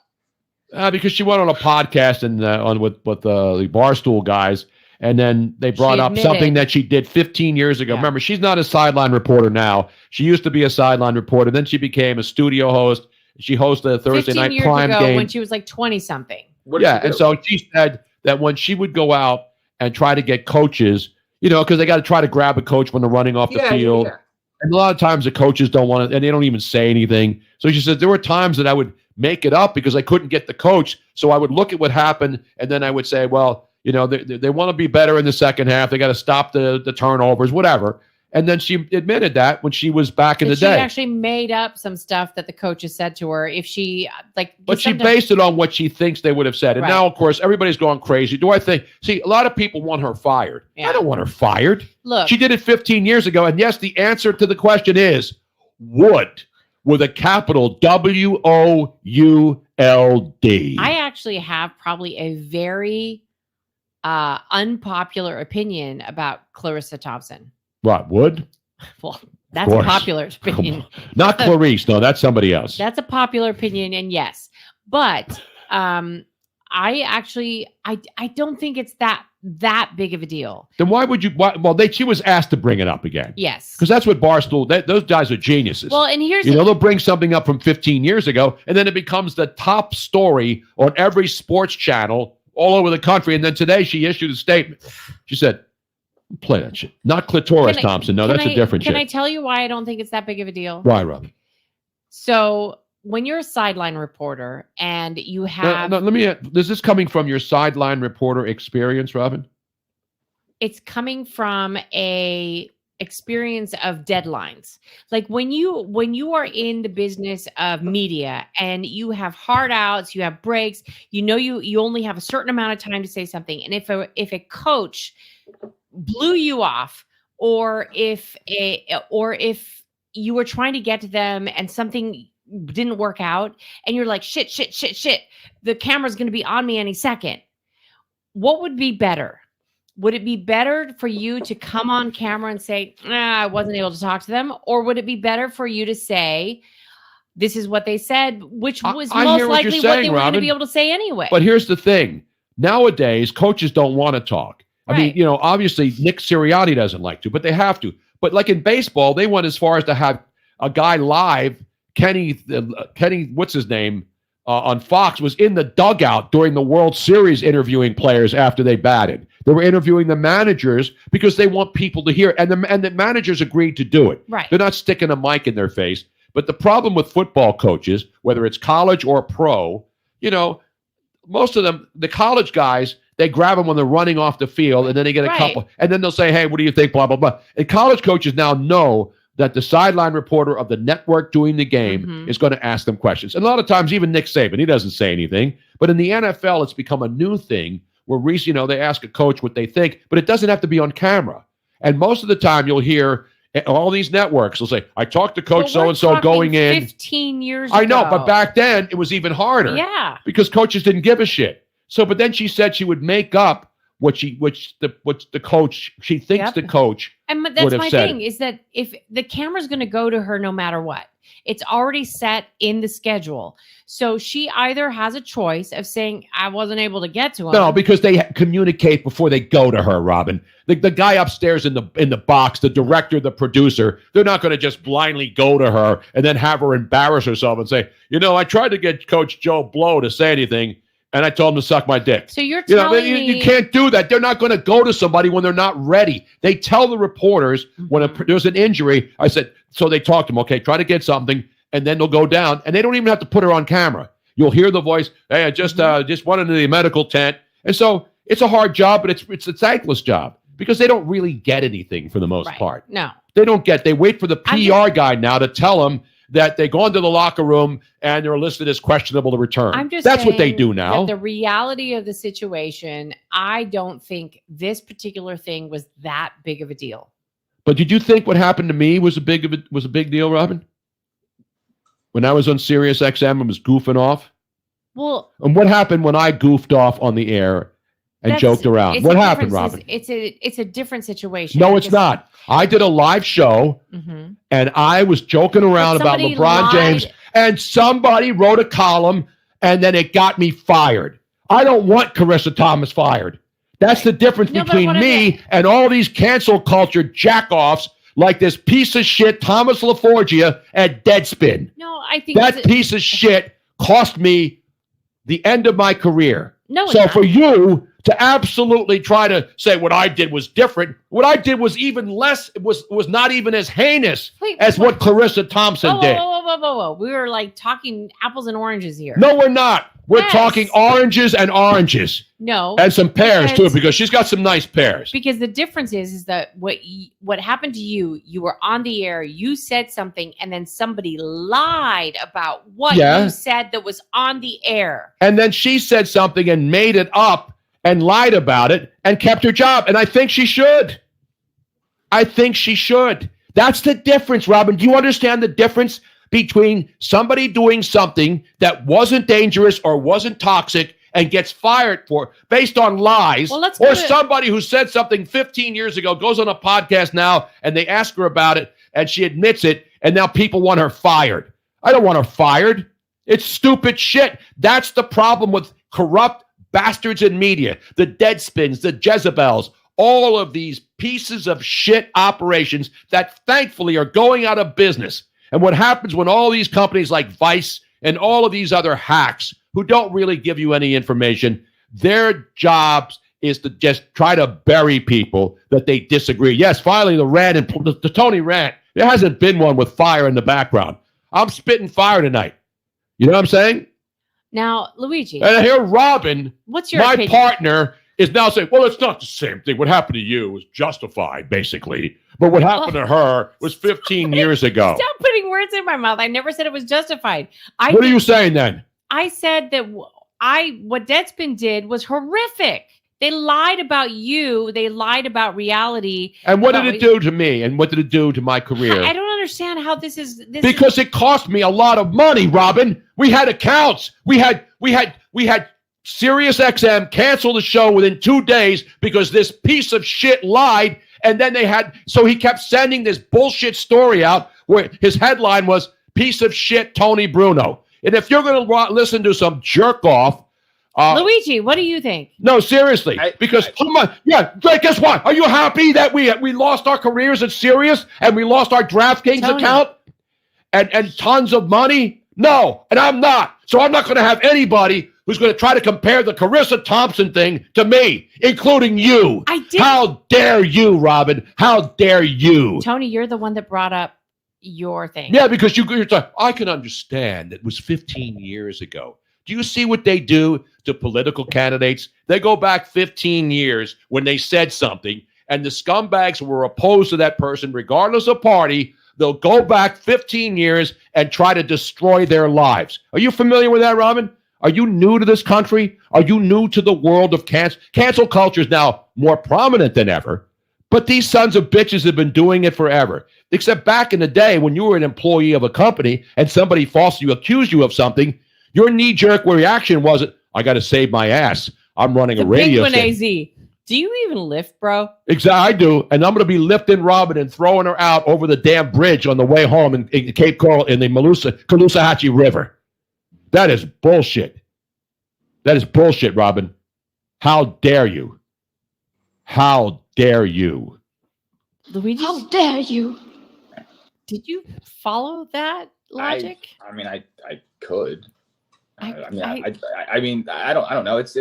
Because she went on a podcast and with the Barstool guys, and then they brought up something that she did 15 years ago. Yeah. Remember, she's not a sideline reporter now. She used to be a sideline reporter. Then she became a studio host. She hosted a Thursday night prime game when she was like 20-something. Yeah, and so she said that when she would go out and try to get coaches, because they got to try to grab a coach when they're running off the field. Yeah. And a lot of times the coaches don't want to, and they don't even say anything. So she said there were times that I would make it up because I couldn't get the coach. So I would look at what happened, and then I would say, well, they want to be better in the second half. They got to stop the turnovers, whatever. And then she admitted that when she was back in the day. She actually made up some stuff that the coaches said to her. If she but she based it on what she thinks they would have said. And now, of course, everybody's going crazy. Do I think? See, a lot of people want her fired. Yeah. I don't want her fired. Look, she did it 15 years ago. And yes, the answer to the question is would, with a capital WOULD. I actually have probably a very unpopular opinion about Clarissa Thompson. What, would? Well, that's a popular opinion. Not Clarice. No, that's somebody else. That's a popular opinion, and yes. But I don't think it's that big of a deal. Then why would you? She was asked to bring it up again. Yes. Because that's what Barstool, those guys are geniuses. Well, and here's they'll bring something up from 15 years ago, and then it becomes the top story on every sports channel all over the country. And then today she issued a statement. She said, play that shit. Not clitoris Thompson. No, that's a different shit. Can I tell you why I don't think it's that big of a deal? Why, Robin? So when you're a sideline reporter and you have... No, is this coming from your sideline reporter experience, Robin? It's coming from a experience of deadlines. Like when you are in the business of media and you have hard outs, you have breaks, you only have a certain amount of time to say something. And if a coach blew you off, or if you were trying to get to them and something didn't work out and you're like, shit, the camera's going to be on me any second. What would be better? Would it be better for you to come on camera and say, I wasn't able to talk to them? Or would it be better for you to say, this is what they said, which was most likely what they were going to be able to say anyway? But here's the thing. Nowadays, coaches don't want to talk. I mean, obviously Nick Sirianni doesn't like to, but they have to. But like in baseball, they went as far as to have a guy live, Kenny, what's his name, on Fox, was in the dugout during the World Series interviewing players after they batted. They were interviewing the managers because they want people to hear, and the managers agreed to do it. Right. They're not sticking a mic in their face. But the problem with football coaches, whether it's college or pro, most of them, the college guys, they grab them when they're running off the field, and then they get a couple, and then they'll say, hey, what do you think, blah, blah, blah. And college coaches now know that the sideline reporter of the network doing the game is going to ask them questions. And a lot of times, even Nick Saban, he doesn't say anything. But in the NFL, it's become a new thing where, they ask a coach what they think, but it doesn't have to be on camera. And most of the time, you'll hear all these networks will say, I talked to Coach so-and-so going in. 15 years ago. I know, but back then, it was even harder. Yeah. Because coaches didn't give a shit. So, but then she said she would make up what the coach, she thinks the coach and would that's have my said. thing is that if the camera's going to go to her no matter what, it's already set in the schedule. So she either has a choice of saying, I wasn't able to get to him. No, because they communicate before they go to her, Robin. The guy upstairs in the box, the director, the producer, they're not going to just blindly go to her and then have her embarrass herself and say, I tried to get Coach Joe Blow to say anything, and I told him to suck my dick. So you're telling me... You can't do that. They're not going to go to somebody when they're not ready. They tell the reporters when there's an injury, I said, so they talk to them, okay, try to get something, and then they'll go down, and they don't even have to put her on camera. You'll hear the voice, hey, I just went into the medical tent. And so it's a hard job, but it's a thankless job because they don't really get anything for the most part. No. They wait for the PR guy now to tell them that they go into the locker room and they're listed as questionable to return. That's what they do now. The reality of the situation, I don't think this particular thing was that big of a deal. But did you think what happened to me was a big deal, Robin? When I was on Sirius XM and was goofing off? Well, and what happened when I goofed off on the air and joked around? What happened, Robin? It's a different situation. No, it's not. I did a live show and I was joking around about LeBron James, and somebody wrote a column and then it got me fired. I don't want Carissa Thomas fired. That's the difference between me and all these cancel culture jackoffs like this piece of shit Thomas LaForgia at Deadspin. No, I think that piece of shit cost me the end of my career. No, so for you to absolutely try to say what I did was different, what I did was even less, was not even as heinous as what Clarissa Thompson did. Whoa. We were like talking apples and oranges here. No, we're not. We're talking oranges and oranges. No. And some pears too, because she's got some nice pears. Because the difference is that what happened to you, you were on the air, you said something, and then somebody lied about what you said that was on the air. And then she said something and made it up and lied about it and kept her job. And I think she should. That's the difference, Robin. Do you understand the difference between somebody doing something that wasn't dangerous or wasn't toxic and gets fired for based on lies, or somebody who said something 15 years ago goes on a podcast now and they ask her about it and she admits it and now people want her fired? I don't want her fired. It's stupid shit. That's the problem with corrupt bastards in media, the Deadspins, the Jezebels, all of these pieces of shit operations that thankfully are going out of business. And what happens when all these companies like Vice and all of these other hacks who don't really give you any information, their jobs is to just try to bury people that they disagree. Yes, finally the rant and the Tony rant. There hasn't been one with fire in the background. I'm spitting fire tonight. You know what I'm saying? Now, Luigi. And here Robin, what's your my opinion? Partner, is now saying, well, it's not the same thing. What happened to you was justified, basically. But what happened to her was 15 years ago. Stop putting words in my mouth. I never said it was justified. What are you saying then? I said that what Deadspin did was horrific. They lied about you. They lied about reality. And what did it do to me? And what did it do to my career? I don't understand how this is. Because it cost me a lot of money, Robin. We had accounts. We had Sirius XM cancel the show within 2 days because this piece of shit lied. And then so he kept sending this bullshit story out where his headline was piece of shit Tony Bruno. And if you're going to listen to some jerk off, Luigi, what do you think? No, seriously, because guess what? Are you happy that we lost our careers at Sirius and we lost our DraftKings account and tons of money? No, and I'm not. So I'm not going to have anybody who's going to try to compare the Carissa Thompson thing to me, including you. I did. How dare you, Robin? How dare you? Tony, you're the one that brought up your thing. Yeah, because you're talking, I can understand it was 15 years ago. Do you see what they do to political candidates? They go back 15 years when they said something, and the scumbags who were opposed to that person, regardless of party, they'll go back 15 years and try to destroy their lives. Are you familiar with that, Robin? Are you new to this country? Are you new to the world of cancel? Cancel culture is now more prominent than ever, but these sons of bitches have been doing it forever. Except back in the day when you were an employee of a company and somebody falsely accused you of something, your knee-jerk reaction wasn't, I got to save my ass. I'm running a radio station. AZ. Do you even lift, bro? Exactly, I do. And I'm going to be lifting Robin and throwing her out over the damn bridge on the way home in Cape Coral in the Caloosahatchee River. That is bullshit. That is bullshit, Robin. How dare you? How dare you? Luigi? How dare you? Did you follow that logic? I could. I don't know. It's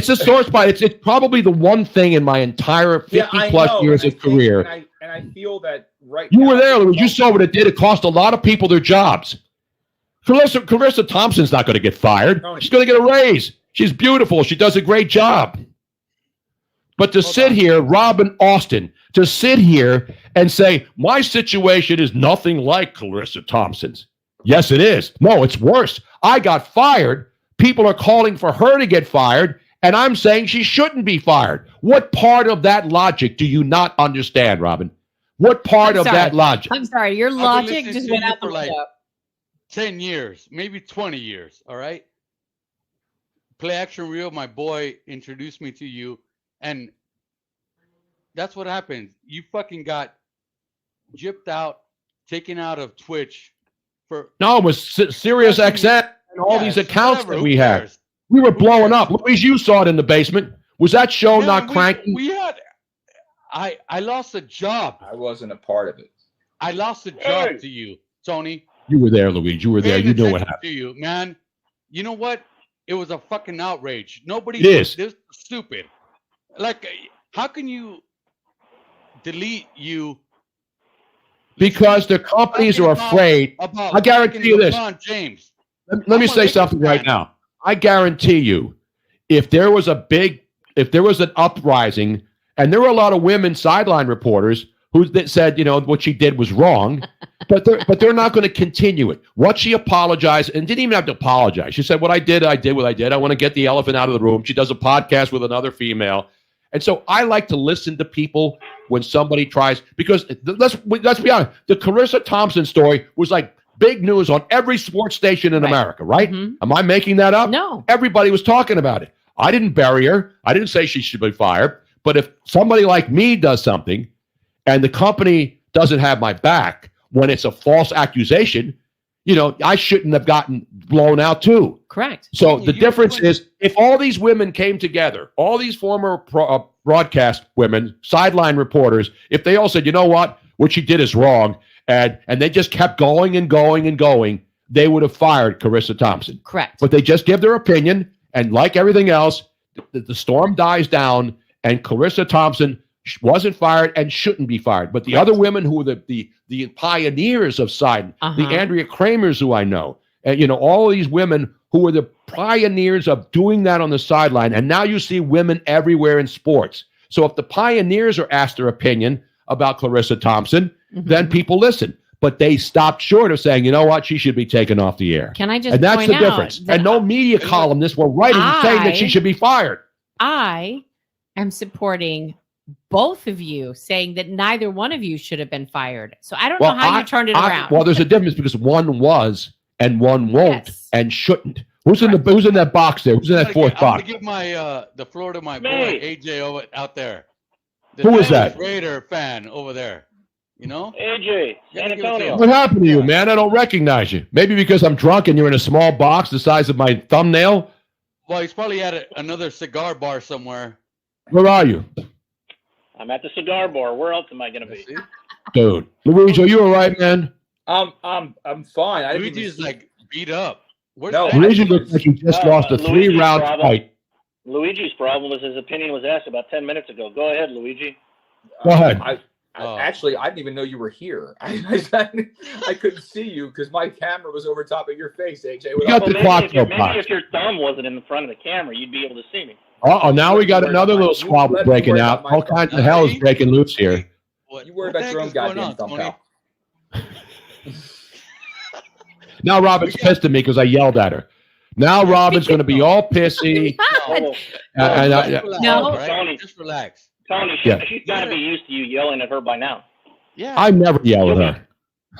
a sore spot. It's probably the one thing in my entire 50 plus years of career. And I feel that you were there, Louis. You saw what it did. It cost a lot of people their jobs. Clarissa Thompson's not going to get fired. Tony. She's going to get a raise. She's beautiful. She does a great job. But to sit here, Robin Austin, to sit here and say, my situation is nothing like Clarissa Thompson's. Yes, it is. No, it's worse. I got fired. People are calling for her to get fired, and I'm saying she shouldn't be fired. What part of that logic do you not understand, Robin? What part of that logic? I'm sorry. Your logic just went out the for window. 10 years, maybe 20 years, all right? Play Action Real, my boy, introduced me to you, and that's what happened. You fucking got gypped out, taken out of Twitch for... No, it was Sirius XM and all these accounts that we had. We were blowing up. Louise, you saw it in the basement. Was that show not cranking? We had... I lost a job. I wasn't a part of it. I lost a job to you, Tony. You were there, Luigi. You were there. You knew what happened. To you, man. You know what? It was a fucking outrage. Nobody. It is. This is stupid. Like, how can you delete you? Because the companies are afraid. I guarantee you this. James. Let me say something right now. I guarantee you, if there was an uprising, and there were a lot of women sideline reporters who said, what she did was wrong, but they're not going to continue it. What she apologized, and didn't even have to apologize. She said, what I did what I did. I want to get the elephant out of the room. She does a podcast with another female. And so I like to listen to people when somebody tries, because let's be honest, the Clarissa Thompson story was like big news on every sports station in America, right? Mm-hmm. Am I making that up? No. Everybody was talking about it. I didn't bury her. I didn't say she should be fired. But if somebody like me does something, and the company doesn't have my back when it's a false accusation, I shouldn't have gotten blown out too. Correct. So the difference is, if all these women came together, all these former broadcast women, sideline reporters, if they all said, you know what she did is wrong, and they just kept going and going and going, they would have fired Clarissa Thompson. Correct. But they just give their opinion, and like everything else, the storm dies down, and Clarissa Thompson wasn't fired and shouldn't be fired. But the other women who were the pioneers of side, the Andrea Kramers who I know, and all of these women who were the pioneers of doing that on the sideline, and now you see women everywhere in sports. So if the pioneers are asked their opinion about Clarissa Thompson, then people listen. But they stopped short of saying, you know what, she should be taken off the air. Can I just And that's point the out difference. that And no media columnists were writing and saying that she should be fired. I am supporting both of you, saying that neither one of you should have been fired. So I don't know how you turned it around. Well, there's a difference because one was and one won't and shouldn't. Who's in that box there? Who's in that fourth box? I'm gonna give my the floor to my boy AJ out there. Who is that? Raider fan over there. AJ, San Antonio. What happened to you, man? I don't recognize you. Maybe because I'm drunk and you're in a small box the size of my thumbnail. Well, he's probably at another cigar bar somewhere. Where are you? I'm at the cigar bar. Where else am I going to be? Dude, Luigi, are you all right, man? I'm fine. Luigi is like beat up. Luigi looks like he just lost a 3-round fight. Luigi's problem was his opinion was asked about 10 minutes ago. Go ahead, Luigi. Go ahead. Actually, I didn't even know you were here. I couldn't see you because my camera was over top of your face, AJ. You got the clock maybe if your thumb wasn't in the front of the camera, you'd be able to see me. Uh-oh, now we got another little squabble breaking out. All kinds of hell is breaking loose here. You worry about your own goddamn thumb, pal. Now Robin's pissed at me because I yelled at her. Now Robin's going to be all pissy. Tony, just relax. Tony, she's got to be used to you yelling at her by now. Yeah. I never yell at her.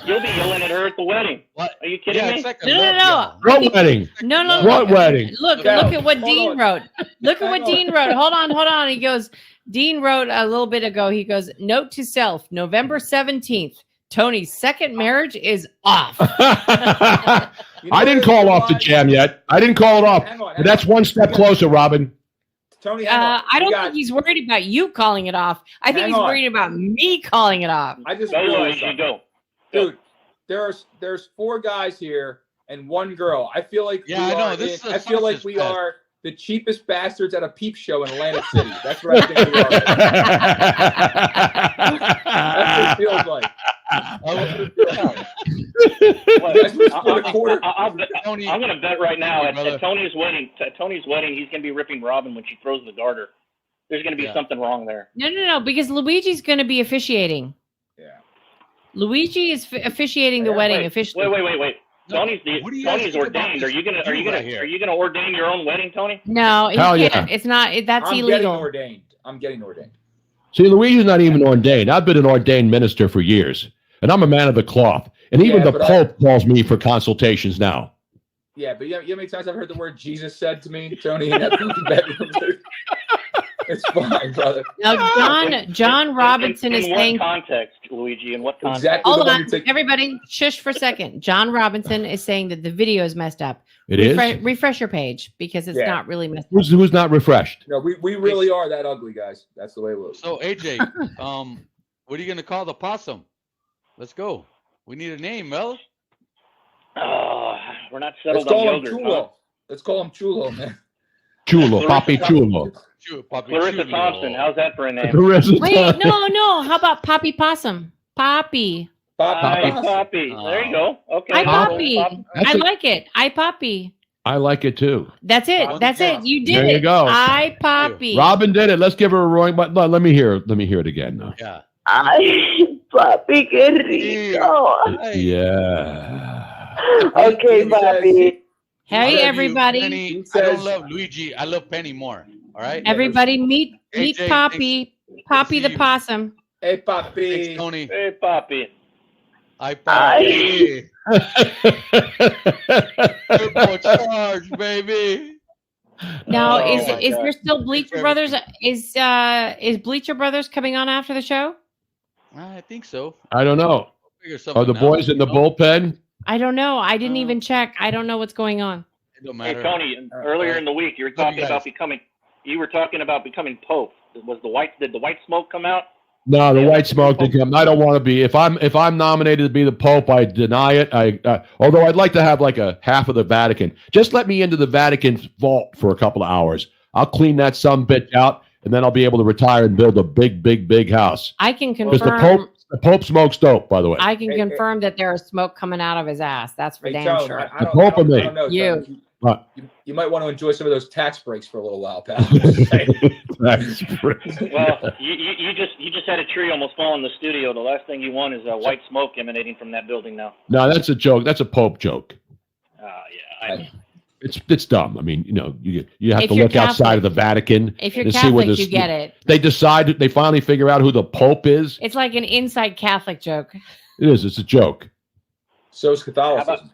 You'll be yelling at her at the wedding. What? Are you kidding me? Like No. What wedding? No. What wedding? Look at what Dean wrote. Look at what Dean wrote. Hold on. He goes, Dean wrote a little bit ago. He goes, note to self, November 17th. Tony's second marriage is off. I didn't call off the jam yet. I didn't call it off. But that's one step closer, Robin. Tony, I don't think he's worried about you calling it off. I think he's worried about me calling it off. I just go. Dude, there's 4 guys here and 1 girl. I feel like I feel like we are the cheapest bastards at a peep show in Atlantic City. That's what I think we are. That's what it feels like. I'm going to bet right now at Tony's wedding. He's going to be ripping Robin when she throws the garter. There's going to be something wrong there. No, because Luigi's going to be officiating. Yeah. Luigi is officiating the wedding officially. Wait. Tony's ordained. Are you gonna ordain your own wedding, Tony? No, he Hell can't. yeah. It's not. That's illegal. I'm getting ordained. See, Luigi's not even ordained. I've been an ordained minister for years, and I'm a man of the cloth. And even the Pope calls me for consultations now. Yeah, but you know how many times I've heard the word Jesus said to me, Tony, in that bedroom? It's fine, brother. Now, John Robinson is saying. In what context, Luigi? In what context? Exactly. Hold on, everybody, shush for a second. John Robinson is saying that the video is messed up. Is? Refresh your page because it's not really messed up. Who's not refreshed? No, we really are that ugly, guys. That's the way it looks. So AJ, what are you gonna call the possum? Let's go. We need a name, Mel. We're not settled on yogurt. Let's call him Chulo, man. Chulo, Papi Chulo. Clarissa Thompson. How's that for a name? Wait, no. How about Poppy Possum? Poppy. Poppy. There you go. Okay. Hi, Poppy. I like it. I Poppy. I like it too. That's it. You did it. There you go. I Poppy. Robin did it. Let's give her a roaring. But let me hear it again. Now. Yeah. Ay, papi, qué rico. Yeah. Okay, papi. Hey, everybody. Penny, I don't love Luigi. I love Penny more. All right. Everybody, meet AJ, Poppy. Poppy the possum. Hey, Poppy. Thanks, Tony. Hey, Poppy. Hi, Poppy. Turbo charge, baby. Now, is there still Bleacher Brothers? Is Bleacher Brothers coming on after the show? I think so. I don't know. Are the boys in the bullpen? I don't know. I didn't even check. I don't know what's going on. It don't matter. Hey, Tony, earlier in the week, you were talking about becoming Pope. Did the white smoke come out? No, the white smoke didn't come. I don't want to be. If I'm nominated to be the Pope, I deny it. Although I'd like to have like a half of the Vatican. Just let me into the Vatican's vault for a couple of hours. I'll clean that sumbitch out, and then I'll be able to retire and build a big house. I can confirm. Because the Pope smokes dope, by the way. I can confirm that there is smoke coming out of his ass. That's for damn sure. The Pope and me. I don't know, you might want to enjoy some of those tax breaks for a little while, pal. Tax breaks. Well, you just had a tree almost fall in the studio. The last thing you want is white smoke emanating from that building now. No, that's a joke. That's a Pope joke. Yeah. It's dumb. I mean, you have If to you're look Catholic- outside of the Vatican. If you're and see where Catholic, you get it. They finally figure out who the Pope is. It's like an inside Catholic joke. It is. It's a joke. So is Catholicism.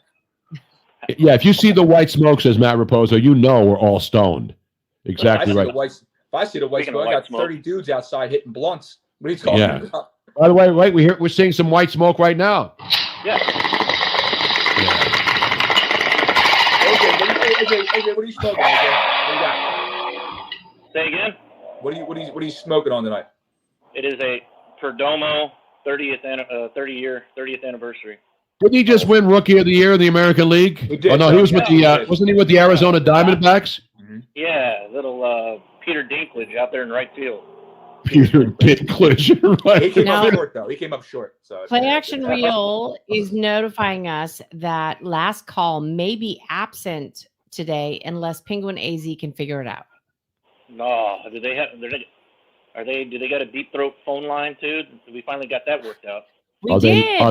Yeah, if you see the white smoke, says Matt Raposo, you know we're all stoned. Exactly right. If I see the white smoke, I got 30 dudes outside hitting blunts. What are you talking about? By the way, we're seeing some white smoke right now. Yeah. AJ, what are you smoking? AJ? What do you got? Say again. What are you smoking on tonight? It is a Perdomo 30th anniversary. Didn't he just win Rookie of the Year in the American League? He did. Oh no, he was with wasn't he with the Arizona Diamondbacks? Yeah, little Peter Dinklage out there in right field. Peter Dinklage, right? He came up short, though. He came up short. So Play Action Reel is notifying us that Last Call may be absent today unless Penguin AZ can figure it out. No, do they got a deep throat phone line too? We finally got that worked out. Are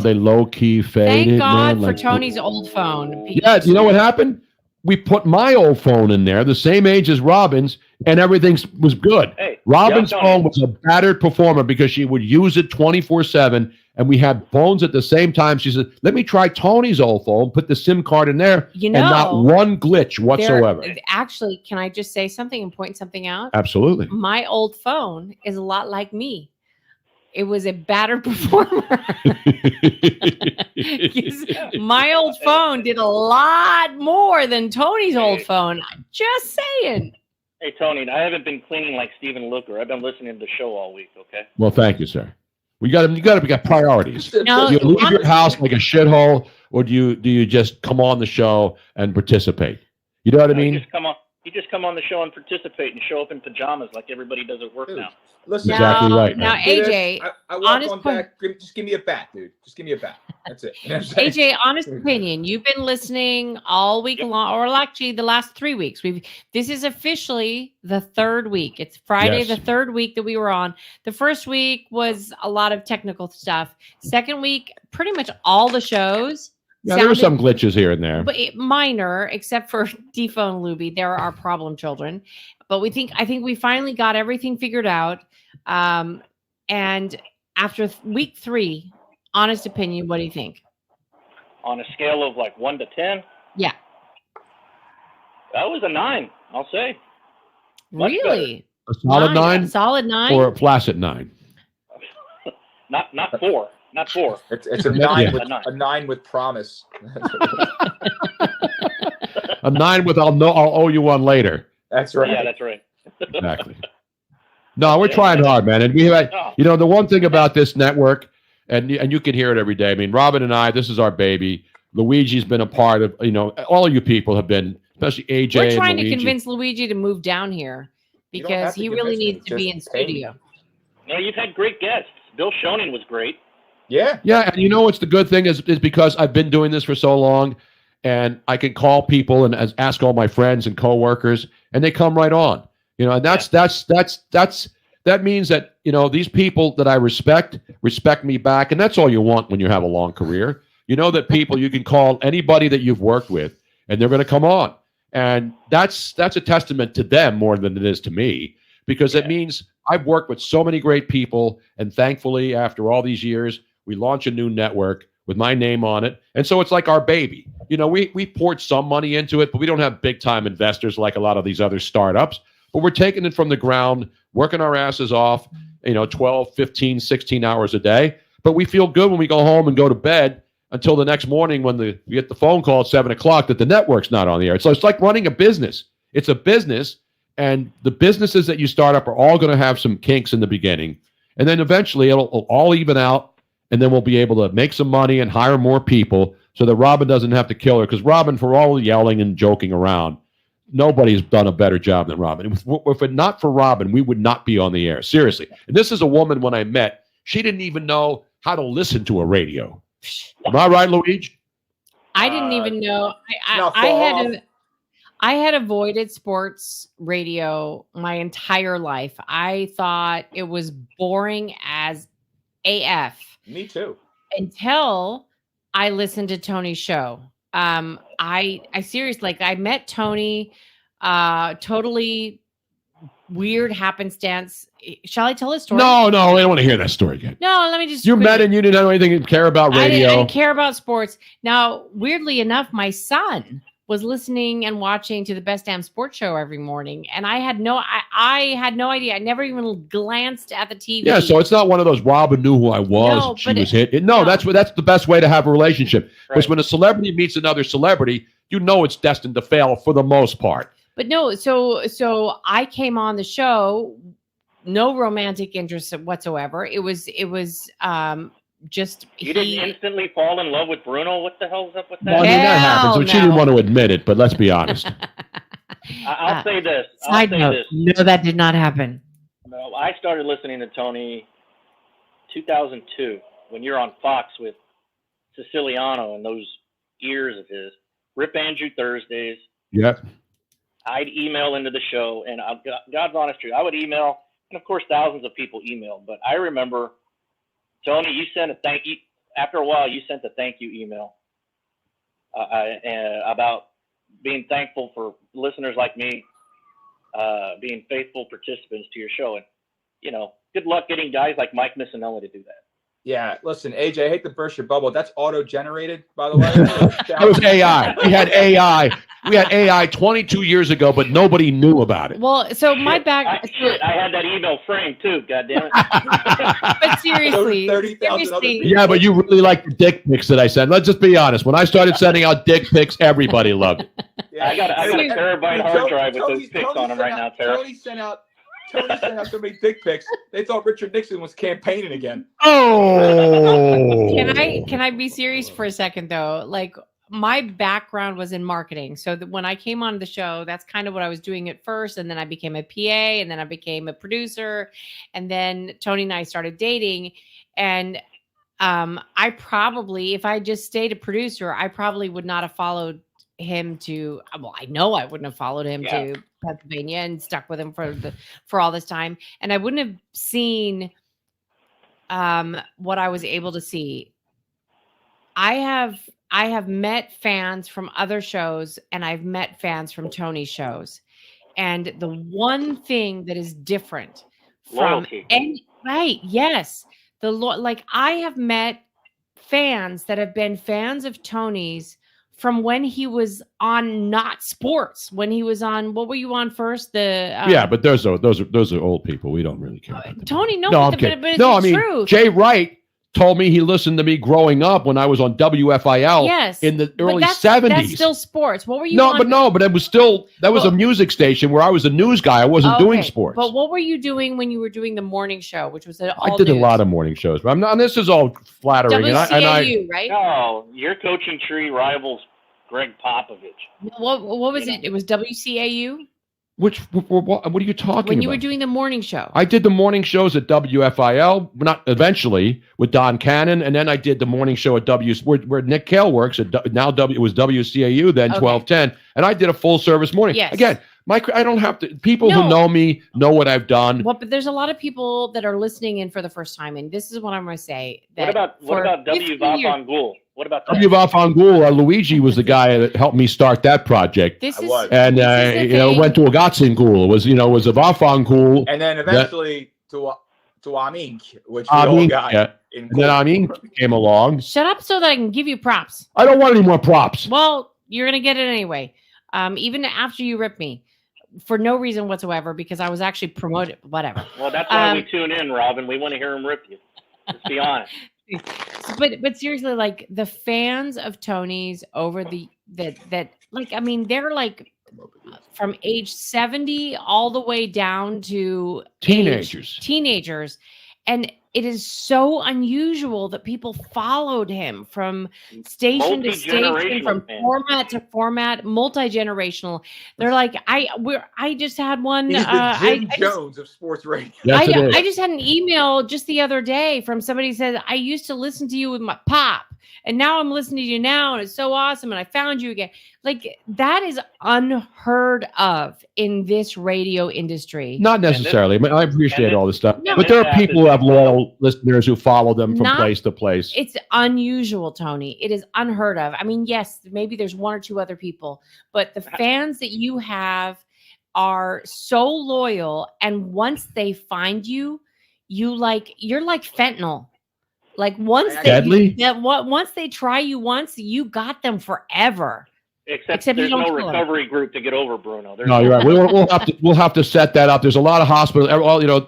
they low key faded? Thank God man? for Tony's old phone. Yeah, you know what happened? We put my old phone in there, the same age as Robin's, and everything was good. Hey, Robin's phone was a battered performer because she would use it 24/7, and we had phones at the same time. She said, "Let me try Tony's old phone, put the SIM card in there, and not one glitch whatsoever." Actually, can I just say something and point something out? Absolutely. My old phone is a lot like me. It was a battered performer. My old phone did a lot more than Tony's old phone. Just saying. Hey, Tony, I haven't been cleaning like Steven Looker. I've been listening to the show all week, okay? Well, thank you, sir. You got to priorities. No, do you leave your house like a shithole, or do you just come on the show and participate? You know what I mean? Just come You just come on the show and participate and show up in pajamas like everybody does at work now. Listen, exactly right. Now, AJ, I walk honest on point- back. Just give me a bat, dude. Just give me a bat. That's it. You know what I'm saying? AJ, honest opinion, you've been listening all week long, or actually the last 3 weeks. This is officially the third week. It's Friday, Yes. the third week that we were on. The first week was a lot of technical stuff. Second week, pretty much all the shows. Yeah, there were some glitches here and there. But minor, except for Defo and Luby. There are problem children. But I think we finally got everything figured out. And after week 3, honest opinion, what do you think? On a scale of like 1 to 10, Yeah. that was a 9. I'll say. Really? A solid 9? Solid 9? Or a flaccid 9? Not 4. Not 4. It's a 9 Yeah. with a 9 with promise. A 9 with I'll owe you one later. That's right. Yeah, that's right. Exactly. No, we're trying hard, man. And we have, the one thing about this network, and you can hear it every day. I mean, Robin and I, this is our baby. Luigi's been a part of, all of you people have been, especially AJ. We're trying and to Luigi. convince Luigi to move down here You don't have because to he really convince me, needs to be in just pay me. studio. No, you've had great guests. Bill Schoening was great. Yeah. Yeah, and what's the good thing is because I've been doing this for so long, and I can call people and ask all my friends and coworkers, and they come right on. And that means that these people that I respect me back, and that's all you want when you have a long career. That people you can call anybody that you've worked with, and they're going to come on, and that's a testament to them more than it is to me, because it means I've worked with so many great people, and thankfully, after all these years, we launch a new network with my name on it, and so it's like our baby. We poured some money into it, but we don't have big time investors like a lot of these other startups. But we're taking it from the ground, working our asses off, 12, 15, 16 hours a day. But we feel good when we go home and go to bed until the next morning when we get the phone call at 7 o'clock that the network's not on the air. So it's like running a business. It's a business, and the businesses that you start up are all going to have some kinks in the beginning. And then eventually it'll all even out, and then we'll be able to make some money and hire more people so that Robin doesn't have to kill her. Because Robin, for all the yelling and joking around, nobody's done a better job than Robin. If it not for Robin, we would not be on the air. Seriously. And this is a woman, when I met, she didn't even know how to listen to a radio. Am I right, Luigi? I didn't even know. I had avoided sports radio my entire life. I thought it was boring as AF. Me too. Until I listened to Tony's show. I seriously, I met Tony, totally weird happenstance. Shall I tell a story? No, I don't want to hear that story again. No, let me just. You met and you didn't know anything and care about radio. I didn't care about sports. Now, weirdly enough, my son was listening and watching to the Best Damn Sports Show every morning, and I had no idea. I never even glanced at the TV. Yeah, so it's not one of those Robin knew who I was. No, and she was hit. No, that's the best way to have a relationship. Because when a celebrity meets another celebrity, it's destined to fail for the most part. But no, so I came on the show, no romantic interest whatsoever. It was just you didn't instantly fall in love with Bruno. What the hell's up with that? Well, I mean, that happens, but she didn't want to admit it. But let's be honest. I'll say this. Side note, no, that did not happen. No, I started listening to Tony 2002 when you're on Fox with Siciliano and those ears of his. Rip Andrew Thursdays. Yep. I'd email into the show, and God's honest truth, I would email, and of course thousands of people email, but I remember, Tony, you sent a thank you, after a while you sent a thank you email about being thankful for listeners like me, being faithful participants to your show, and good luck getting guys like Mike Missinelli to do that. Yeah, listen, AJ, I hate to burst your bubble. That's auto-generated, by the way. That was AI. We had AI. We had AI 22 years ago, but nobody knew about it. Well, so my back. I had that email framed too. God damn it! But seriously, Yeah, but you really like the dick pics that I sent. Let's just be honest. When I started sending out dick pics, everybody loved it. Yeah, I got a terabyte hard drive with those pics on them right now, Tara. Tony sent out so many dick pics. They thought Richard Nixon was campaigning again. Oh. Can I be serious for a second though? Like, my background was in marketing. So that when I came on the show, that's kind of what I was doing at first. And then I became a PA, and then I became a producer. And then Tony and I started dating. And I probably, if I just stayed a producer, I probably would not have followed him to, well, I know I wouldn't have followed him to Pennsylvania and stuck with him for all this time. And I wouldn't have seen what I was able to see. I have met fans from other shows, and I've met fans from Tony's shows. And the one thing that is different from like I have met fans that have been fans of Tony's from when he was on Not Sports, when he was on, what were you on first? But those are old people. We don't really care about them. Tony, no, I'm but kidding. it's No, I the mean, truth. Jay Wright told me he listened to me growing up when I was on WFIL in the early 70s. That's still sports. What were you on? But it was still, that was a music station where I was a news guy. I wasn't doing sports. But what were you doing when you were doing the morning show, which was all I did news? a lot of morning shows, but I'm not, and this is all flattering. WCAU, right? No, your coaching tree rivals Greg Popovich. What was it? It was WCAU? What are you talking about? When you were doing the morning show. I did the morning shows at WFIL, not eventually with Don Cannon, and then I did the morning show at where Nick Kale works at it was WCAU then 1210, and I did a full service morning. Yes. Again, I don't have to. People who know me know what I've done. Well, but there's a lot of people that are listening in for the first time, and this is what I'm going to say. What about W. Vafangul? What about that? W. Vafangul, Luigi was the guy that helped me start that project. This is, and went to a Gatsingul. It was a Vafangul. And then eventually to Amin, which we all got. Yeah. And then Amin came along. Shut up so that I can give you props. I don't want any more props. Well, you're going to get it anyway. Even after you rip me. For no reason whatsoever, because I was actually promoted. Whatever. Well, that's why we tune in, Robin. We want to hear him rip you. Let's be honest. But seriously, like the fans of Tony's over that like, I mean, they're like from age 70 all the way down to teenagers. And it is so unusual that people followed him from station to station, from format to format, multi-generational. They're like, I just had one. He's the Jim Jones of sports radio. I just had an email just the other day from somebody who said, I used to listen to you with my pop, and now I'm listening to you now, and it's so awesome, and I found you again. Like, that is unheard of in this radio industry. Not necessarily. I appreciate all this stuff. But there are people who have loyal listeners who follow them from place to place. It's unusual, Tony. It is unheard of. I mean, yes, maybe there's one or two other people, but the fans that you have are so loyal, and once they find you, you're like fentanyl. Like once they try you once, you got them forever. Except there's no recovery group to get over, Bruno. You're right. We'll have to set that up. There's a lot of hospitals.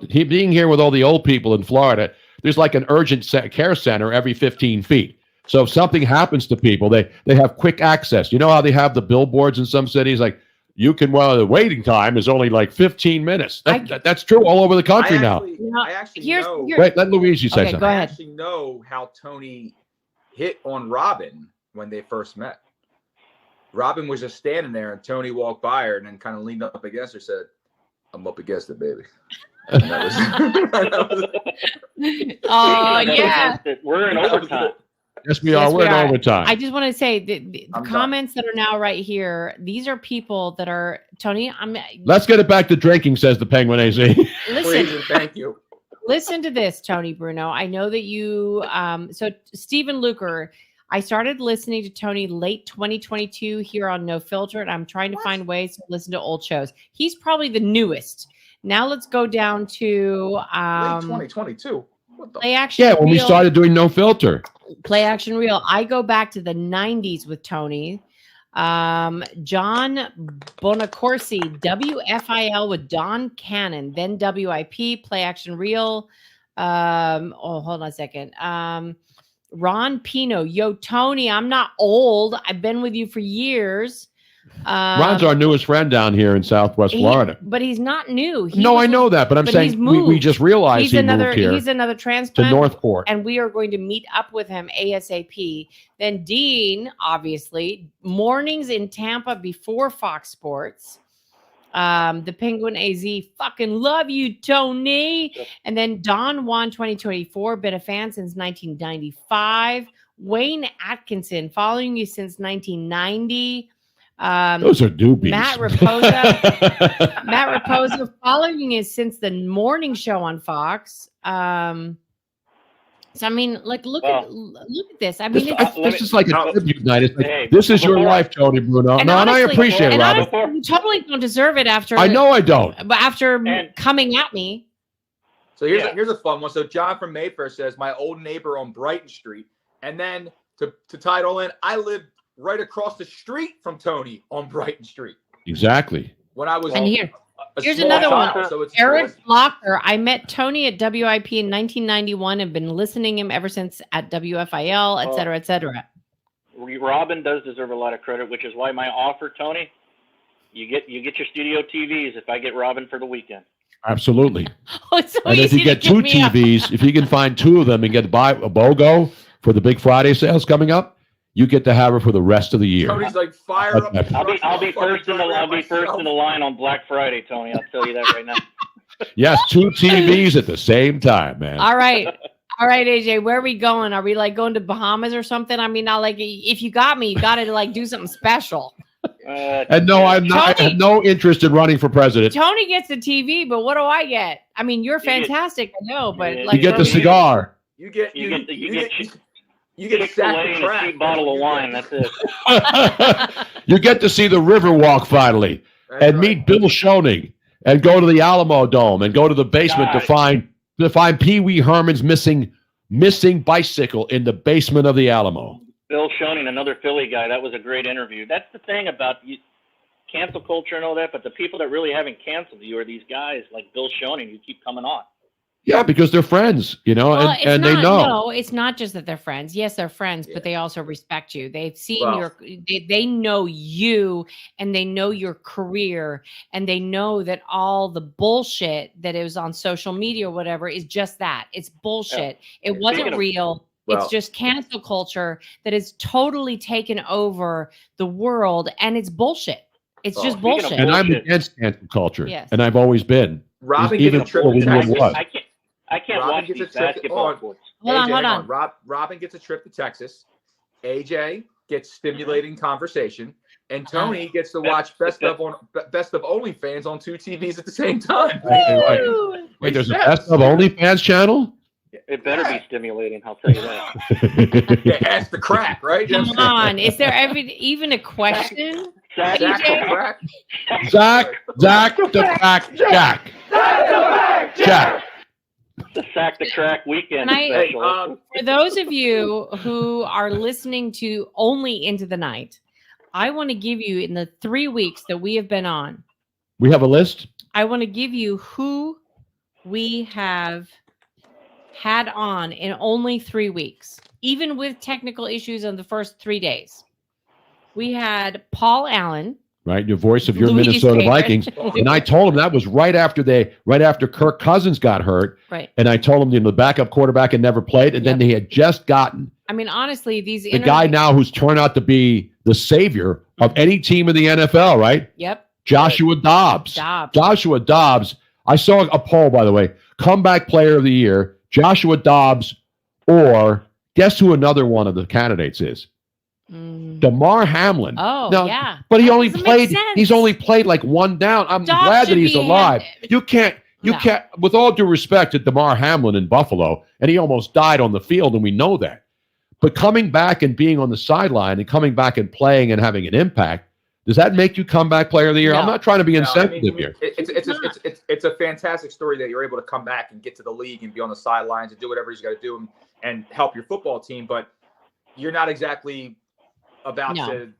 Being here with all the old people in Florida, there's like an urgent care center every 15 feet. So if something happens to people, they have quick access. You know how they have the billboards in some cities, like the waiting time is only like 15 minutes. That's true all over the country now. I actually know. Wait, let Luigi say something. Go ahead. I actually know how Tony hit on Robin when they first met. Robin was just standing there, and Tony walked by her and then kind of leaned up against her, said, "I'm up against it, baby." Oh, yeah. We're in overtime. Yes, we are. We're in overtime. I just want to say the comments that are now right here, these are people that are, Tony, let's get it back to drinking, says the Penguin AZ. Listen, thank you. Listen to this, Tony Bruno. I know that you, so Stephen Luker, I started listening to Tony late 2022 here on No Filter, and I'm trying to find ways to listen to old shows. He's probably the newest. Now let's go down to late 2022. Play Action. Yeah, when we started doing No Filter. Play Action Reel. I go back to the 90s with Tony. John Bonacorsi, WFIL with Don Cannon, then WIP, Play Action Reel. Hold on a second. Ron Pino, yo, Tony, I'm not old. I've been with you for years. Ron's our newest friend down here in Southwest Florida. But he's not new. I know that, but I'm saying we just realized he moved here. He's another transplant to Northport, and we are going to meet up with him ASAP. Then Dean, obviously, mornings in Tampa before Fox Sports. The Penguin AZ, fucking love you, Tony. And then Don Juan 2024, been a fan since 1995. Wayne Atkinson, following you since 1990. Those are doobies. Matt Raposa, following you since the morning show on Fox. So I mean, like, look at this. I mean, this is like a tribute night. It's like, this is your life, Tony Bruno. And I appreciate it, Robin. Honestly, you totally don't deserve it after. I know I don't. But after coming at me. So here's a fun one. So John from Mayfair says, my old neighbor on Brighton Street. And then to tie it all in, I lived right across the street from Tony on Brighton Street. Exactly. When I was here's another one. So it's Eric Blocker. I met Tony at WIP in 1991 and been listening to him ever since at WFIL, et cetera, et cetera. Robin does deserve a lot of credit, which is why my offer, Tony, you get your studio TVs if I get Robin for the weekend. Absolutely. So and if you get two TVs, if you can find two of them and get to buy a BOGO for the big Friday sales coming up, you get to have her for the rest of the year. Tony's like, fire up. I'll be first in the line on Black Friday, Tony. I'll tell you that right now. Yes, two TVs at the same time, man. All right, AJ, where are we going? Are we like going to Bahamas or something? I mean, not like if you got me, you got to like do something special. And no, I'm not. Tony, I have no interest in running for president. Tony gets the TV, but what do I get? I mean, you're fantastic, I know, but like, you get the cigar. You get Chick-fil-A and a cheap bottle of wine. That's it. You get to see the Riverwalk finally, and meet Bill Schoening, and go to the Alamo Dome, and go to the basement to find Pee Wee Herman's missing bicycle in the basement of the Alamo. Bill Schoening, another Philly guy. That was a great interview. That's the thing about cancel culture and all that, but the people that really haven't canceled you are these guys like Bill Schoening who keep coming on. Yeah, because they're friends, you know, and they know. No, it's not just that they're friends. Yes, they're friends, but they also respect you. They've seen they know you, and they know your career, and they know that all the bullshit that is on social media or whatever is just that. It's bullshit. Yeah. It wasn't real. It's just cancel culture that has totally taken over the world, and it's bullshit. It's just bullshit. And I'm against cancel culture, yes. And I've always been. Robin gets a trip to Texas. I can't watch these basketball sports. Hold on. Robin gets a trip to Texas. AJ gets stimulating conversation, and Tony gets to watch best of OnlyFans on two TVs at the same time. Wait, there's a best of OnlyFans channel? It better be stimulating, I'll tell you that. Yeah, ask the crack, right? Come on. Is there even a question? Zach the crack. Zach the crack Jack. Jack. The Sack the Crack weekend special. For those of you who are listening to only Into the Night, I want to give you, in the 3 weeks that we have been on. We have a list? I want to give you who we have had on in only 3 weeks, even with technical issues on the first 3 days. We had Paul Allen. Right, your voice of your Minnesota Vikings. And I told him that was right after Kirk Cousins got hurt. Right. And I told him the backup quarterback had never played, and then they had just gotten I mean, honestly, the guy now who's turned out to be the savior of any team in the NFL, right? Yep. Joshua Dobbs. Joshua Dobbs. I saw a poll, by the way, comeback player of the year, Joshua Dobbs, or guess who another one of the candidates is? DeMar Hamlin. Oh, yeah. But he only played. He's only played like one down. I'm glad that he's alive. You can't. With all due respect to DeMar Hamlin in Buffalo, and he almost died on the field, and we know that. But coming back and being on the sideline and coming back and playing and having an impact, does that make you comeback player of the year? No. I'm not trying to be insensitive here. It's a fantastic story that you're able to come back and get to the league and be on the sidelines and do whatever you got to do and help your football team. But you're not exactly about to,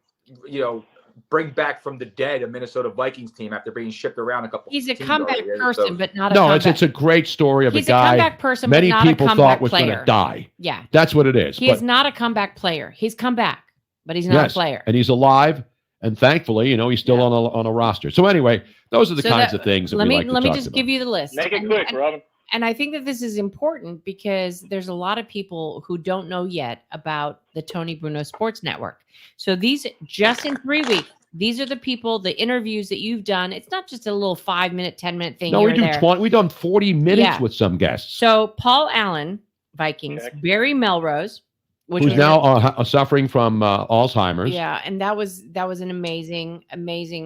bring back from the dead a Minnesota Vikings team after being shipped around a couple. He's a comeback person, but not a comeback. No, it's a great story of a guy. He's a comeback person, many but not people a comeback thought was going to die. Yeah, that's what it is. He is not a comeback player. He's come back, but he's not a player. And he's alive, And thankfully, he's still on a roster. So anyway, those are the kinds of things that let we me like to let me talk just about. give you the list. Make it quick, Robin. And I think that this is important because there's a lot of people who don't know yet about the Tony Bruno Sports Network. So these, just in 3 weeks, these are the people, the interviews that you've done. It's not just a little 5-minute, 10-minute thing. No, we do 20. We've done 40 minutes with some guests. So Paul Allen, Vikings, Barry Melrose, who's now suffering from Alzheimer's. Yeah, and that was an amazing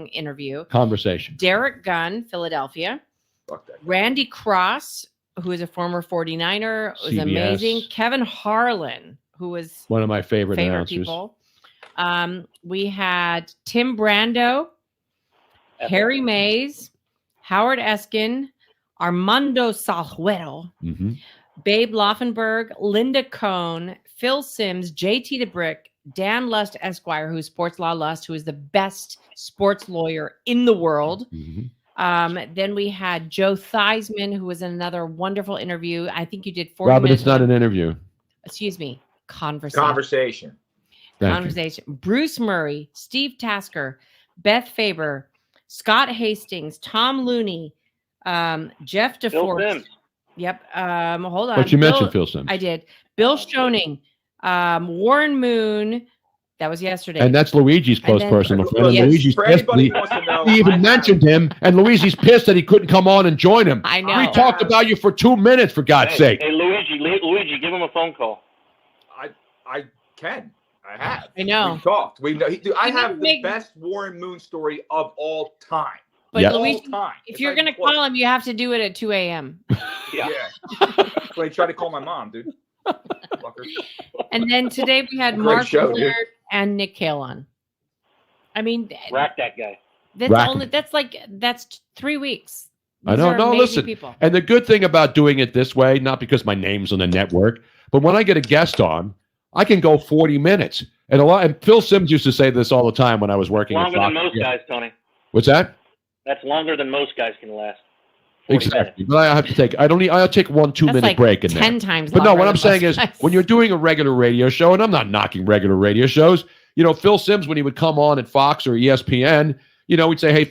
interview. Conversation. Derek Gunn, Philadelphia. Randy Cross, who is a former 49er, was CBS. amazing. Kevin Harlan, who was one of my favorite announcers. People. We had Tim Brando, Harry Mays, Howard Eskin, Armando Salguero, Babe Laufenberg, Linda Cohn, Phil Sims, JT DeBrick, Dan Lust Esquire, who's Sports Law Lust, who is the best sports lawyer in the world. Then we had Joe Theismann, who was another wonderful interview. I think you did 40 Robin, minutes. it's not an interview. Excuse me. Conversation. Bruce Murray, Steve Tasker, Beth Faber, Scott Hastings, Tom Looney, Jeff DeForest. Yep. Hold on. But you mentioned Phil Sims. I did. Bill Schoening, Warren Moon. That was yesterday. And that's Luigi's close personal friend. Yes. Luigi's pissed. He even mentioned him, and Luigi's pissed that he couldn't come on and join him. I know. We talked about you for 2 minutes, for God's sake. Hey, Luigi, give him a phone call. I can. I have. I know. We talked. We know. I have the best Warren Moon story of all time. But Luigi, if you're going to call him, you have to do it at 2 a.m. Yeah. When he tried to call my mom, dude. And then today we had Mark Willard and Nick Cale on. I mean, rack that guy. That's 3 weeks. I know. No, listen. People. And the good thing about doing it this way, not because my name's on the network, but when I get a guest on, I can go 40 minutes. And Phil Sims used to say this all the time when I was working. Longer than most guys, Tony. What's that? That's longer than most guys can last. Exactly. But I have to take. I'll take 1 2-minute break in there. 10 times. But no, what I'm saying is, when you're doing a regular radio show, and I'm not knocking regular radio shows, Phil Sims, when he would come on at Fox or ESPN, we'd say, hey,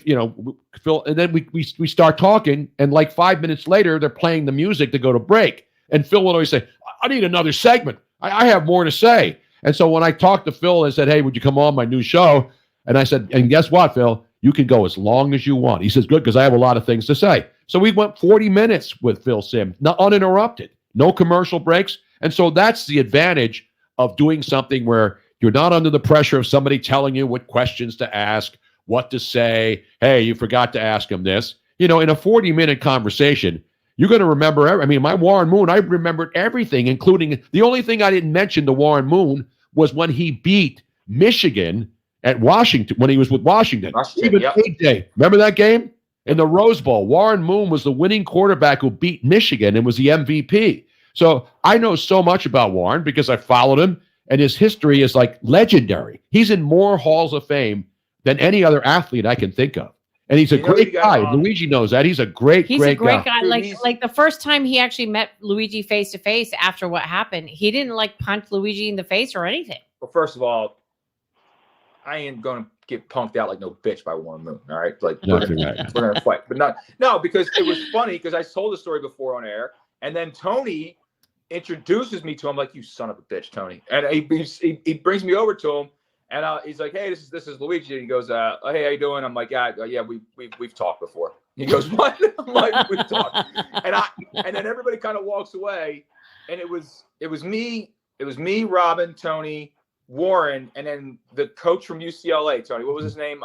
Phil, and then we start talking, and like 5 minutes later, they're playing the music to go to break, and Phil would always say, I need another segment. I have more to say. And so when I talked to Phil and said, hey, would you come on my new show? And I said, and guess what, Phil? You can go as long as you want. He says, good, because I have a lot of things to say. So we went 40 minutes with Phil Sims, not uninterrupted, no commercial breaks. And so that's the advantage of doing something where you're not under the pressure of somebody telling you what questions to ask, what to say. Hey, you forgot to ask him this. In a 40-minute conversation, you're going to remember. My Warren Moon, I remembered everything, including the only thing I didn't mention to Warren Moon was when he beat Michigan at Washington, when he was with Washington. AJ, remember that game? In the Rose Bowl, Warren Moon was the winning quarterback who beat Michigan and was the MVP. So I know so much about Warren because I followed him, and his history is like legendary. He's in more halls of fame than any other athlete I can think of. And he's a great guy. Luigi knows that. He's a great guy. guy. Like the first time he actually met Luigi face to face after what happened, he didn't punch Luigi in the face or anything. Well, first of all, I ain't gonna get punked out like no bitch by Warren Moon. All right, we're gonna fight, but no, because it was funny because I told the story before on air, and then Tony introduces me to him like, you son of a bitch, Tony, and he brings me over to him. And he's like, hey, this is Luigi. And he goes, hey, how you doing? I'm like, yeah, we've talked before. He goes, what? I'm like, we've talked. And then everybody kind of walks away. And it was me, Robin, Tony, Warren, and then the coach from UCLA, Tony. What was his name?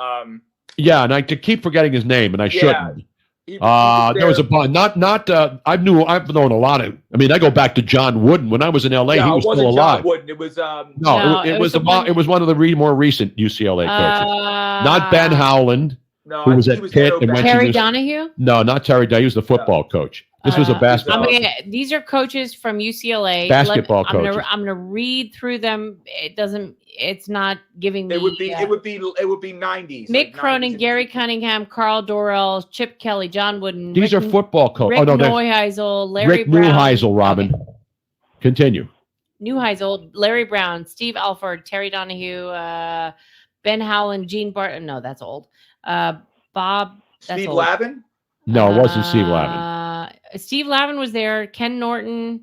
Yeah, and I keep forgetting his name, and I shouldn't. There was a bunch. I've known a lot of. I go back to John Wooden. When I was in LA, he was still alive. John Wooden. It was it was one of the more recent UCLA coaches. Not Ben Howland, who was at Pitt. Terry Donahue? No, not Terry Donahue. He was the football coach. This was a basketball. These are coaches from UCLA. Basketball coaches. I'm gonna read through them. It's not giving me. It would be 90s. Mick Cronin, Gary Cunningham, Carl Dorrell, Chip Kelly, John Wooden. These are football coaches. Rick Neuheisel, Larry Rick Brown. Neuheisel, Robin. Okay. Continue. Neuheisel, Larry Brown, Steve Alford, Terry Donahue, Ben Howland, Gene Barton. No, that's old. Bob. That's Steve old. Lavin? No, it wasn't Steve Lavin. Steve Lavin was there. Ken Norton,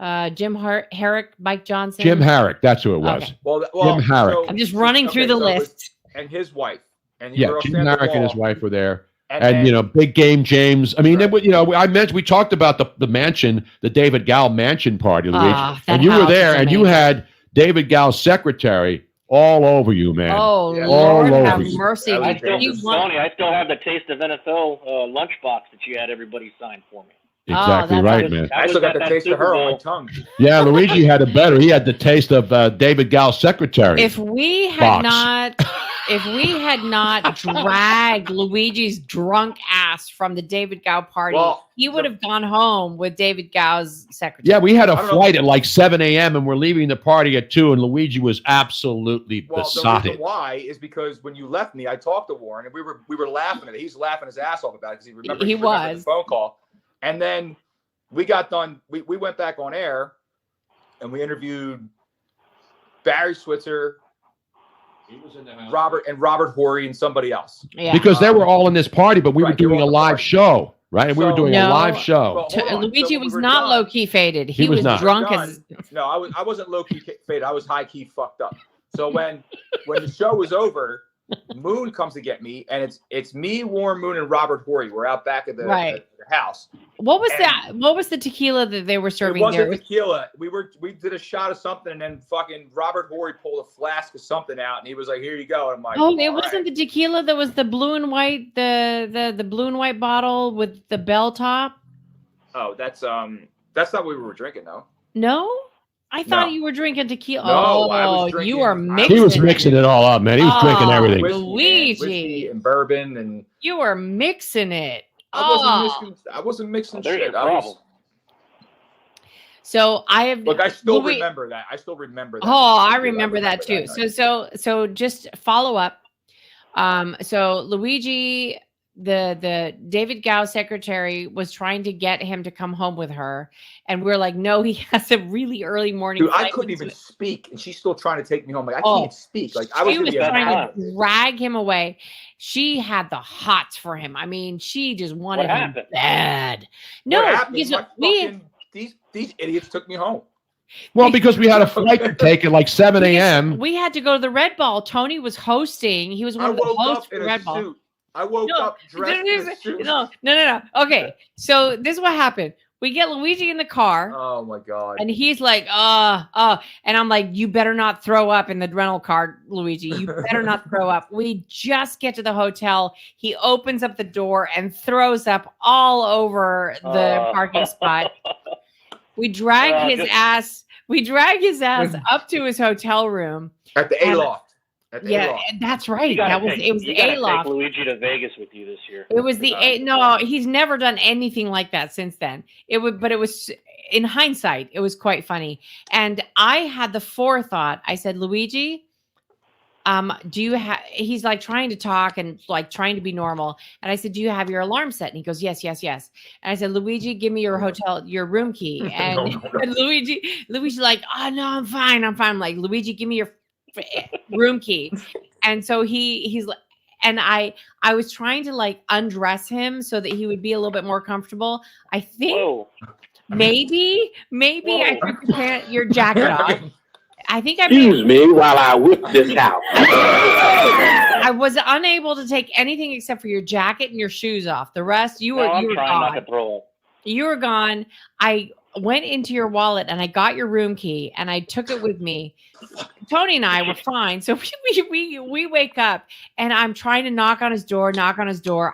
Jim Herrick, Mike Johnson. Jim Herrick. That's who it was. Okay. Jim Herrick. I'm just running through the list. And his wife. And Yeah, Earl Jim Stanley Herrick and Wall. his wife were there. And you know, Big Game James. I mean, we talked about the mansion, the David Gow mansion party, Luigi. that and you were house there, is and you amazing. had David Gow's secretary all over you, man. Oh, all Lord over have you. mercy. I still, You want- Tony, I still have the Taste of NFL lunchbox that you had everybody sign for me. Exactly that's right, awesome. man. I still got the That taste of Super her on my Bowl. tongue. Yeah, Luigi had it better. He had the taste of David Gow's secretary. If we had Box. not dragged Luigi's drunk ass from the David Gow party, Well, he would have gone home with David Gow's secretary. Yeah, we had a I don't know. flight at like 7 a.m. and we're leaving the party at 2, and Luigi was absolutely Well, the besotted. reason why is because when you left me, I talked to Warren, and we were laughing at it. He's laughing his ass off about it because he remembered He remembered was. the phone call. And then we got done. We went back on air, and we interviewed Barry Switzer, Robert Horry, and somebody else. Yeah. Because they were all in this party, but we were Right, they were doing a all in the live party. show, right? We were So- doing a No. live show. Well, hold on. Luigi So when we was were not done- low key faded. He was was not. drunk Done. as No, I wasn't low key faded. I was high key fucked up. So when the show was over, Moon comes to get me, and it's me, Warren Moon, and Robert Horry. We're out back at the house. What was And that? What was the tequila that they were It serving wasn't there? tequila. We did a shot of something, and then fucking Robert Horry pulled a flask of something out, and he was like, "Here you go." And I'm like, Oh, it "All wasn't right." the tequila that was the blue and white, the blue and white bottle with the bell top. Oh, that's not what we were drinking, though. No, I thought No. you were drinking tequila. No, oh, I was you drinking- are I was mixing. He was mixing it all up, man. He was drinking Oh, everything. Luigi, and bourbon, and you were mixing it. I wasn't mixing There's shit. your problem. So I have. Look, I still Louis- remember that. I still remember that. Oh, I do remember that too. night. So just follow up. So Luigi, the David Gow secretary, was trying to get him to come home with her, and we're like, no, he has a really early morning. Dude, I flight couldn't with- even speak, and she's still trying to take me home. Like, I Oh, can't speak. Like, I was She gonna was be a trying mad. to drag him away. She had the hots for him. I mean, she just wanted What him happened? bad. No, What happened? because My we fucking- these idiots took me home. Well, because we had a flight to take at like 7 a.m. we had to go to the Red Ball. Tony was hosting. He was one I of the woke hosts up for in the a Red Ball. suit. I woke No, up dressed in a suit. No. Okay, so this is what happened. We get Luigi in the car, Oh my god. and he's like, and I'm like, you better not throw up in the rental car, Luigi. You better not throw up. We just get to the hotel. He opens up the door and throws up all over the parking spot. We drag his ass. We drag his ass up to his hotel room. At the And- A-loft. At the Yeah, A-loft. that's right. You gotta That was take- it. Was you the gotta A loft. Take Luigi to Vegas with you this year. It was the A. No, he's never done anything like that since then. But it was in hindsight, it was quite funny. And I had the forethought. I said, Luigi, do you have? He's like trying to talk and like trying to be normal. And I said, do you have your alarm set? And he goes, yes. And I said, Luigi, give me your your room key. And, and Luigi's like, oh no, I'm fine. I'm like, Luigi, give me your room key. And so he's like, and I was trying to like undress him so that he would be a little bit more comfortable. I think maybe I took your jacket off. I think Excuse me while I whip this out. I was unable to take anything except for your jacket and your shoes off. The rest, you were I'm you were trying not gone. to throw up. You were gone. I went into your wallet and I got your room key and I took it with me. Tony and I were fine. So we wake up and I'm trying to knock on his door.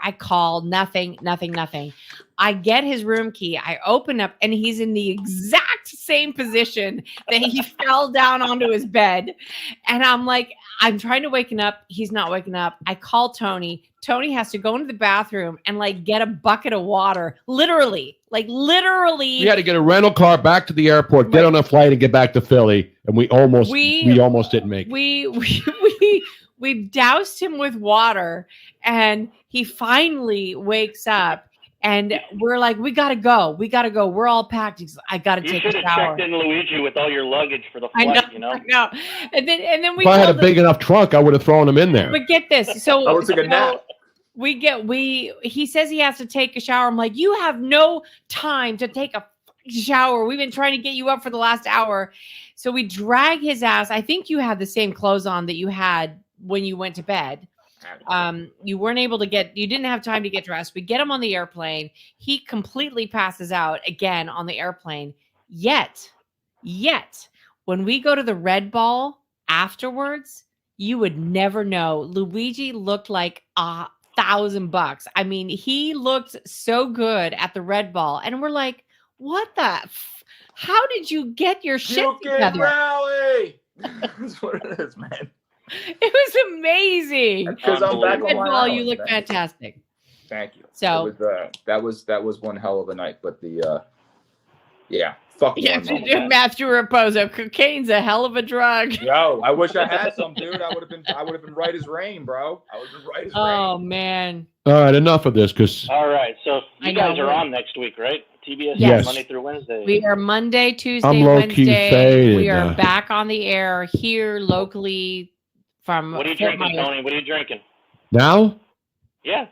I call, nothing. I get his room key. I open up and he's in the exact same position that he fell down onto his bed. And I'm like, I'm trying to wake him up. He's not waking up. I call Tony. Tony has to go into the bathroom and like get a bucket of water. Literally. We had to get a rental car back to the airport, get on a flight, and get back to Philly. And we almost didn't make it. We doused him with water and he finally wakes up And we're like, we gotta go. We're all packed. I gotta You take should a have shower. checked in Luigi with all your luggage for the flight, you know? I know. And then we If I had a told big enough trunk, I would have thrown them in there. But get this. So I would take a nap. he says he has to take a shower. I'm like, you have no time to take a shower. We've been trying to get you up for the last hour. So we drag his ass. I think you had the same clothes on that you had when you went to bed. You weren't able to you didn't have time to get dressed. We get him on the airplane. He completely passes out again on the airplane. Yet, when we go to the Red Ball afterwards, you would never know. Luigi looked like $1,000. I mean, he looked so good at the Red Ball. And we're like, what the? How did you get your shit together? Rally. That's what it is, man. It was amazing. Because I'm back on my own. You look fantastic. Thank you. So that was one hell of a night. But Matthew Raposo, cocaine's a hell of a drug. Yo, I wish I had some, dude. I would have been right as rain, bro. I would have been right as rain. Oh man. All right, enough of this, because All right, so you guys are on next week, right? TBS Yes. Monday through Wednesday. We are Monday, Tuesday, I'm low-key Wednesday. faded, We are back on the air here locally from What are you Fort drinking, Myers. Tony? What are you drinking? now Yeah.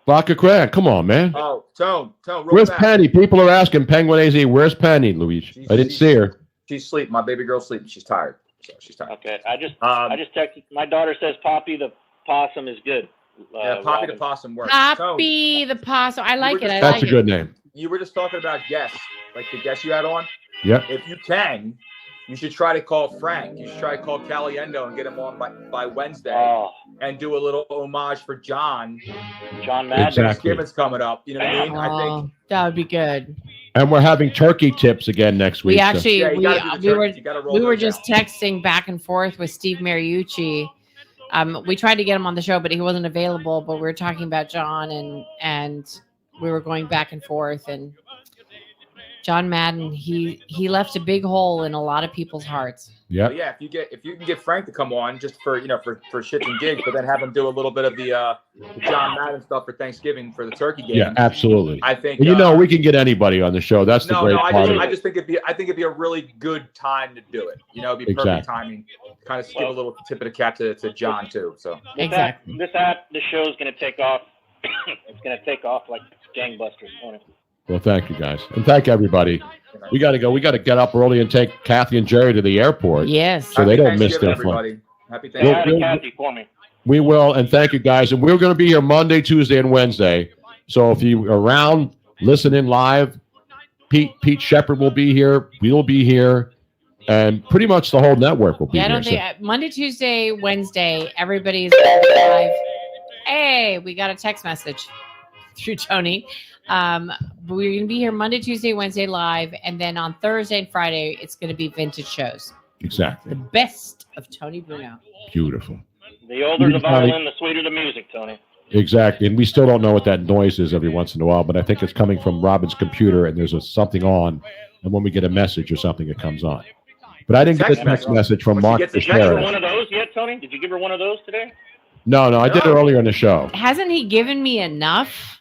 vodka crack. Come on, man. Oh, Tone, real Where's fast. Penny? People are asking Penguin AZ. Where's Penny, Luigi? I didn't see her. She's asleep. My baby girl's sleeping. She's tired. So she's tired. Okay. I just texted. My daughter says Poppy the possum is good. Yeah, Poppy the possum works. Poppy the possum. I like it. That's a good name. You were just talking about guests, like the guests you had on. Yep. If you can, you should try to call Frank. You should try to call Caliendo and get him on by Wednesday and do a little homage for John. John Madden. Exactly. Thanksgiving's coming up. You know what I mean? I think that would be good. And we're having turkey tips again next week. We actually we were just just texting back and forth with Steve Mariucci. We tried to get him on the show, but he wasn't available. But we were talking about John and we were going back and forth. And John Madden, he left a big hole in a lot of people's hearts. Yeah. Yeah. If you can get Frank to come on just for shits and gigs, but then have him do a little bit of the John Madden stuff for Thanksgiving for the turkey game. Yeah, absolutely. I think And we can get anybody on the show. That's the great part. I just think it'd be a really good time to do it. You know, it'd be perfect timing. Kind of give a little tip of the cap to John too. So The show is going to take off. It's going to take off like gangbusters. Tony. Well, thank you guys. And thank everybody. We got to go. We got to get up early and take Kathy and Jerry to the airport. Yes. So they don't miss their flight. Happy Thanksgiving. Kathy for me. We will. And thank you guys. And we're going to be here Monday, Tuesday, and Wednesday. So if you're around, listen in live. Pete Shepard will be here. We'll be here. And pretty much the whole network will be here. I don't think Monday, Tuesday, Wednesday, everybody's live. Hey, we got a text message through Tony. We're going to be here Monday, Tuesday, Wednesday live. And then on Thursday and Friday, it's going to be vintage shows. Exactly. The best of Tony Bruno. Beautiful. The older the violin, the sweeter the music, Tony. Exactly. And we still don't know what that noise is every once in a while, but I think it's coming from Robin's computer and there's something on. And when we get a message or something, it comes on. But I didn't get the text message from Mark Did you give her Teixeira. one of those yet, Tony? Did you give her one of those today? No, I did it earlier in the show. Hasn't he given me enough?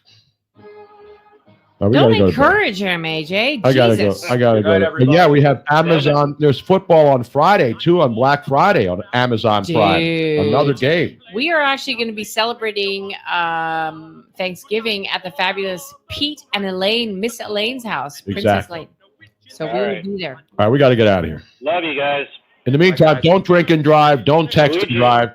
Oh, we Don't gotta go to bed. encourage him, AJ. I gotta go. I gotta go. And yeah, we have Amazon. There's football on Friday too, on Black Friday on Amazon Prime. Another game. We are actually going to be celebrating Thanksgiving at the fabulous Pete and Miss Elaine's house, Princess Exactly. Elaine. So we will be there. All right, we got to get out of here. Love you guys. In the meantime, don't drink and drive. Don't text and drive.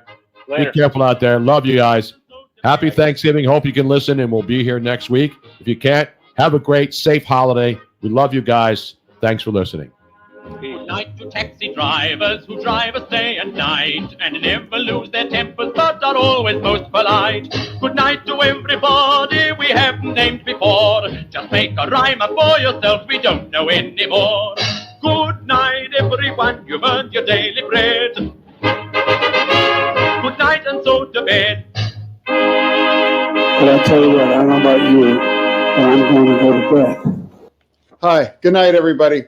Later. Be careful out there. Love you guys. Happy Thanksgiving. Hope you can listen, and we'll be here next week. If you can't, have a great, safe holiday. We love you guys. Thanks for listening. Good night to taxi drivers who drive us day and night and never lose their tempers but are always most polite. Good night to everybody we haven't named before. Just make a rhyme up for yourselves, we don't know anymore. Good night, everyone, you've earned your daily bread. Good night and so to bed. But I tell you what, I don't know about you, but I'm going to go to bed. Hi, good night, everybody.